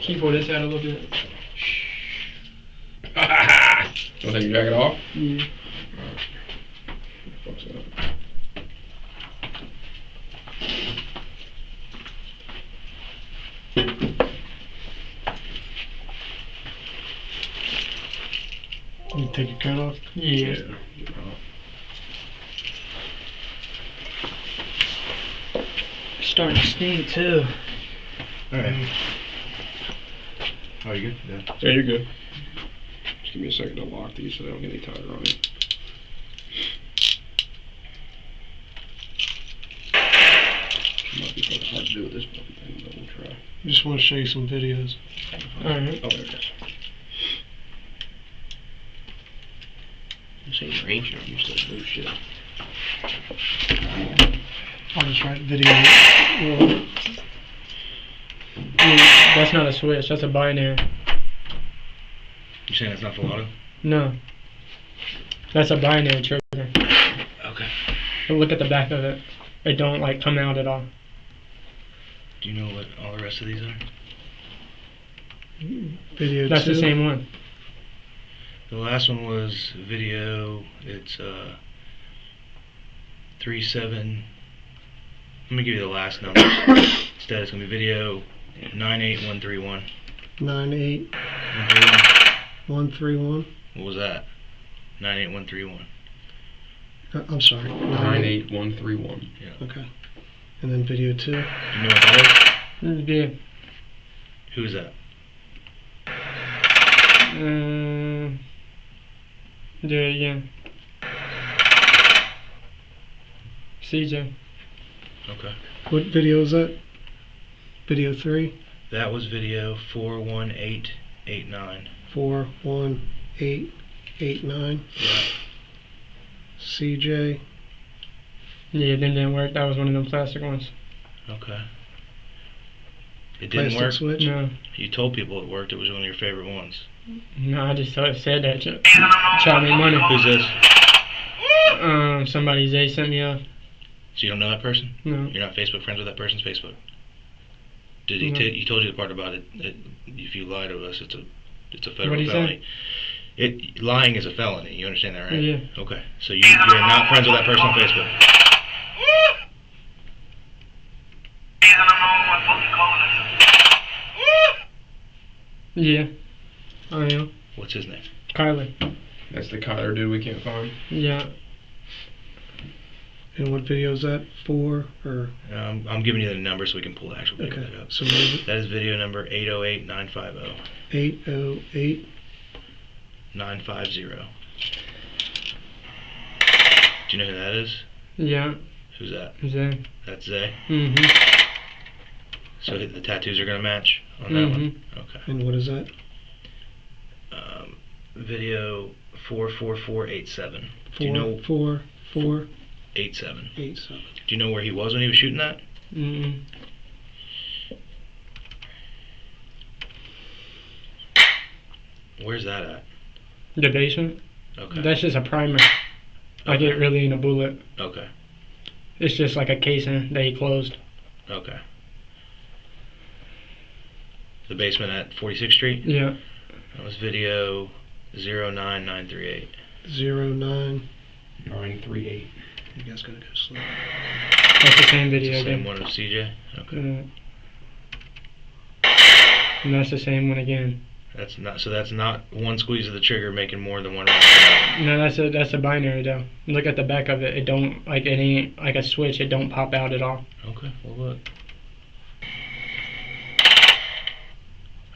Can you pull this out a little bit? Want to take your jacket off? Yeah. Fuck's up. You take your coat off? Yeah. Starting to stink too. Alright. Oh, you good? Yeah. Yeah, you're good. Just give me a second to lock these so they don't get any tighter on you. Might be kind of hard to do with this puppy thing, but we'll try. Just want to show you some videos. Alright. Oh, there it is. This ain't ancient. I'm used to this new shit. I'll just write video. That's not a switch, that's a binary. You saying it's not for auto? No. That's a binary trigger. Okay. But look at the back of it. It don't like come out at all. Do you know what all the rest of these are? Video That's 2. the same one. The last one was video. It's 37. Let me give you the last number. Instead, it's gonna be video 98131. 98131. What was that? 98131. I'm sorry. 98131. Okay. And then video 2. You know what that Yeah. is? Who's that? Yeah. CJ. Okay. What video is that? Video 3. That was video 41889. 41889. Yeah. CJ. Yeah, them didn't work. That was one of them plastic ones. Okay. It didn't Plastic work. switch. No. You told people it worked. It was one of your favorite ones. No, I just said that. Try me money. Who's this? Somebody Zay sent me off. So you don't know that person? No. You're not Facebook friends with that person's Facebook? Did he? No. He told you the part about it. That if you lie to us, it's a federal What'd he felony. Lying is a felony. You understand that, right? Yeah. Okay. So you're not friends with that person on Facebook. Yeah. I am. What's his name? Cartle. That's the Kyler dude we can't find. Yeah. And what video is that for? Or I'm giving you the number so we can pull the actual video okay, up. so what is it? That is video number 808-950. 808. 950. Do you know who that is? Yeah. Who's that? Zay. That's Zay. Mhm. So the tattoos are gonna match on that one. Okay. And what is that? Video 44487. Do you know 44487. 87? Do you know where he was when he was shooting that? Mm. Where's that at? The basement. Okay. That's just a primer. Like it really ain't a bullet. Okay. It's just like a casing that he closed. Okay. The basement at 46th Street? Yeah. That was video 09938. 09938. You guys gotta go slow. That's the same It's video the same again. one of CJ? Okay. And that's the same one again. That's not one squeeze of the trigger making more than one round. No, that's a binary though. Look at the back of it. It don't like it ain't like a switch. It don't pop out at all. Okay, well look.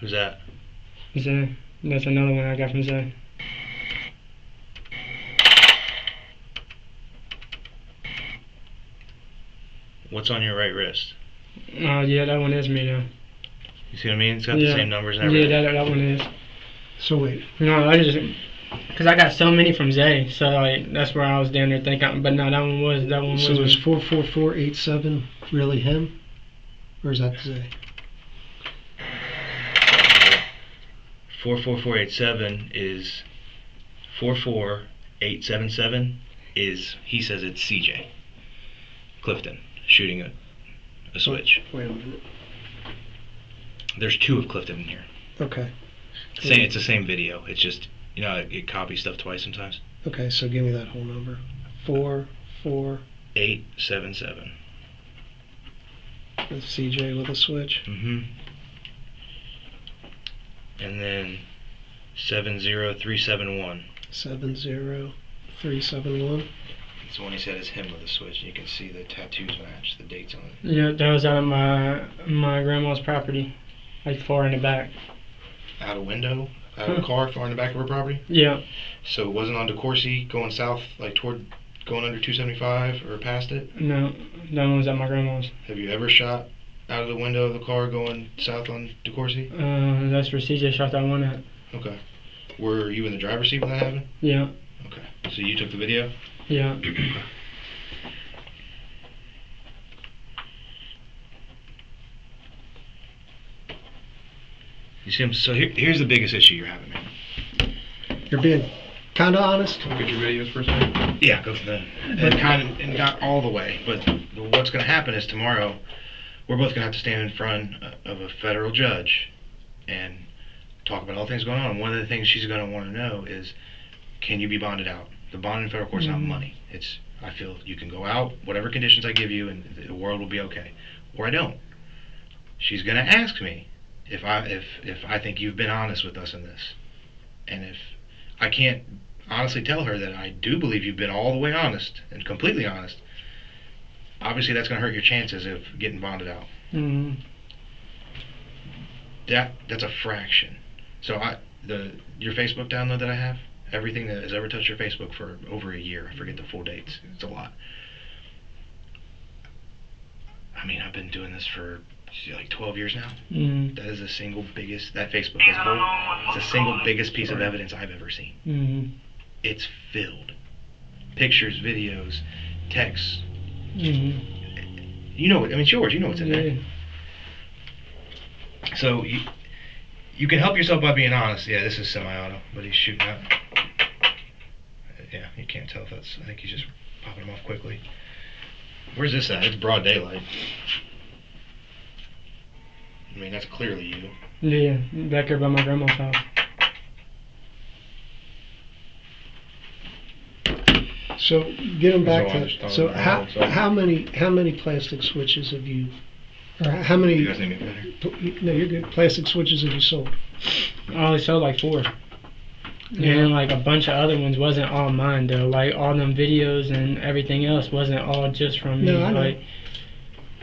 Who's that? Zay. That's another one I got from Zay. What's on your right wrist? Oh yeah, that one is me though. You see what I mean? It's got Yeah. the same numbers and everything. Yeah, that one is. So wait. No, I just because I got so many from Zay, so like that's where I was down there thinking. But no, that one was So is me. 44487 really him? Or is that Zay? 44487 is 44877 is he says it's CJ Clifton shooting a switch. Wait a minute. There's two of Clifton in here. Okay. It's the same video. It's just it copies stuff twice sometimes. Okay, so give me that whole number. 877. With CJ with a switch. Mm-hmm. And then 70371. 70371. It's the one he said is him with a switch. You can see the tattoos match, the dates on it. Yeah, that was out of my grandma's property, like far in the back. Out a window, out of a car, far in the back of her property. Yeah. So it wasn't on DeCourcy going south, like toward going under 275 or past it? No, that one was at my grandma's. Have you ever shot out of the window of the car going south on DeCourcy? That's where CJ shot that one at. Okay. Were you in the driver's seat when that happened? Yeah. Okay. So you took the video? Yeah. You see him? So here's the biggest issue you're having, man. You're being kind of honest. Look at your videos for a second. Yeah, go for that. And not all the way, but what's going to happen is tomorrow we're both going to have to stand in front of a federal judge and talk about all the things going on. One of the things she's going to want to know is, can you be bonded out? The bond in federal court is not money. It's, I feel you can go out, whatever conditions I give you, and the world will be okay. Or I don't. She's going to ask me if I think you've been honest with us in this. And if I can't honestly tell her that I do believe you've been all the way honest and completely honest, obviously that's going to hurt your chances of getting bonded out. Mm-hmm. That's a fraction. So your Facebook download that I have, everything that has ever touched your Facebook for over a year, I forget the full dates, it's a lot. I mean, I've been doing this for like 12 years now. Mm-hmm. That is the single biggest, that Facebook as a whole, it's the single biggest piece of evidence I've ever seen. Mm-hmm. It's filled. Pictures, videos, texts. Mm-hmm. You know, I mean, it's yours, you know what's in there. Yeah. So You can help yourself by being honest. Yeah, this is semi-auto, but he's shooting out. Yeah, you can't tell if that's. I think he's just popping them off quickly. Where's this at? It's broad daylight. I mean, that's clearly you. Yeah, back here by my grandma's house. So getting back So I just to so thought it was how many plastic switches have you, or how many? You guys need me better. No, you're good. Plastic switches have you sold? I only sold like 4. And like a bunch of other ones wasn't all mine though. Like all them videos and everything else wasn't all just from me. No, I know. Like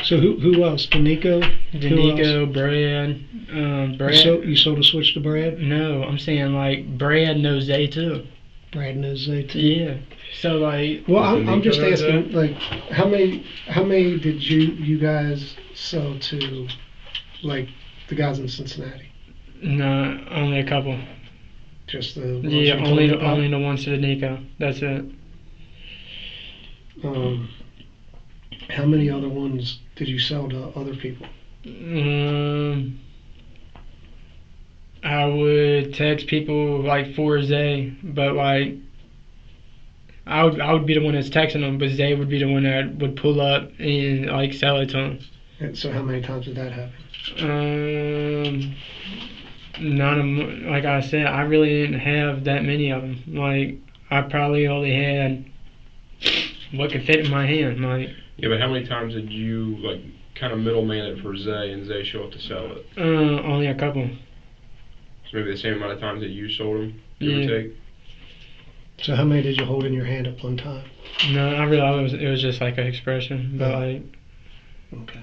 So who else? Danico? Danico, Brad, Brad. You sold a switch to Brad? No, I'm saying like Brad knows Zay too. Brad knows Zay too. Yeah. So like. Well, Does I'm just Danico know asking, like, how many did you guys sell to, like, the guys in Cincinnati? No, only a couple. Just the ones Yeah, you told only me the, about? only the ones to the Nico. That's it. How many other ones did you sell to other people? I would text people like for Zay, but like I would be the one that's texting them, but Zay would be the one that would pull up and like sell it to them. And so how many times did that happen? None of them, like I said, I really didn't have that many of them. Like I probably only had what could fit in my hand. Like Yeah, but how many times did you like kind of middleman it for Zay and Zay show up to sell it? only a couple. So maybe the same amount of times that you sold them, give Yeah. or take. So how many did you hold in your hand at one time? No, I realized it was just like an expression, but like Okay.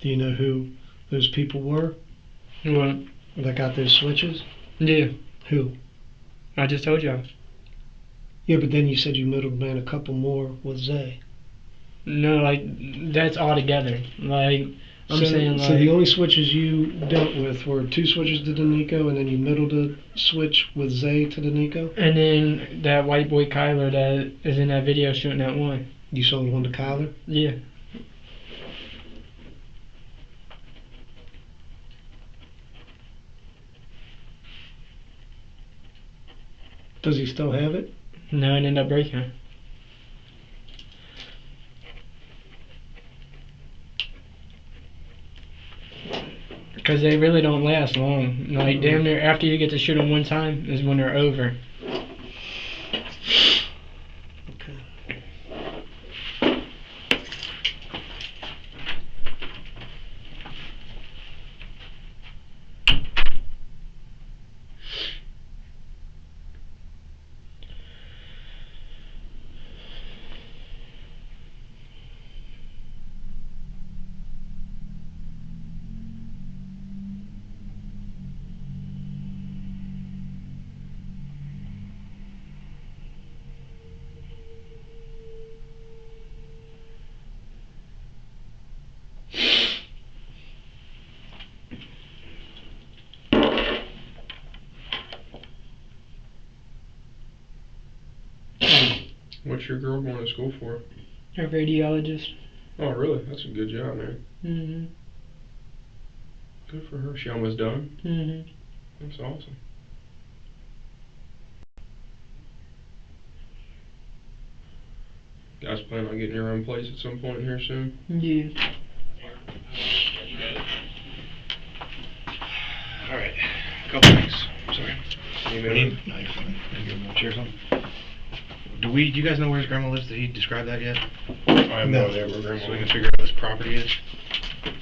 Do you know who those people were what? that got those switches? Yeah, Who? I just told y'all. Yeah, but then you said you middleman a couple more with Zay. No, like that's all together. Like I'm saying, like so the only switches you dealt with were 2 switches to Danico, and then you middled a switch with Zay to Danico? and then that white boy Kyler that is in that video shooting that one. You sold one to Kyler? Yeah. Does he still have it? No, it ended up breaking. Because they really don't last long. Like, damn near after you get to shoot them one time is when they're over. Okay. What's your girl going to school for? A radiologist. Oh, really? That's a good job, man. Mm-hmm. Good for her. She almost done. Mm-hmm. That's awesome. Guys plan on getting your own place at some point here soon? Yeah. All right, a couple things. Sorry. Email No, it. you're fine. Can you give him a chair or something? Do you guys know where his grandma lives? Did he describe that yet? I have No. no idea where So we grandma can is. figure out where this property is.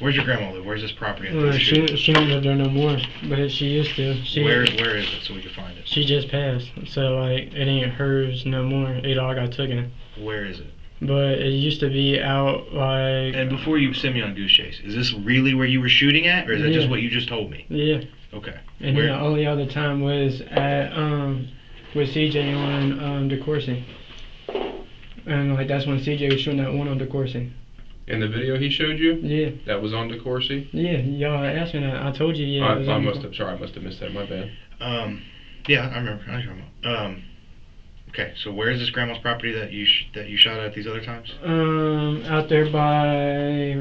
Where's your grandma live? Where's this property? She don't live there no more, but she used to. Where is it so we can find it? She just passed, so like it ain't hers no more. It all got taken. Where is it? But it used to be out like And before you send me on Goose Chase, is this really where you were shooting at, or is that just Yeah. what you just told me? yeah. Okay. And Where? then the only other time was at with CJ on DeCourcy. And like that's when CJ was shooting that one on DeCourcy. In the video he showed you, Yeah, that was on DeCourcy? yeah. Y'all asked me that. I told you. Yeah. it was I on must have. Sorry, I must have missed that. My bad. Yeah, I remember. Okay, so where is this grandma's property that you shot at these other times? Out there by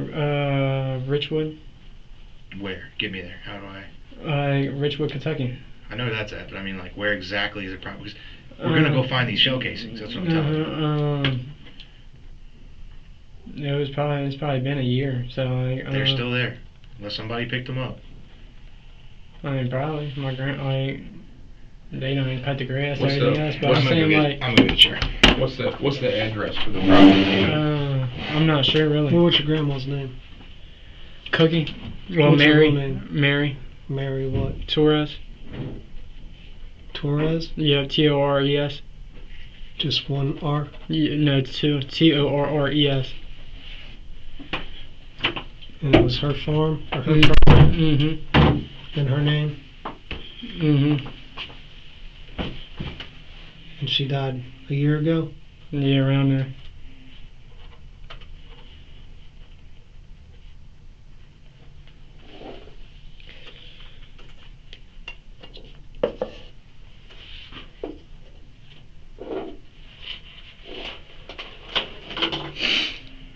Richwood. Where? Get me there. How do I? Richwood, Kentucky. I know where that's at, but I mean, like, where exactly is it? Because we're gonna go find these shell casings. That's what I'm telling you. It's probably been a year, so They're still there, unless somebody picked them up. I mean, probably my they don't even cut the grass or What's anything the- else, but what's I'm the- saying like I'm gonna get a chair. What's the address for the property? I'm not sure really. What's your grandma's name? Cookie. Well, What's her Mary. real name? Mary Mary what? Torres. Torres? Yeah, Torres. Just one R? No, it's two. Torres. And it was her farm? Or her Mm-hmm. property? Mm-hmm. And her name? Mm-hmm. And she died a year ago? Yeah, around there.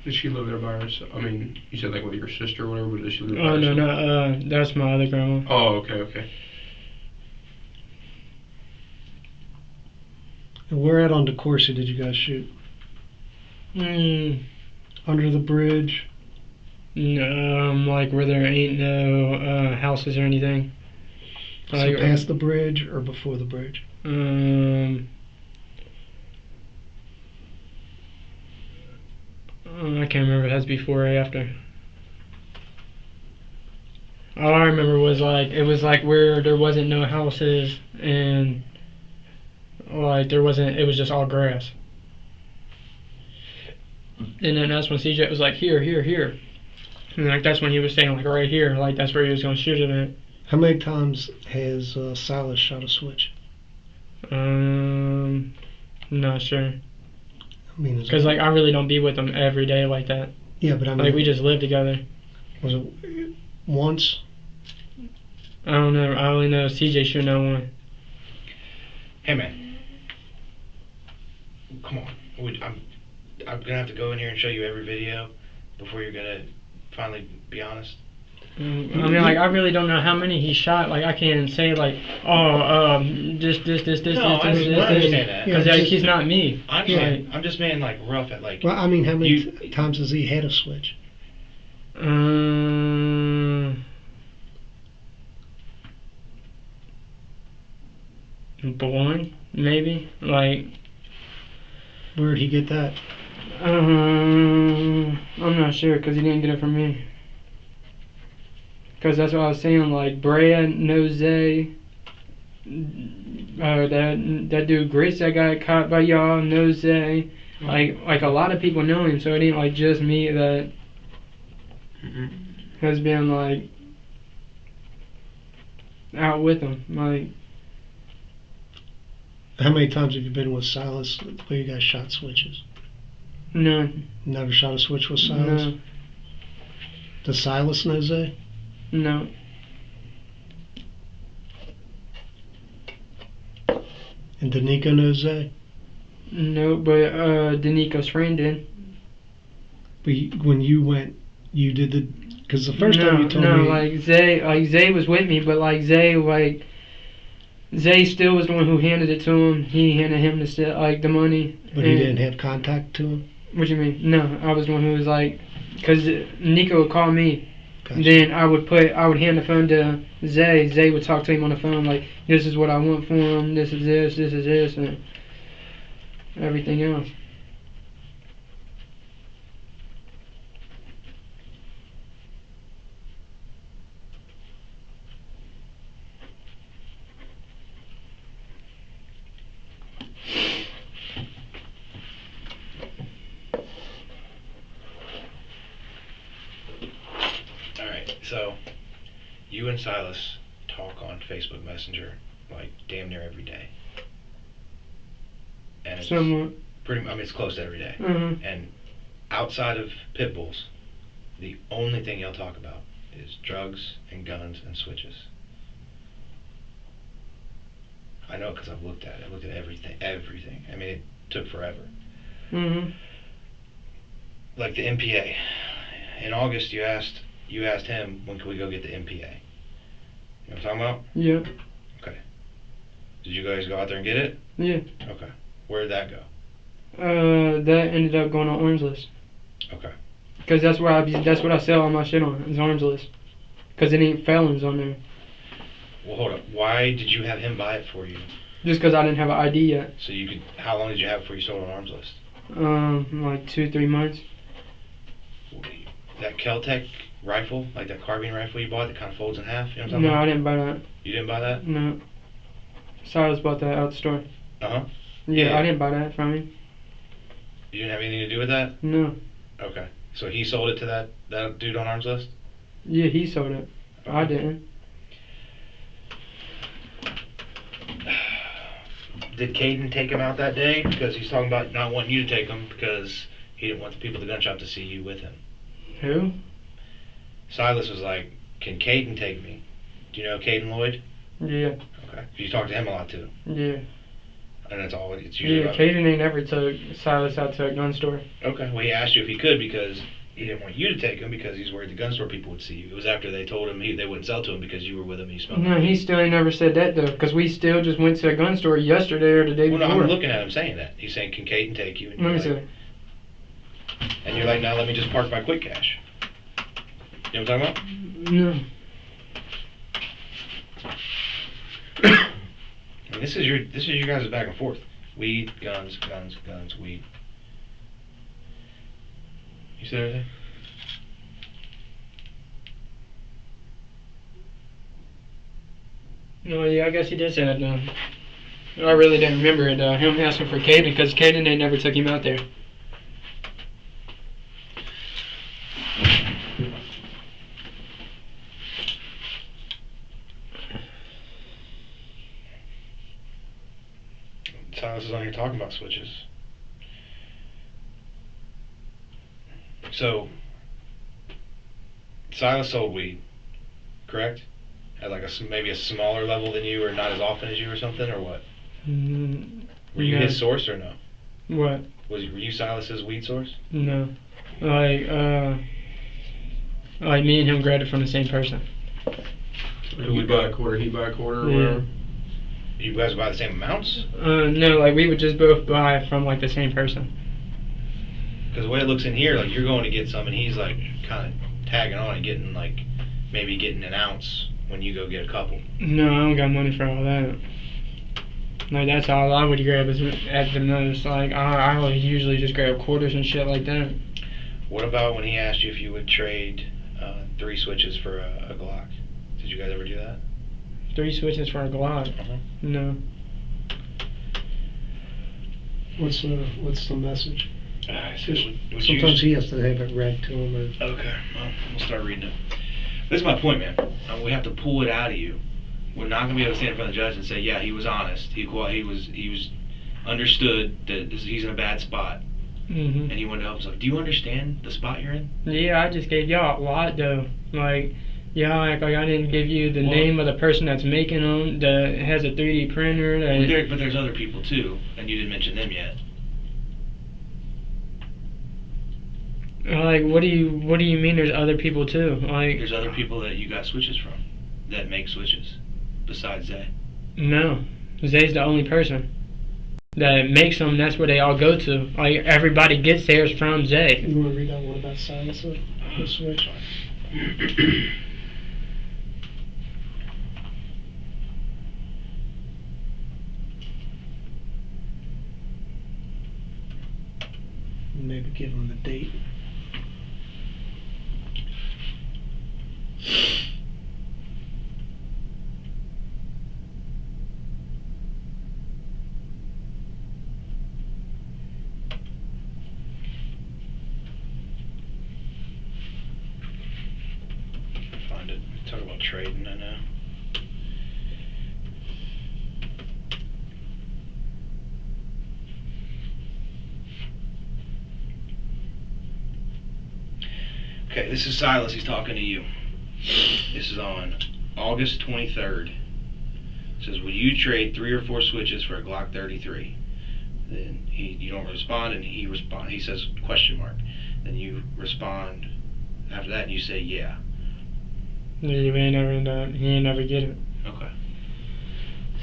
Did she live there by herself? I mean, you said like with your sister or whatever, but did she live by Oh herself? no, that's my other grandma. Oh, okay. And where at on DeCourcy did you guys shoot? Under the bridge? Like where there ain't no houses or anything. So Like, past the bridge or before the bridge? I can't remember if that's before or after. All I remember was like it was like where there wasn't no houses and like there wasn't. It was just all grass. And then that's when CJ was like here, and like that's when he was saying like right here, like that's where he was gonna shoot it at. How many times has Silas shot a switch? Not sure. I mean, Because like I really don't be with them every day like that. yeah, but I mean, Like we just live together. was it once? I don't know. I only know CJ shooting that one. Hey man, come on. I'm gonna have to go in here and show you every video before you're gonna finally be honest. I mean, like I really don't know how many he shot. Like I can't say like, oh, this. No, I understand that. Because Yeah, like, just- he's not me. I understand. I'm just being like rough at like. Well, I mean, how many You- times has he had a switch? One maybe like. Where did he get that? I'm not sure because he didn't get it from me. Because that's what I was saying. Like Brea knows Zay. That dude Grace that got caught by y'all knows Zay. Like a lot of people know him, so it ain't like just me that has been like out with him. Like How many times have you been with Silas where you guys shot switches? none. Never shot a switch with Silas? No. Does Silas know Zay? No. And Danica knows Zay? No, but Danico's friend did. But when you went, you did the... Because the first time you told me... like Zay was with me, but like Zay still was the one who handed it to him. He handed him the money. But he didn't have contact to him? What do you mean? No, I was the one who was like, because Nico would call me. Gotcha. Then I would hand the phone to Zay. Zay would talk to him on the phone like, this is what I want for him. This is this, and everything else. Alright, so you and Silas talk on Facebook Messenger like damn near every day. And it's Somewhat. it's close to every day. Mm-hmm. And outside of pit bulls, the only thing y'all talk about is drugs and guns and switches. I know because I've looked at it. I looked at everything. I mean, it took forever. Mhm. Like the MPA. In August, you asked him, when can we go get the MPA? You know what I'm talking about? Yeah. Okay. Did you guys go out there and get it? Yeah. Okay. Where did that go? That ended up going on arms list. Okay. Cause that's what I sell all my shit on. Is arms list. Cause it ain't felons on there. Well, hold up. Why did you have him buy it for you? Just cause I didn't have an ID yet. So you could. How long did you have before you sold on arms list? Like 2-3 months. That Kel-Tec rifle, like that carbine rifle you bought that kind of folds in half. You know what I'm talking No, about? I didn't buy that. You didn't buy that? No. Silas bought that out the store. Uh huh. Yeah, Yeah. I didn't buy that from him. You didn't have anything to do with that? No. Okay. So he sold it to that dude on arms list? Yeah, he sold it. I didn't. Did Caden take him out that day? Because he's talking about not wanting you to take him because he didn't want the people at the gun shop to see you with him. Who? Silas was like, can Caden take me? Do you know Caden Lloyd? Yeah. Okay. You talk to him a lot too. Yeah. And that's all it's usually Yeah, about. Caden ain't never took Silas out to a gun store. Okay. Well, he asked you if he could because he didn't want you to take him because he's worried the gun store people would see you. It was after they told him they wouldn't sell to him because you were with him and you smelled. No, he still ain't never said that though, because we still just went to a gun store yesterday or the day Well, before. no, I'm looking at him saying that. He's saying, can Caden take you? And Let me you're see. like, and you're like, now let me just park my quick cash. You know what I'm talking about? No. I mean, this is your guys' back and forth. Weed, guns, weed. You said everything? No, yeah, I guess he did say that though. I really didn't remember it, him asking for Caden, because Caden ain't never took him out there. Silas is on here talking about switches. So, Silas sold weed, correct? At like maybe a smaller level than you, or not as often as you, or something, or what? Were you no. his source or no? What? Were you Silas's weed source? No. Like me and him grabbed it from the same person. We buy a quarter, he buy a quarter, or Yeah. whatever. You guys buy the same amounts? No, like we would just both buy from like the same person. Because the way it looks in here, like you're going to get some, and he's like kind of tagging on and getting like maybe getting an ounce when you go get a couple. No, I don't got money for all that. Like that's all I would grab is at the most. Like I would usually just grab quarters and shit like that. What about when he asked you if you would trade 3 switches for a Glock? Did you guys ever do that? 3 switches for a Glock? Uh-huh. No. What's the message? Sometimes Sometimes he has to have it read to him. Or Okay, well, we'll start reading it. This is my point, man. We have to pull it out of you. We're not going to be able to stand in front of the judge and say, yeah, he was honest. He was understood that he's in a bad spot, Mhm. and he wanted to help himself. Do you understand the spot you're in? Yeah, I just gave y'all a lot though. Like, y'all act like I didn't give you the name of the person that's making them, that has a 3D printer. But there's other people too, and you didn't mention them yet. Like, what do you mean? There's other people too? Like, There's other people that you got switches from that make switches besides Zay. no, Zay's the only person that makes them. That's where they all go to. Like, everybody gets theirs from Zay. you want to read that one about Silas? The switch. Maybe give him the date. Find it. Talk about trading, I know. Okay, this is Silas. He's talking to you. This is on August 23rd. says, "Would you trade 3 or 4 switches for a Glock 33?" Then you don't respond, and he says question mark. Then you respond after that, and you say yeah. He ain't never get it. Okay.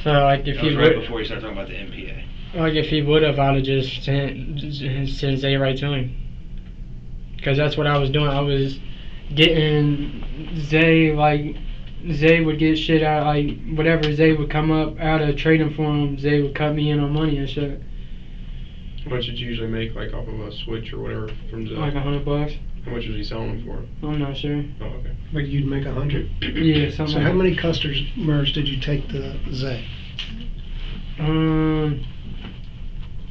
So like if That he was right would, before you started talking about the MPA. like if he would have, I'd have just sent Zay right to him. Cause that's what I was doing. I was getting Zay, like Zay would get shit out, like whatever Zay would come up out of trading for him, Zay would cut me in on money and shit. How much did you usually make, like, off of a switch or whatever from Zay? Like $100. How much was he selling them for? I'm not sure. Oh, okay. But you'd make 100. Yeah, something. So like how many customers did you take to Zay?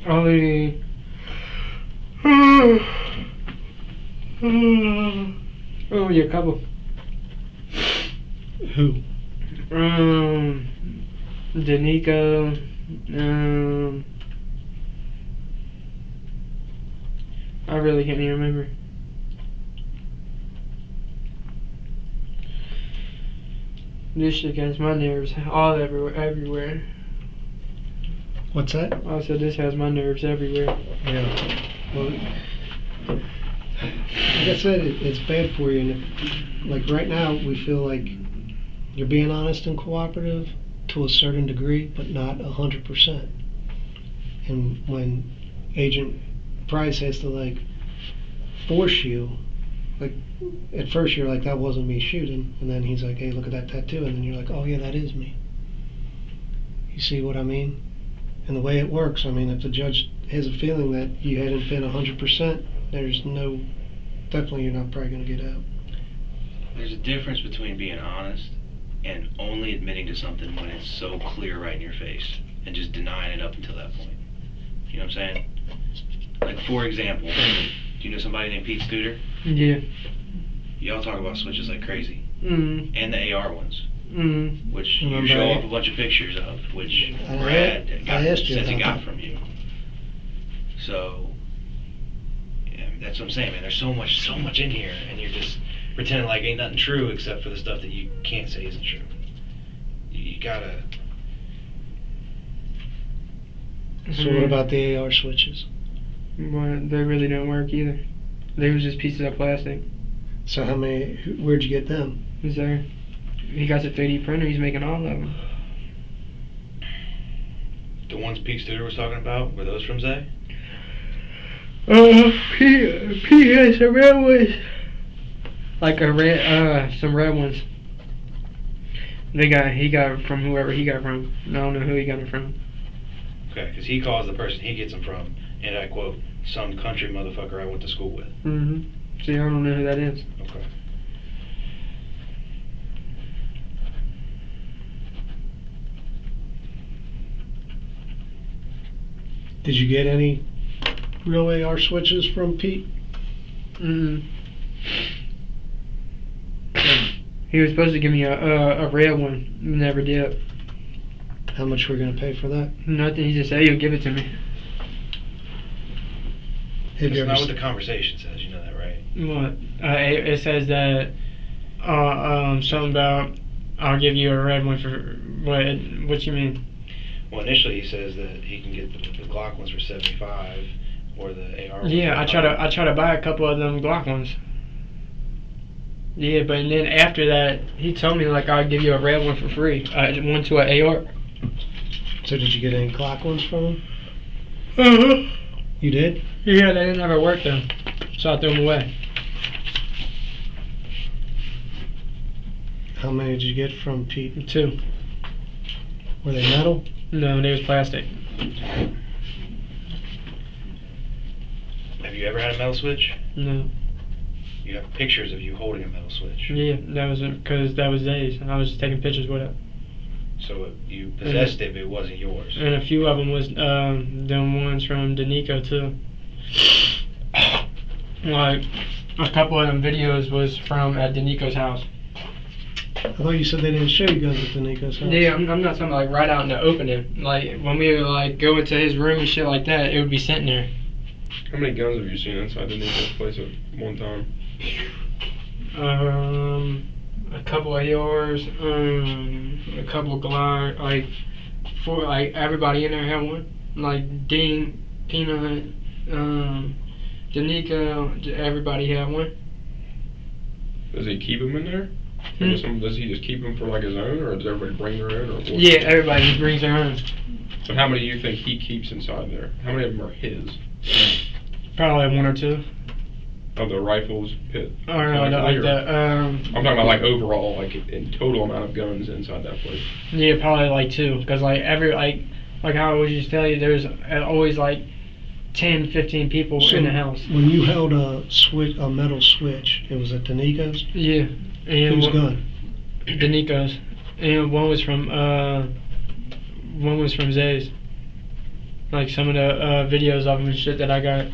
Only. Only a couple. Who? Danico. I really can't even remember. This shit gets my nerves all everywhere. What's that? I said this has my nerves everywhere. Yeah. Well, like I said, it's bad for you. And if, like right now, we feel like you're being honest and cooperative to a certain degree, but not 100%. And when Agent Price has to like force you, like at first you're like, that wasn't me shooting, and then he's like, hey, look at that tattoo, and then you're like, oh yeah, that is me. You see what I mean? And the way it works, I mean, if the judge has a feeling that you hadn't been 100%, there's no, definitely you're not probably going to get out. There's a difference between being honest and only admitting to something when it's so clear right in your face and just denying it up until that point. You know what I'm saying? Like, for example, do you know somebody named Pete Studer? Yeah. Y'all talk about switches like crazy. Mm. And the AR ones. Mm. Which you show off a bunch of pictures of, which Brad says he got from you. So, yeah, that's what I'm saying, man. There's so much in here, and you're just pretending like ain't nothing true except for the stuff that you can't say isn't true. You gotta. So what about the AR switches? Well, they really don't work either. They was just pieces of plastic. So how many, where'd you get them? Is there? He got a 3D printer. He's making all of them. The ones Pete Studer was talking about, were those from Zay? He has some red ones. Like some red ones. He got it from whoever he got from. I don't know who he got it from. Okay, because he calls the person he gets them from, and I quote, some country motherfucker I went to school with. Mm-hmm. See, I don't know who that is. Okay. Did you get any real AR switches from Pete? Mm-mm. He was supposed to give me a red one. Never did. How much were we going to pay for that? Nothing. He just said he'll give it to me. Have you That's ever not what the conversation says, you know that, right? What? It says that something about I'll give you a red one for what? What you mean? Well, initially he says that he can get the Glock ones for 75, or the AR ones. Yeah, I try to buy a couple of them Glock ones. Yeah, but then after that, he told me like I'll give you a red one for free. One to an AR. So did you get any Glock ones from him? Uh-huh. You did? Yeah, they didn't ever work though, so I threw them away. How many did you get from Pete? 2. Were they metal? No, they was plastic. Have you ever had a metal switch? No. You have pictures of you holding a metal switch. Yeah, that was because that was Zay's. I was just taking pictures with it. So you possessed it, but it wasn't yours. And a few of them was them ones from Danico too. Like a couple of them videos was from at Danico's house. I thought you said they didn't show you guns at the Nico's house. Yeah, I'm not talking like right out in the opening. Like when we would like go into his room and shit like that, it would be sitting there. How many guns have you seen inside the Nico's place at one time? a couple of yours, a couple of Glide, like for like everybody in there had one. Like Didnt, Peanut, Danica, everybody had one. Does he keep them in there? Does he just keep them for like his own, or does everybody bring their own? Or what? Yeah, everybody just brings their own. But how many do you think he keeps inside there? How many of them are his? Probably one or two. Of the rifles, pit? Or no, like the. I'm talking about like overall, like in total amount of guns inside that place. Yeah, probably like two, cause like like how I always used to tell you, there's always like 10, 15 people in the house. When you held a metal switch, it was at Danica's? Yeah. And Whose gun? Danica's. And one was from Zay's. Like some of the videos of him and shit that I got.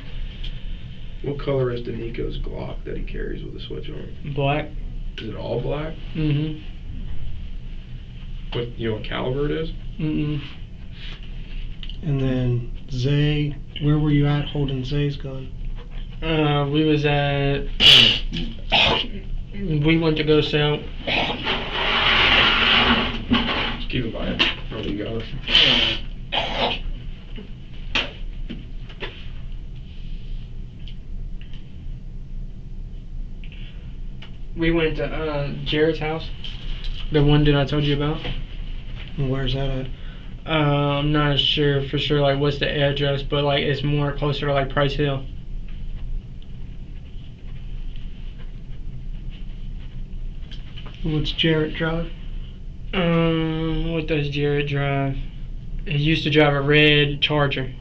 What color is Danica's Glock that he carries with a switch on? Black. Is it all black? Mm-hmm. What, you know what caliber it is? Mm-mm. And then Zay, where were you at holding Zay's gun? We was at. We went to go sell. Just keep it by it. Probably you got it. We went to Jared's house, the one that I told you about. And where's that at? I'm not sure for sure like what's the address, but like it's more closer to like Price Hill. What's Jarrett Drive? What does Jared drive? He used to drive a red Charger.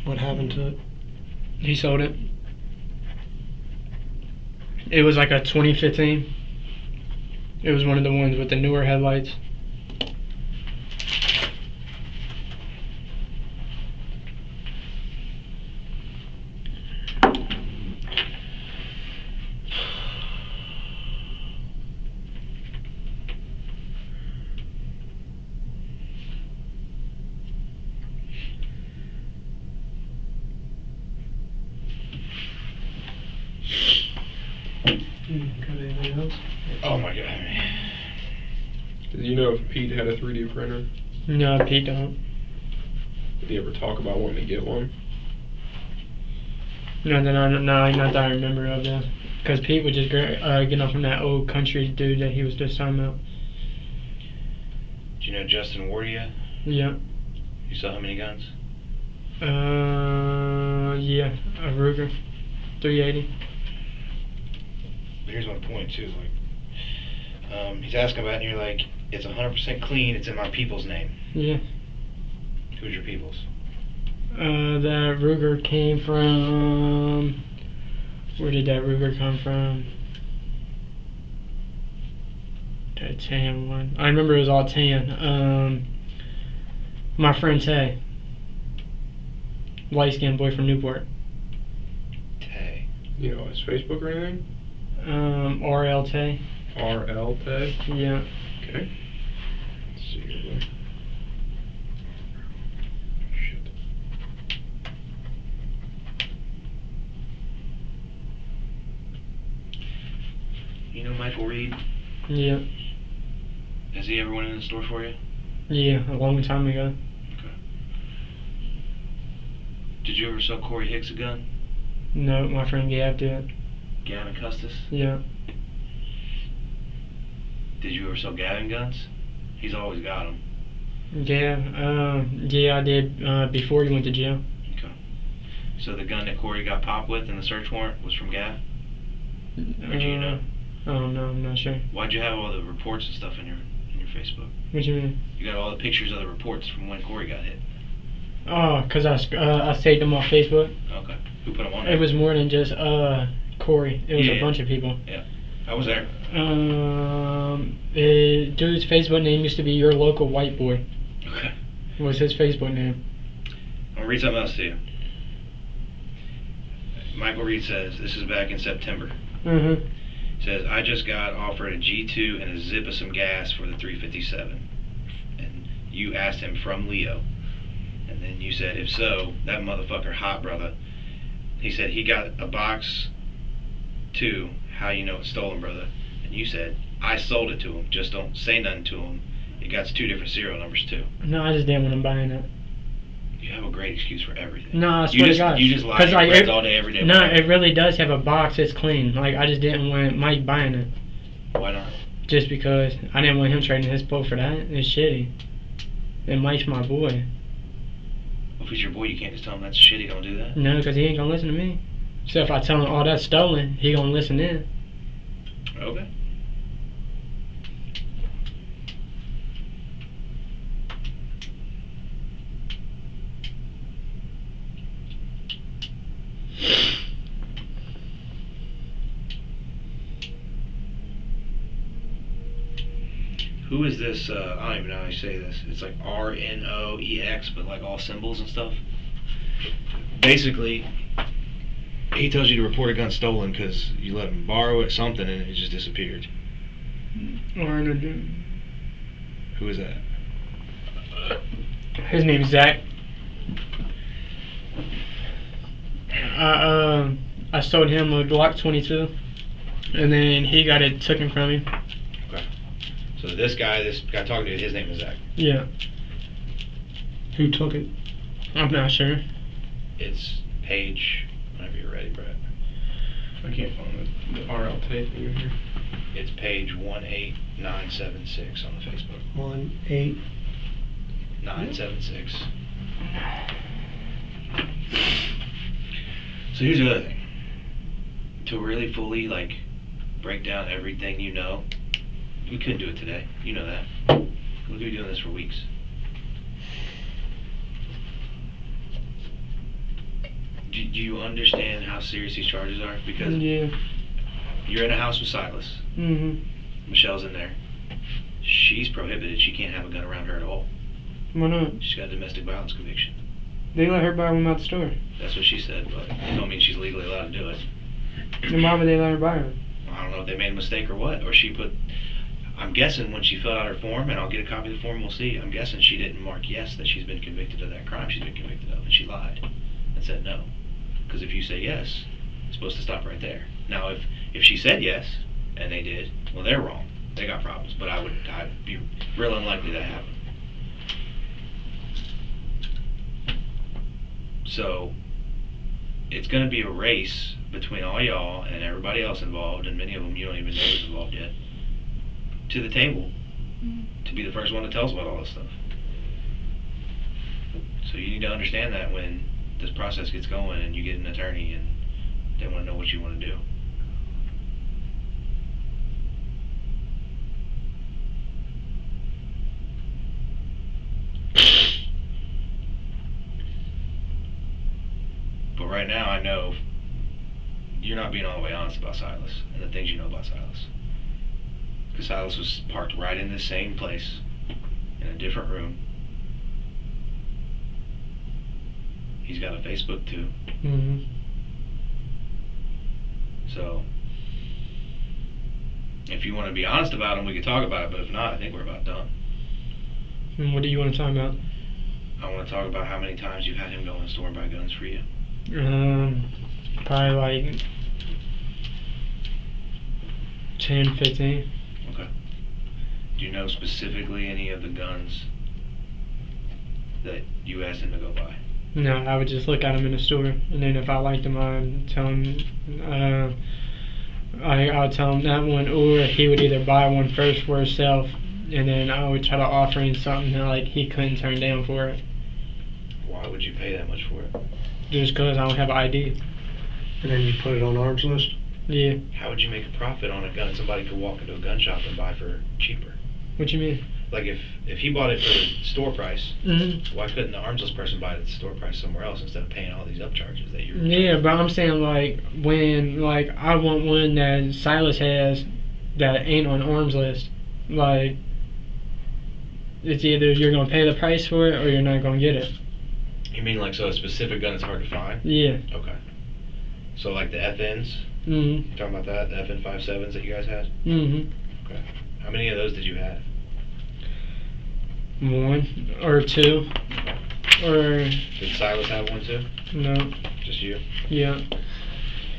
What happened to it? He sold it. It was like a 2015. It was one of the ones with the newer headlights. Got anything else? Oh my god, man. Did you know if Pete had a 3D printer? No, Pete don't. Did he ever talk about wanting to get one? Not that I remember of that. Because Pete was just getting off from that old country dude that he was just talking about. Do you know Justin Wardia? Yeah. You saw how many guns? Yeah, a Ruger 380. But here's my point too. Like, he's asking about it, and you're like, it's 100% clean. It's in my people's name. Yeah. Who's your people's? That Ruger came from. Where did that Ruger come from? That tan one. I remember it was all tan. My friend Tay. Light skinned boy from Newport. Tay. You know his Facebook or anything? RL Tay. RL Tay? Yeah. Okay. Let's see here. Shit. You know Michael Reed? Yeah. Has he ever went in the store for you? Yeah, a long time ago. Okay. Did you ever sell Corey Hicks a gun? No, my friend Gab did. Gavin Custis? Yeah. Did you ever sell Gavin guns? He's always got them. Yeah, I did before he went to jail. Okay. So the gun that Corey got popped with in the search warrant was from Gav? Or do you know? Oh no, I'm not sure. Why'd you have all the reports and stuff in your Facebook? What you mean? You got all the pictures of the reports from when Corey got hit. Oh, cause I saved them off Facebook. Okay. Who put them on there? It was more than just Corey. It was Yeah. a bunch of people. Yeah. I was there. Dude's Facebook name used to be Your Local White Boy. Okay. Was his Facebook name. I'm going to read something else to you. Michael Reed says, this is back in September. Mm-hmm. Says, I just got offered a G2 and a zip of some gas for the 357. And you asked him from Leo. And then you said, if so, that motherfucker hot, brother. He said he got a box too. How you know it's stolen, brother? And you said, I sold it to him. Just don't say nothing to him. It got 2 different serial numbers too. No, I just didn't want him buying it. You have a great excuse for everything. No, I swear to God. You just lie to your friends all day, every day. No, it really does have a box. It's clean. Like, I just didn't want Mike buying it. Why not? Just because I didn't want him trading his boat for that. It's shitty. And Mike's my boy. Well, if he's your boy, you can't just tell him that's shitty, don't do that. No, because he ain't gonna listen to me. So if I tell him, oh, that's stolen, he gonna listen in. Okay. Who is this? I don't even know how you say this. It's like RNOEX, but like all symbols and stuff. Basically, he tells you to report a gun stolen because you let him borrow it, something, and it just disappeared. Who is that? His name's Zach. I sold him a Glock 22, and then he got it taken from me. Okay. So this guy talking to you, his name is Zach. Yeah. Who took it? I'm not sure. It's page, whenever you're ready, Brett. I can't find the RL tape in here. It's page 18976 on the Facebook. 18976. 976. So here's the other thing. To really fully like break down everything you know, we couldn't do it today. You know that. We'll be doing this for weeks. Do you understand how serious these charges are? Because Yeah. you're in a house with Silas. Mhm. Michelle's in there. She's prohibited. She can't have a gun around her at all. Why not? She's got a domestic violence conviction. They let her buy one out the store. That's what she said, but it don't mean she's legally allowed to do it. Then why would they let her buy her? I don't know if they made a mistake or what, or she put. I'm guessing when she filled out her form, and I'll get a copy of the form, we'll see. I'm guessing she didn't mark yes that she's been convicted of that crime she's been convicted of, and she lied and said no. Because if you say yes, it's supposed to stop right there. Now, if she said yes and they did, well, they're wrong. They got problems, but I'd be real unlikely that happened. So it's going to be a race between all y'all and everybody else involved, and many of them you don't even know is involved yet, to the table to be the first one to tell us about all this stuff. So you need to understand that when this process gets going and you get an attorney and they want to know what you want to do. But right now I know you're not being all the way honest about Silas and the things you know about Silas. Because Silas was parked right in this same place, in a different room. He's got a Facebook too. Mhm. So, if you want to be honest about him, we can talk about it. But if not, I think we're about done. And what do you want to talk about? I want to talk about how many times you've had him go in the store and buy guns for you. Probably like 10, 15. Okay. Do you know specifically any of the guns that you asked him to go buy? No, I would just look at them in the store, and then if I liked them, I'd tell him. I would tell him that one, or he would either buy one first for himself, and then I would try to offer him something that like he couldn't turn down for it. Why would you pay that much for it? Just because I don't have an ID. And then you put it on arms list? Yeah. How would you make a profit on a gun somebody could walk into a gun shop and buy for cheaper? What you mean? Like if he bought it for store price, Mm-hmm. why couldn't the armsless person buy it at the store price somewhere else instead of paying all these upcharges that you're... Yeah, but I'm saying like when like I want one that Silas has that ain't on arms list, like it's either you're gonna pay the price for it or you're not gonna get it. You mean like so a specific gun is hard to find? Yeah. Okay. So like the FNs? Mhm. You talking about that? The FN 57s that you guys had? Mhm. Okay. How many of those did you have? 1 or 2 or Did Silas have one too? no. Just Just you? Yeah.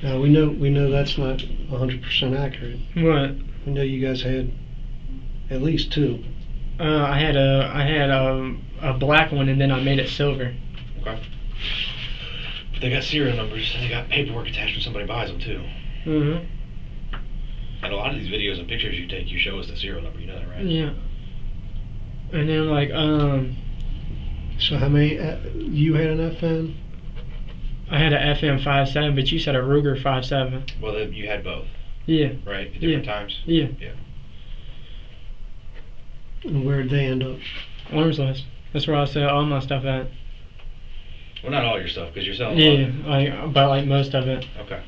Now we know that's not 100% accurate. What? We know you guys had at least 2. I had a black one, and then I made it silver. Okay. But they got serial numbers, and they got paperwork attached when somebody buys them, too. Mhm. And a lot of these videos and pictures you take, you show us the serial number. You know that, right? Yeah. And then like So how many? You had an FN? I had a FM 5.7, but you said a Ruger 5.7. Well, you had both, Yeah. right? At different times? Yeah. And where'd they end up? Arms list. That's where I sell all my stuff at. Well, not all your stuff, because you're selling a lot. Yeah, but like most of it. Okay.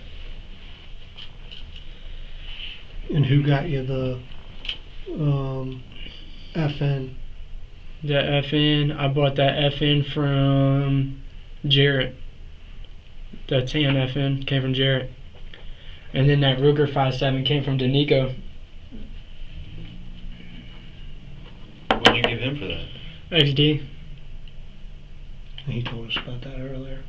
And who got you the FN? The FN, I bought that FN from Jarrett. The tan FN came from Jarrett. And then that Ruger 5.7 came from Danico. What'd you give him for that? XD. He told us about that earlier.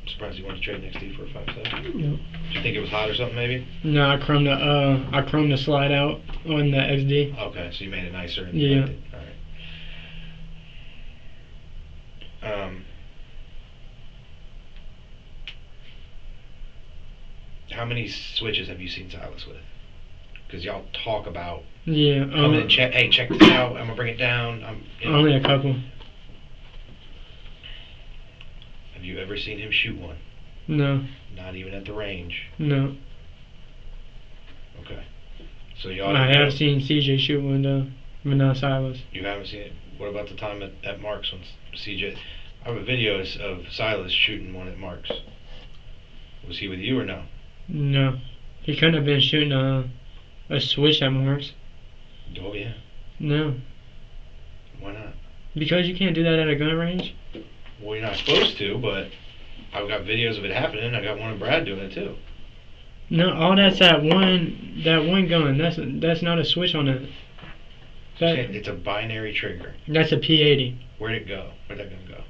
I'm surprised you wanted to trade an XD for a 5.7. Yep. Did you think it was hot or something, maybe? No, I chromed the slide out on the XD. Okay, so you made it nicer. And Yeah. liked it. All right. How many switches have you seen Silas with? Because y'all talk about Yeah. coming and check. Hey, check this out. I'm gonna bring it down. Only a couple. Have you ever seen him shoot one? No. Not even at the range. No. Okay. So y'all. I have seen CJ shoot one though, but not Silas. You haven't seen it. What about the time at Mark's when CJ? I have a video of Silas shooting one at Mark's. Was he with you or no? No. He couldn't have been shooting a switch at Mark's. Oh yeah. No. Why not? Because you can't do that at a gun range. Well, you're not supposed to, but I've got videos of it happening. I got one of Brad doing it too. No, all that's that one gun. That's not a switch on it. It's a binary trigger. That's a P80. Where'd it go? Where'd that gun go?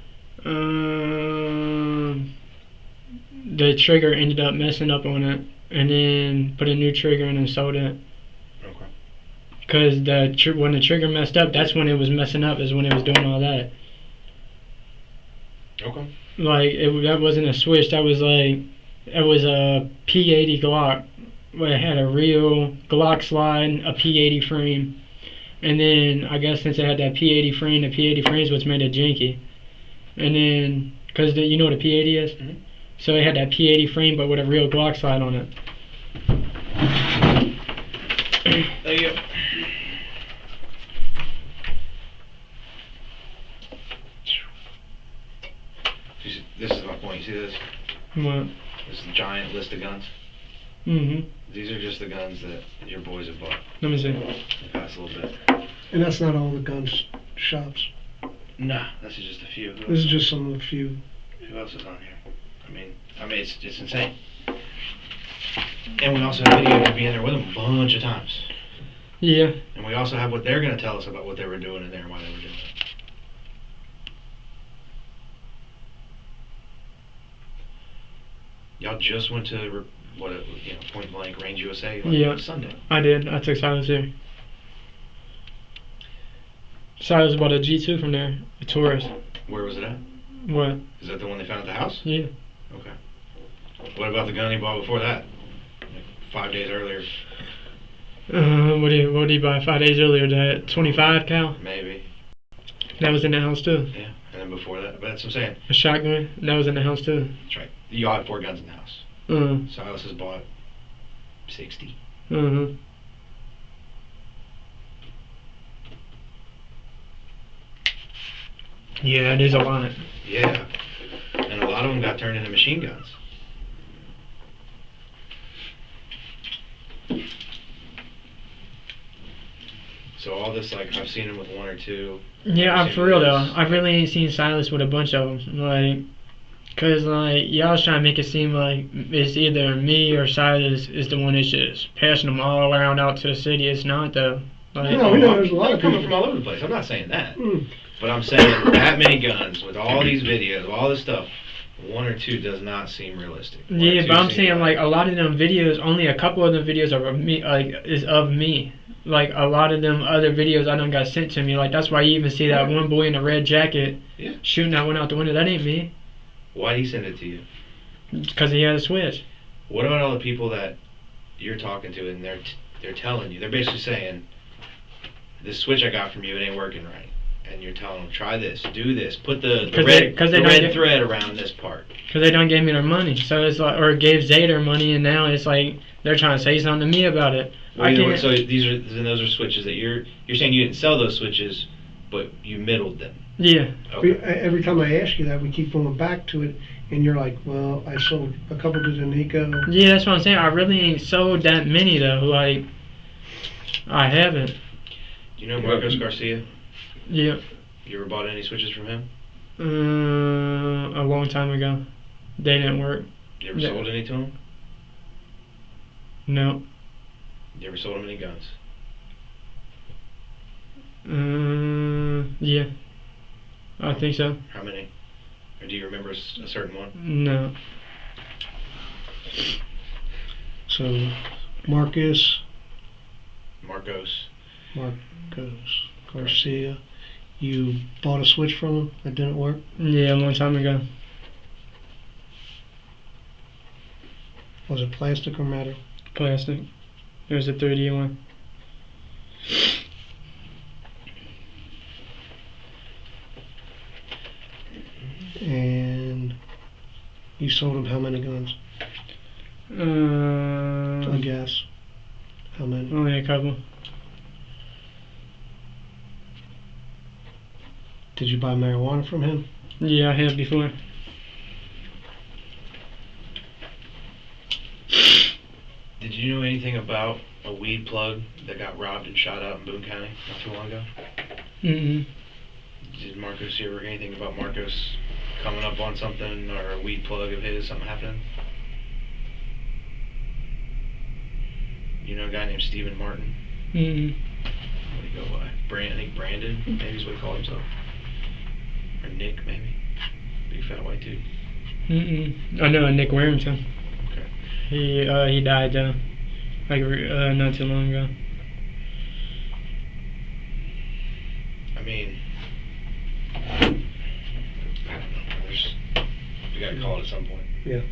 The trigger ended up messing up on it, and then put a new trigger in and sold it. Okay. Because when the trigger messed up, that's when it was messing up. Is when it was doing all that. Okay. Like that wasn't a switch. That was a P80 Glock. Where it had a real Glock slide, a P80 frame, and then I guess since it had that P80 frame, the P80 frame is what's made it janky. And then because you know what a P80 is, so it had that P80 frame but with a real Glock slide on it. There you go. This is my point. You see this? What? This giant list of guns. Mhm. These are just the guns that your boys have bought. Let me see. Pass a little bit. And that's not all the gun shops. Nah, this is just a few. This is just some of the few. Who else is on here? I mean, it's insane. And we also have video of being there with them a bunch of times. Yeah. And we also have what they're going to tell us about what they were doing in there and why they were doing it. Y'all just went to Point Blank Range USA Sunday. I did. I took Silas there. Silas bought a G2 from there, a Taurus. Where was it at? What? Is that the one they found at the house? Yeah. Okay. What about the gun he bought before that? Like 5 days earlier? What did he buy 5 days earlier? That 25 cal? Maybe. That was in the house too. Yeah, and then before that, but that's what I'm saying. A shotgun? That was in the house too. That's right. You all have 4 guns in the house. Silas has bought 60. Yeah, it is a lot. Yeah, and a lot of them got turned into machine guns. So all this, like, I've seen him with 1 or 2. Yeah, for real though. I really ain't seen Silas with a bunch of them. Like, cause like y'all was trying to make it seem like it's either me or Silas is the one that's just passing them all around out to the city. It's not though. Like, No, we know there's a lot of coming people. from all over the place. I'm not saying that. But I'm saying that many guns with all these videos, all this stuff. 1 or 2 does not seem realistic. 1 or Yeah, 2 but I'm seem saying like a lot of them videos, only a couple of them videos are of me, like is of me. Like a lot of them other videos I done got sent to me. Like that's why you even see that one boy in a red jacket Yeah. shooting that one out the window. That ain't me, Why'd he send it to you? because he had a switch. What about all the people that you're talking to and they're telling you, they're basically saying, this switch I got from you, it ain't working right. And you're telling them, try this, do this, put the red thread around this part. Because they don't give me their money, so it's like, or gave Zay their money, and now it's like they're trying to say something to me about it. Well, either way, so those are switches that you're saying you didn't sell those switches, but you middled them. Yeah. Okay. Every time I ask you that, we keep going back to it, and you're like, well, I sold a couple to Nico. Yeah, that's what I'm saying. I really ain't sold that many though. Like, I haven't. Do you know Marcos Garcia? Yeah. You ever bought any switches from him? A long time ago. They didn't work. You ever sold any to him? No. You ever sold him any guns? Yeah. I think so. How many? Or do you remember a certain one? No. So, Marcos Garcia, you bought a switch from him that didn't work? Yeah, a long time ago. Was it plastic or metal? Plastic. It was a 3D one. And you sold him how many guns? I guess. How many? Only a couple. Did you buy marijuana from him? Yeah, I have before. Did you know anything about a weed plug that got robbed and shot out in Boone County not too long ago? Mm-mm. Did Marcos, you ever hear anything about Marcos coming up on something or a weed plug of his, something happening? You know a guy named Stephen Martin? Mm-mm. What do you go by? I think Brandon, maybe is what he called himself. Or Nick, maybe. Big fat white dude. Mm-mm. I know Nick Warrington. Okay. He died like not too long ago. I mean, I don't know. We gotta call it at some point. Yeah.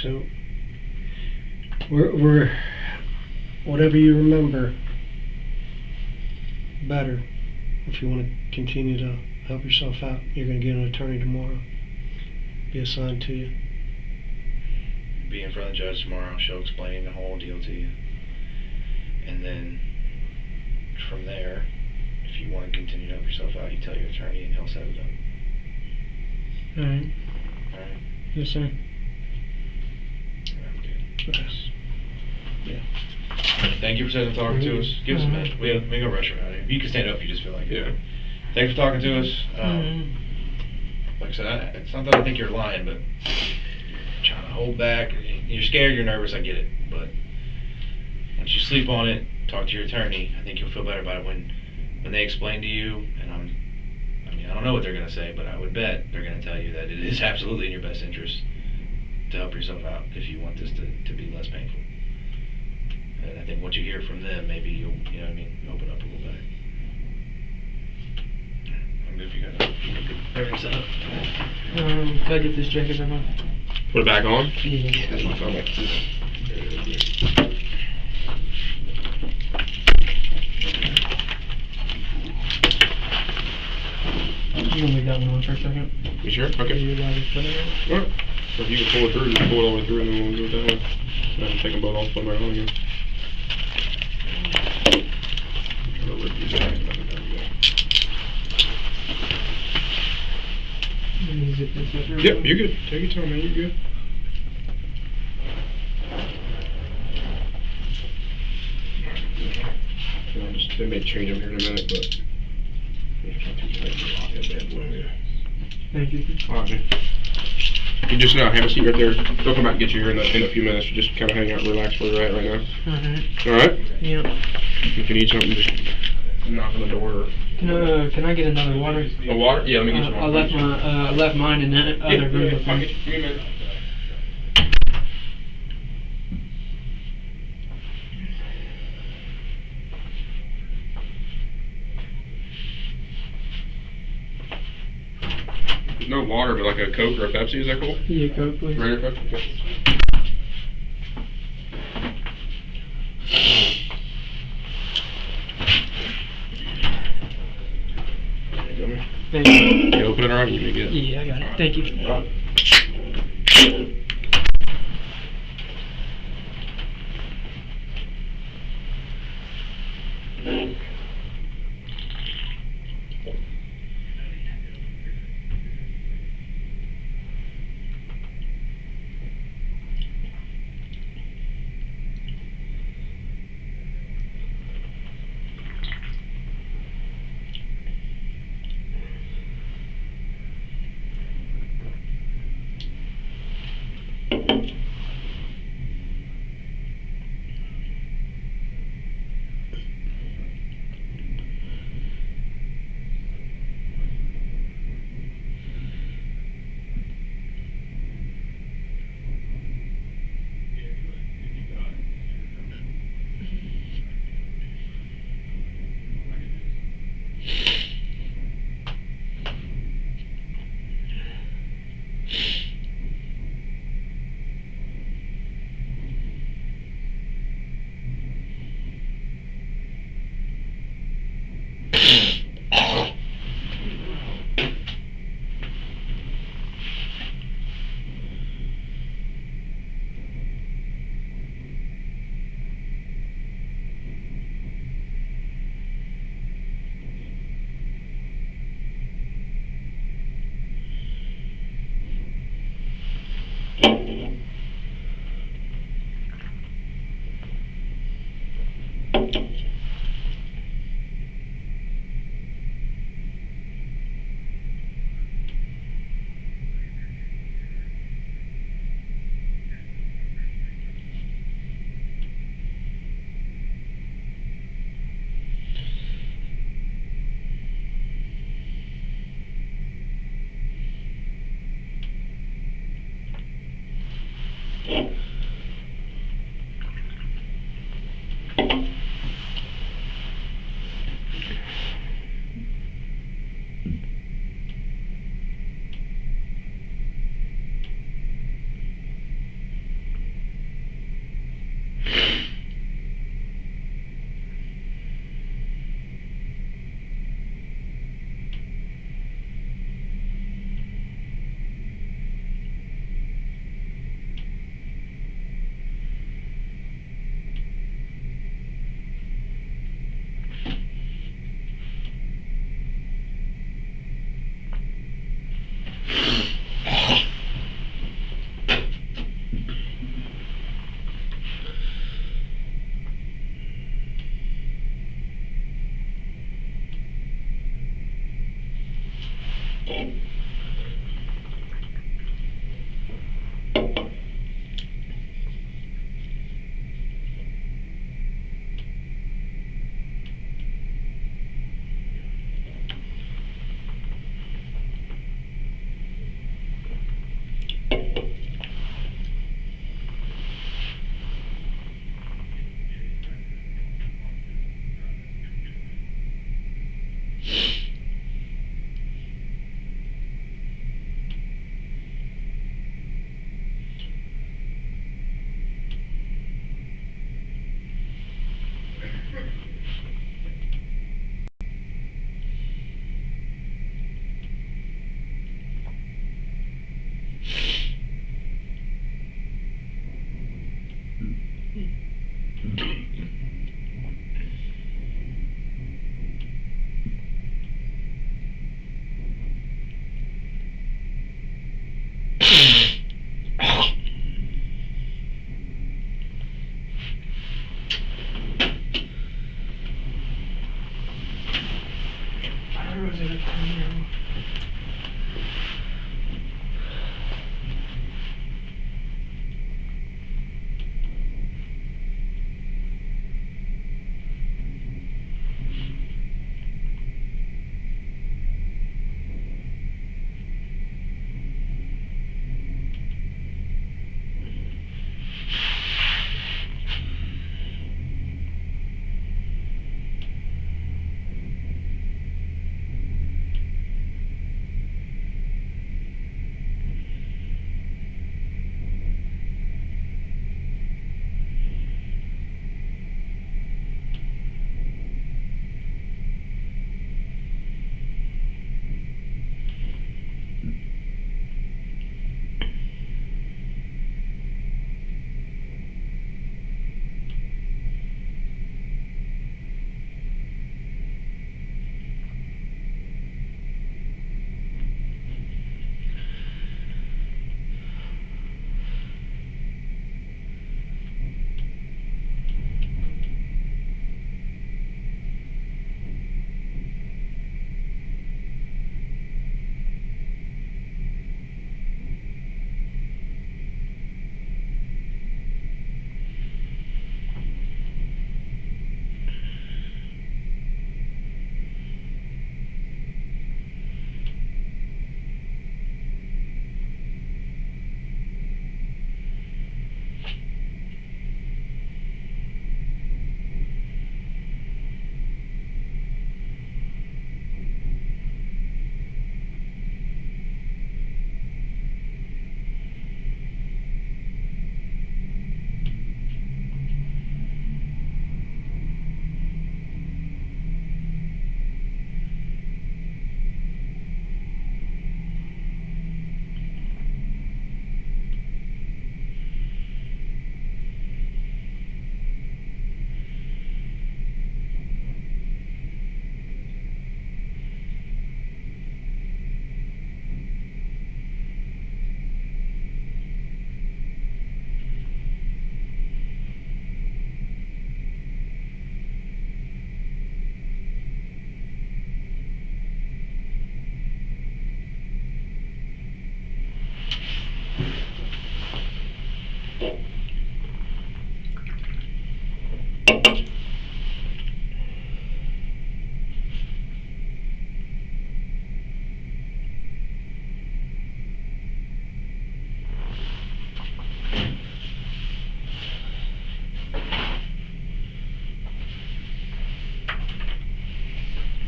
So, we're whatever you remember better. If you want to continue to help yourself out, you're going to get an attorney tomorrow. Be assigned to you. Be in front of the judge tomorrow. She'll explain the whole deal to you. And then from there, if you want to continue to help yourself out, you tell your attorney and he'll set it up. Alright. Alright? Yes, sir. I'm good. Yes. Yeah. Thank you for sitting and talking to us. Give us a minute. We ain't gonna rush around here. If you can stand up if you just feel like it. Yeah. Thanks for talking to us. Like I said, it's not that I think you're lying, but you're trying to hold back. You're scared, you're nervous, I get it. But once you sleep on it, talk to your attorney, I think you'll feel better about it when they explain to you. And I don't know what they're going to say, but I would bet they're going to tell you that it is absolutely in your best interest to help yourself out if you want this to be less painful. And I think once you hear from them, maybe you'll, open up a little better. I'm good if you guys are. Everything's set up. Can I get this jacket back on? Put it back on? Yeah. That's my phone. You can leave that one on for a second. You sure? Okay. You allowed to put it in? Alright. So if you can pull it through, just pull it all the way through and then we'll do it that way. And then take them both off, put them right on again. Try to rip these guys back. There we go. Let me zip this up real Yep, quick. you're good. Take your time, man. You're good. They may change them here in a minute, but it's not too tight to lock that bad boy. Yeah. Thank you. Alright, man. You just have a seat right there. They'll come back and get you here in a few minutes. Just kind of hang out and relax where you're at right now. Alright. Alright? Yeah. If you need something, just knock on the door or Can I get another water? A water? Yeah, let me get you I one. left mine in that other room. Yeah, I'll get you. Give me a minute. No water, but like a Coke or a Pepsi, is that cool? Yeah, Coke, please. Ready, Coke? Okay. Thank you. You open it alright? You may get it. Yeah, I got it. Thank you. Alright.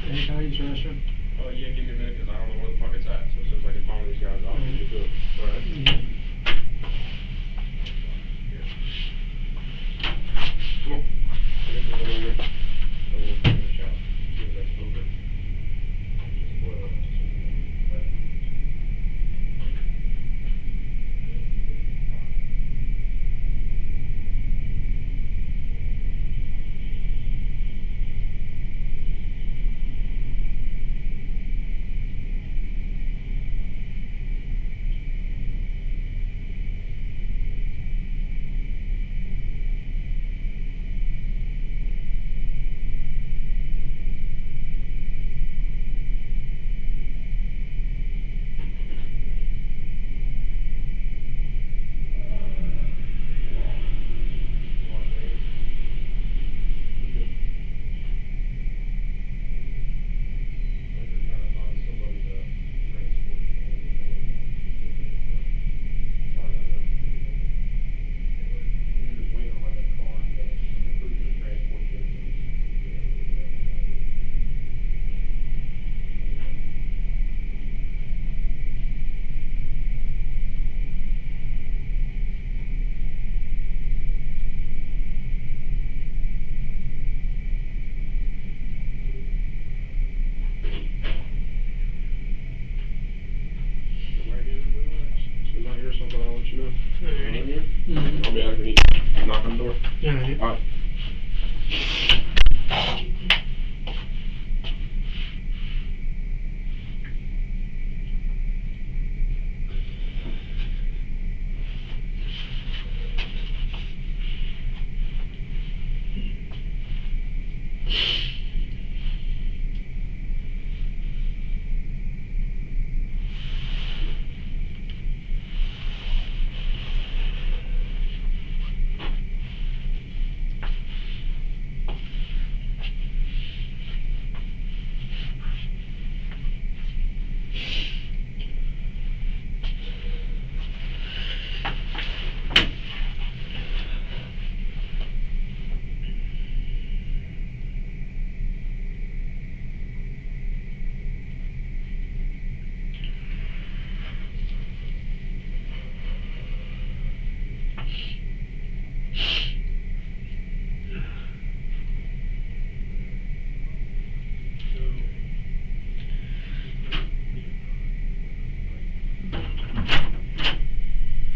Any kind of suggestion? Oh yeah, give me a minute because I don't know where the fuck it's at. So as soon as I can find these guys, I'll get to it. Alright. Come on. I guess we'll go over. And we'll finish out. Give it a little bit. Boil it. Something, I'll let you know. Alright. I'll be out here. Knock on the door. Alright. Alright.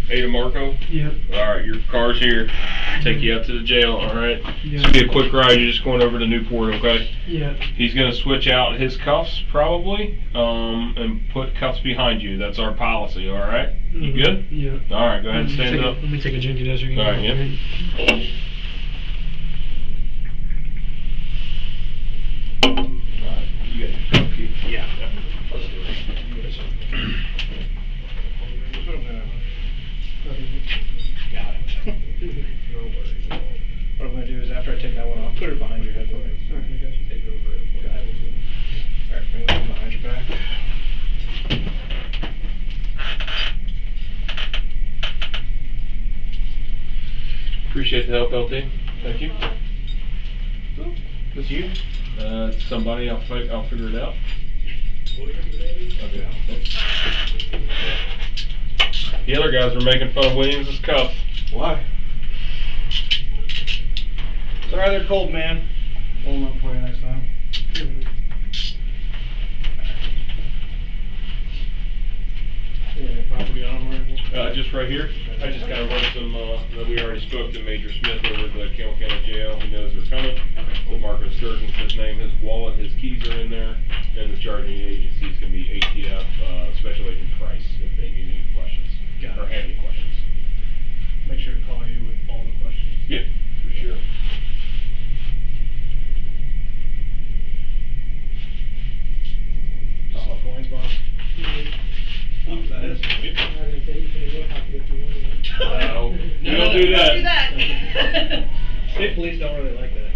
Hey, DeMarco. Yep. Alright, your car's here. Take you out to the jail, alright? Yep. It's gonna be a quick ride, you're just going over to Newport, okay? Yep. He's gonna switch out his cuffs, probably, and put cuffs behind you. That's our policy, alright? You good? Yep. Alright, go ahead and stand up. Let me take a drink of this. Alright, yep. Alright, you got your cuff key? Yeah. Let's do it. Got it. No worries. What I'm going to do is after I take that one off, put it behind your head. Take over it. Go ahead. Alright, bring that one behind your back. Appreciate the help, LT. Thank you. This you? Somebody, I'll figure it out. Okay. The other guys were making fun of Williams' cuff. Why? It's alright, they're cold, man. Hold them up for you next time. Property on or anything? Just right here. I just gotta run some, we already spoke to Major Smith over at the Campbell County Jail. He knows they're coming. The marker surgeon's his name, his wallet, his keys are in there. And the charging agency's gonna be ATF, Special Agent Price, if they need any questions. Got it. Or have any questions. Make sure to call you with all the questions. Yep, for sure. All coins, boss. That is. Yep. No, you don't do that. Don't do that. State police don't really like that.